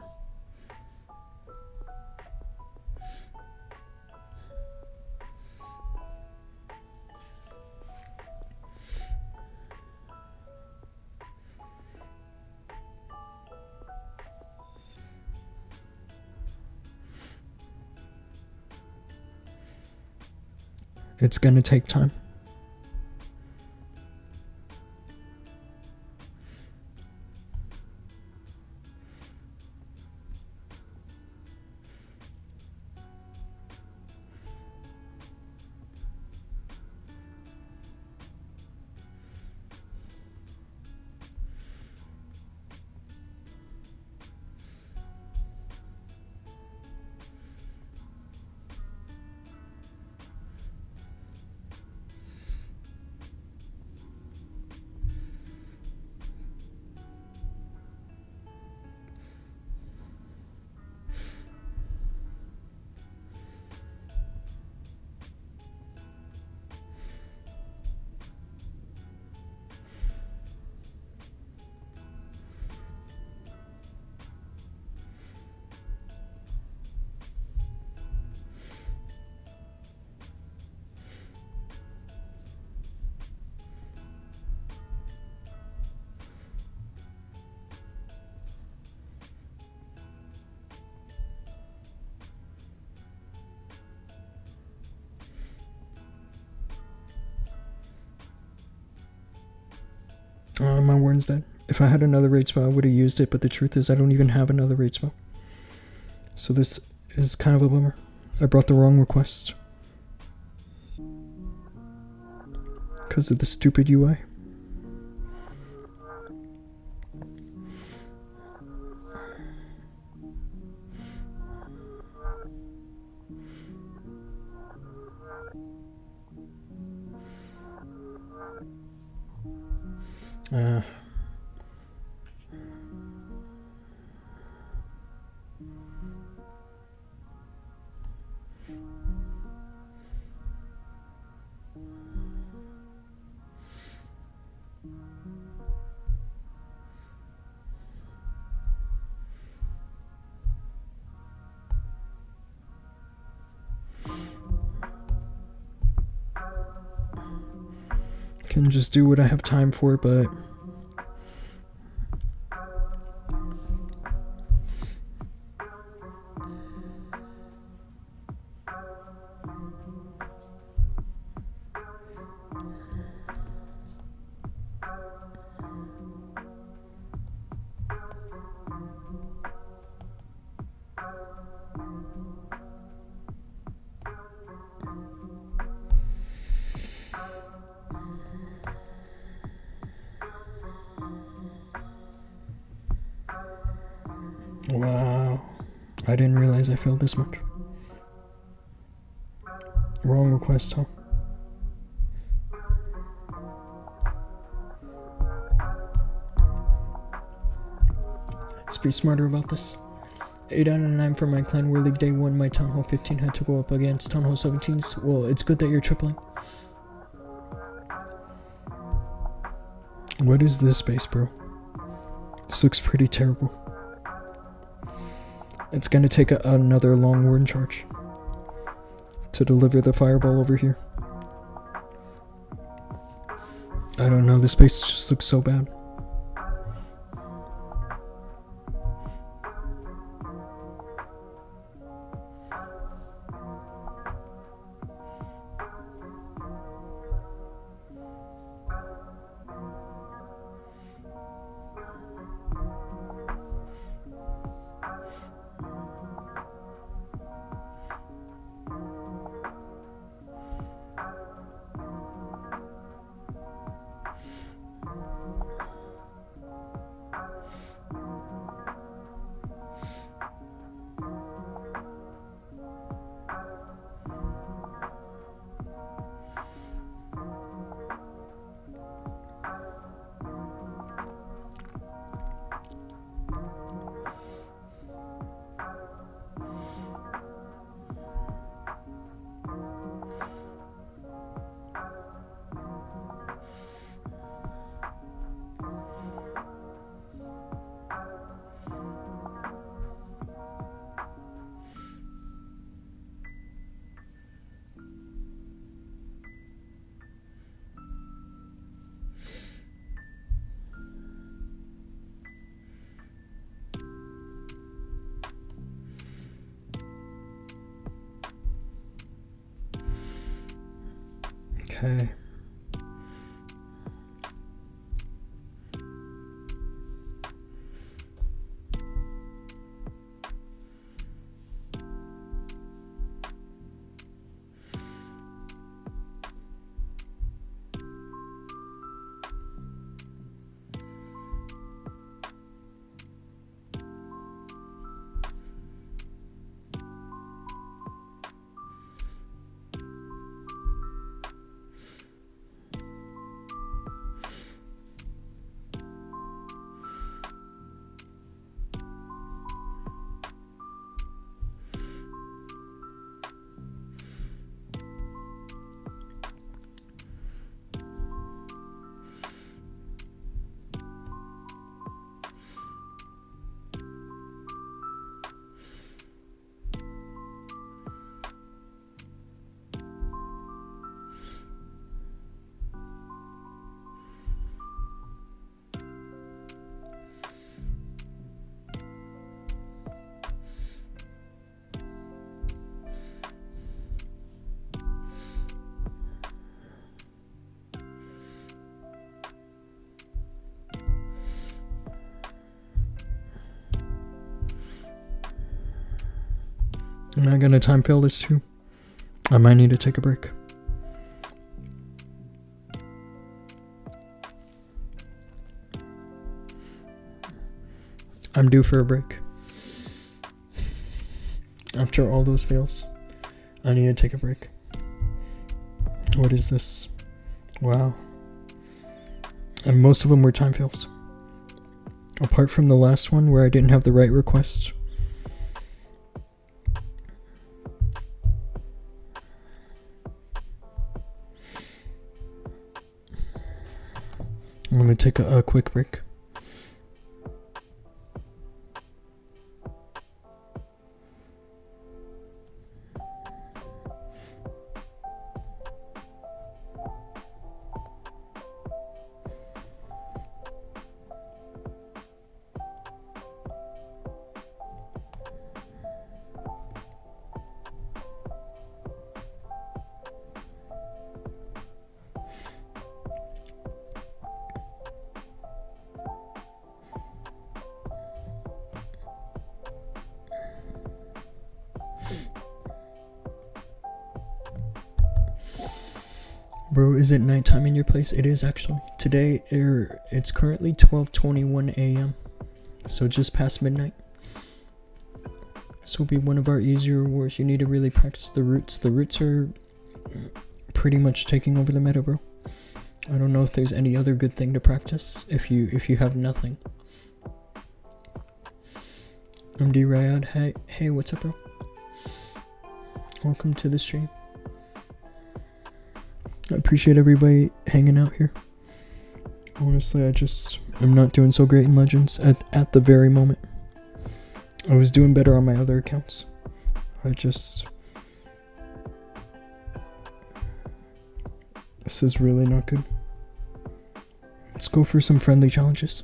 It's gonna take time. My warden's dead. If I had another raid spell, I would have used it, but the truth is I don't even have another raid spell. So this is kind of a bummer. I brought the wrong request. Because of the stupid UI. Can just do what I have time for, but wow, I didn't realize I failed this much. Wrong request, huh? Let's be smarter about this. 8 out of 9 for my clan war league day 1. My town hall 15 had to go up against town hall 17s. Well, it's good that you're tripling. What is this base, bro? This looks pretty terrible. It's gonna take another long warden charge to deliver the fireball over here. I don't know, this base just looks so bad. Okay. Am I gonna time fail this too? I might need to take a break. I'm due for a break. After all those fails, I need to take a break. What is this? Wow. And most of them were time fails. Apart from the last one where I didn't have the right request. I'm gonna take a quick break. Bro, is it nighttime in your place? It is actually. Today, it's currently 12:21 a.m. So just past midnight. This will be one of our easier wars. You need to really practice the roots. The roots are pretty much taking over the meta, bro. I don't know if there's any other good thing to practice if you have nothing. I'm D-Rayad. Hey, what's up, bro? Welcome to the stream. I appreciate everybody hanging out here. Honestly, I'm not doing so great in Legends at the very moment. I was doing better on my other accounts. This is really not good. Let's go for some friendly challenges.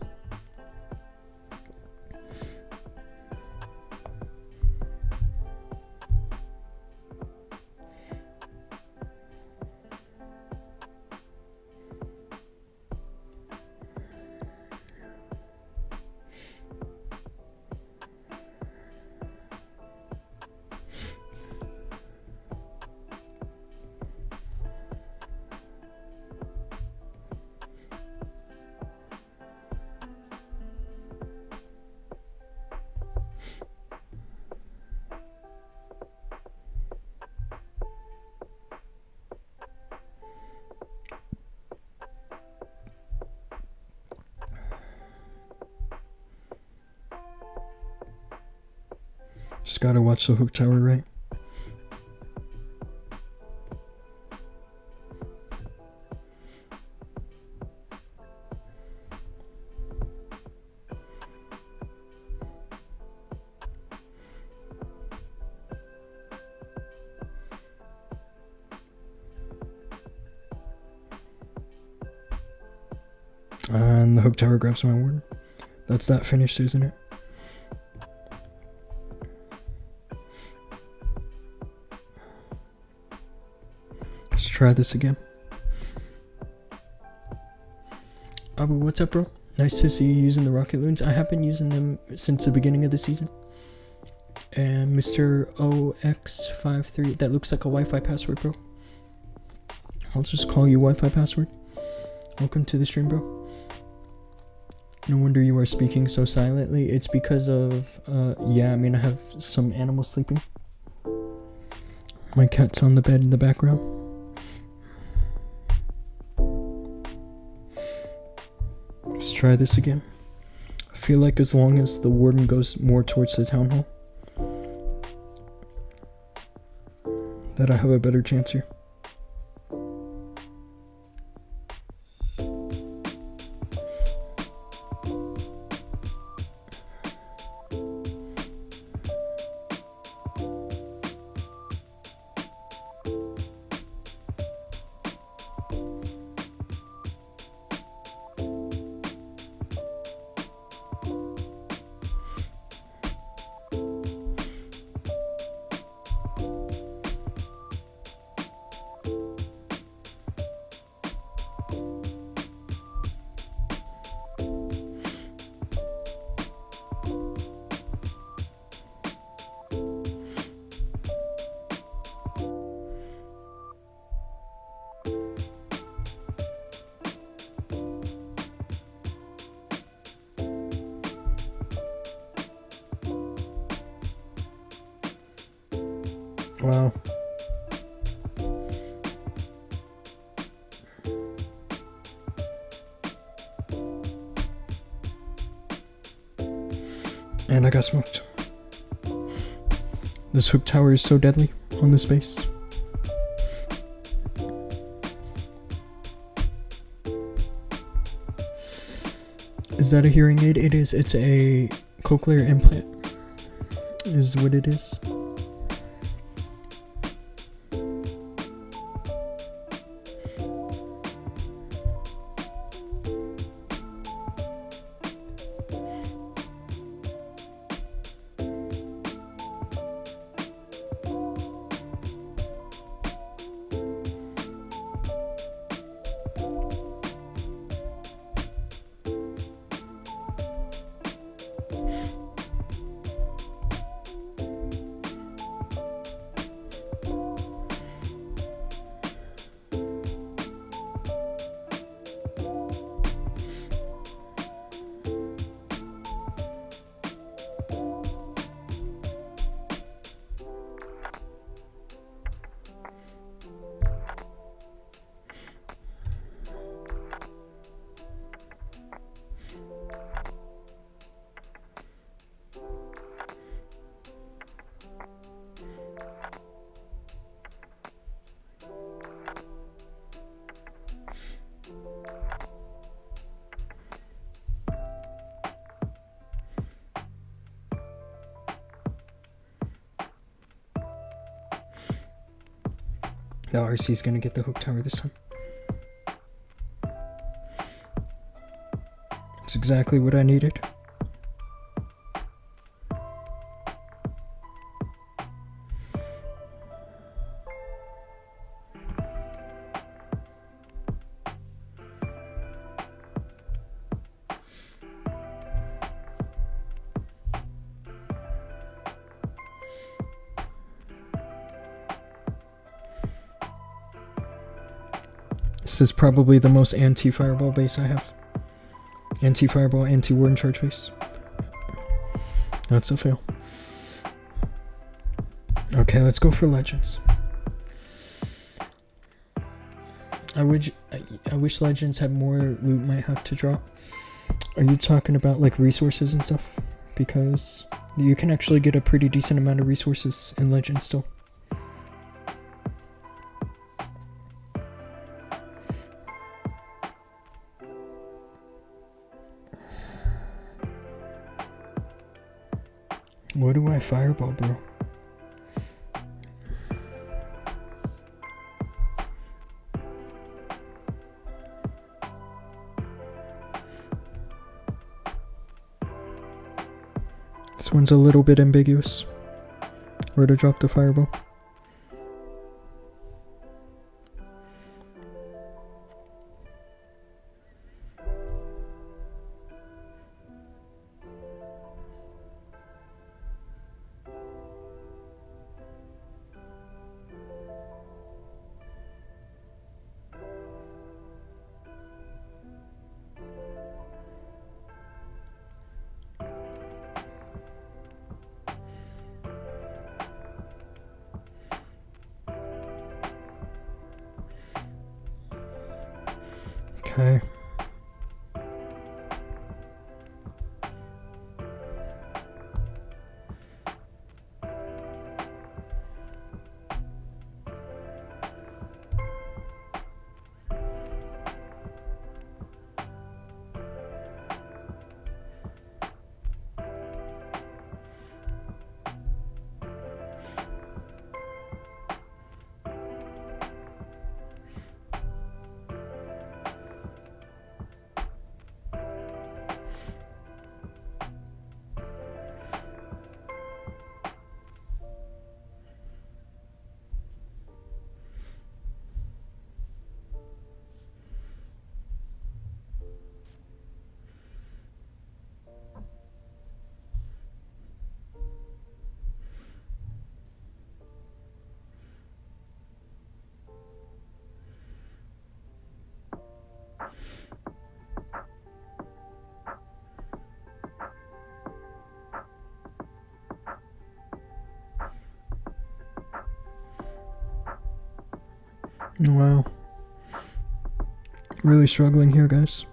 Just gotta watch the hook tower, right? And the hook tower grabs my warden. That's that finished, isn't it? Let's try this again. Abu, what's up, bro? Nice to see you using the rocket loons. I have been using them since the beginning of the season. And Mr. OX53, that looks like a Wi-Fi password, bro. I'll just call you Wi-Fi password. Welcome to the stream, bro. No wonder you are speaking so silently. It's because of, yeah, I mean, I have some animals sleeping. My cat's on the bed in the background. Let's try this again. I feel like as long as the warden goes more towards the town hall, that I have a better chance here. Wow. And I got smoked. This hook tower is so deadly on this base. Is that a hearing aid? It is. It's a cochlear implant. Is what it is. The RC is gonna get the hook tower this time. It's exactly what I needed. This is probably the most anti-fireball base I have. Anti-fireball, anti-warden charge base. That's a fail. Okay, let's go for legends. I wish legends had more loot might have to drop. Are you talking about like resources and stuff? Because you can actually get a pretty decent amount of resources in legends still. What do I fireball, bro? This one's a little bit ambiguous. Where to drop the fireball? Okay. Wow. Really struggling here, guys.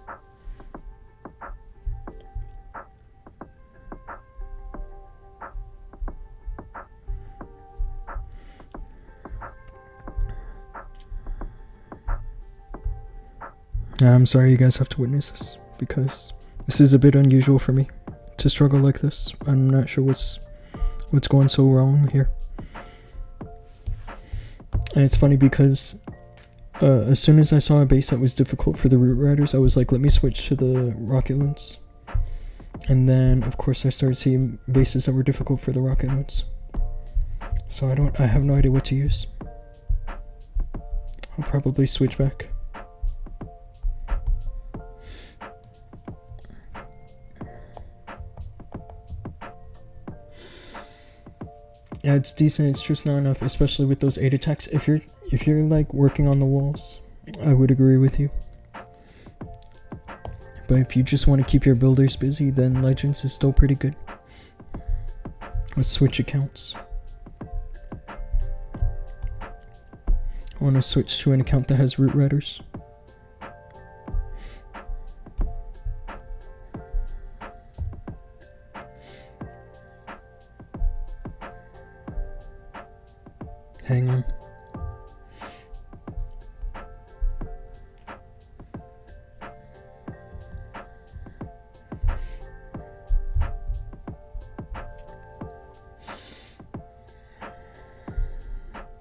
I'm sorry you guys have to witness this, because this is a bit unusual for me to struggle like this. I'm not sure what's going so wrong here. And it's funny because as soon as I saw a base that was difficult for the Root Riders, I was like, let me switch to the Rocket Loons. And then, of course, I started seeing bases that were difficult for the Rocket Loons. So I have no idea what to use. I'll probably switch back. Yeah, it's decent, it's just not enough, especially with those 8 attacks. If you're like working on the walls, I would agree with you. But if you just want to keep your builders busy, then Legends is still pretty good. Let's switch accounts. I want to switch to an account that has Root Riders. Hang on.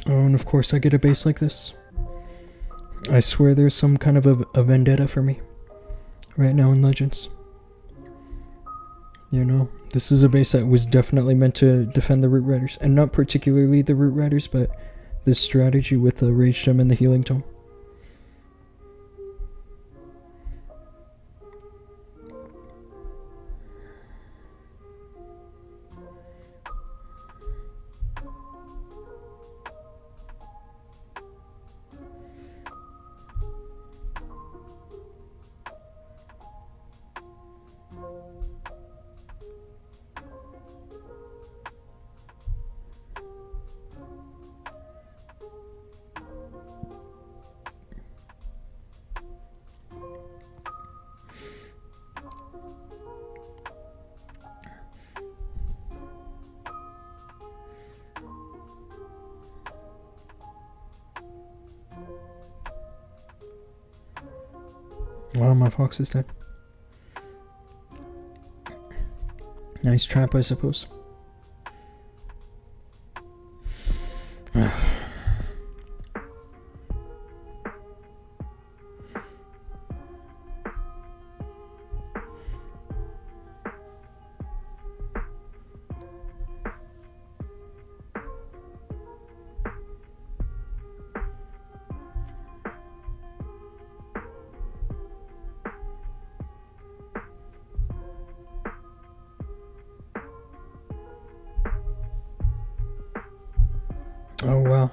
Oh, and of course I get a base like this. I swear there's some kind of a vendetta for me right now in Legends. You know, this is a base that was definitely meant to defend the Root Riders, and not particularly the Root Riders, but this strategy with the Rage Gem and the Healing Tome. Wow, my fox is dead. Nice trap, I suppose. Oh wow.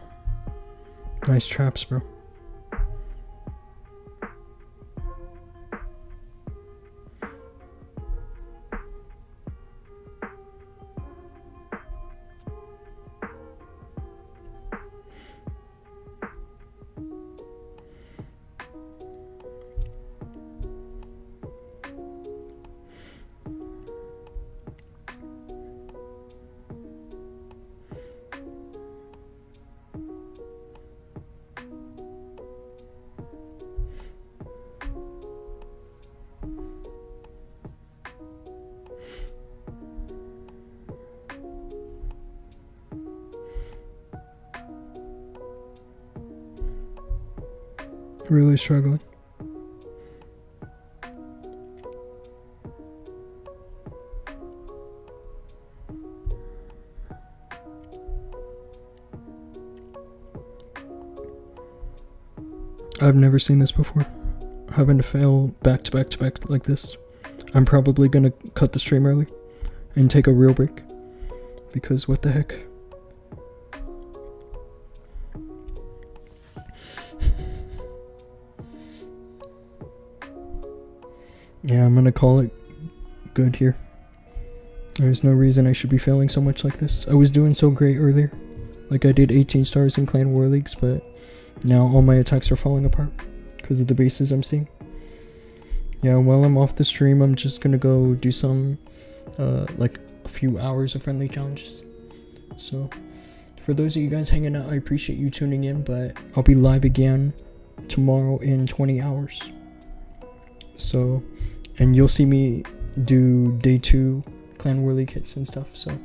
Nice traps, bro. Really struggling. I've never seen this before. Having to fail back to back to back like this. I'm probably gonna cut the stream early and take a real break. Because what the heck? Yeah, I'm gonna call it good here. There's no reason I should be failing so much like this. I was doing so great earlier. Like I did 18 stars in Clan War Leagues, but now all my attacks are falling apart because of the bases I'm seeing. Yeah, while I'm off the stream, I'm just gonna go do some, like a few hours of friendly challenges. So, for those of you guys hanging out, I appreciate you tuning in, but I'll be live again tomorrow in 20 hours. So, and you'll see me do day 2 Clan War League hits and stuff, so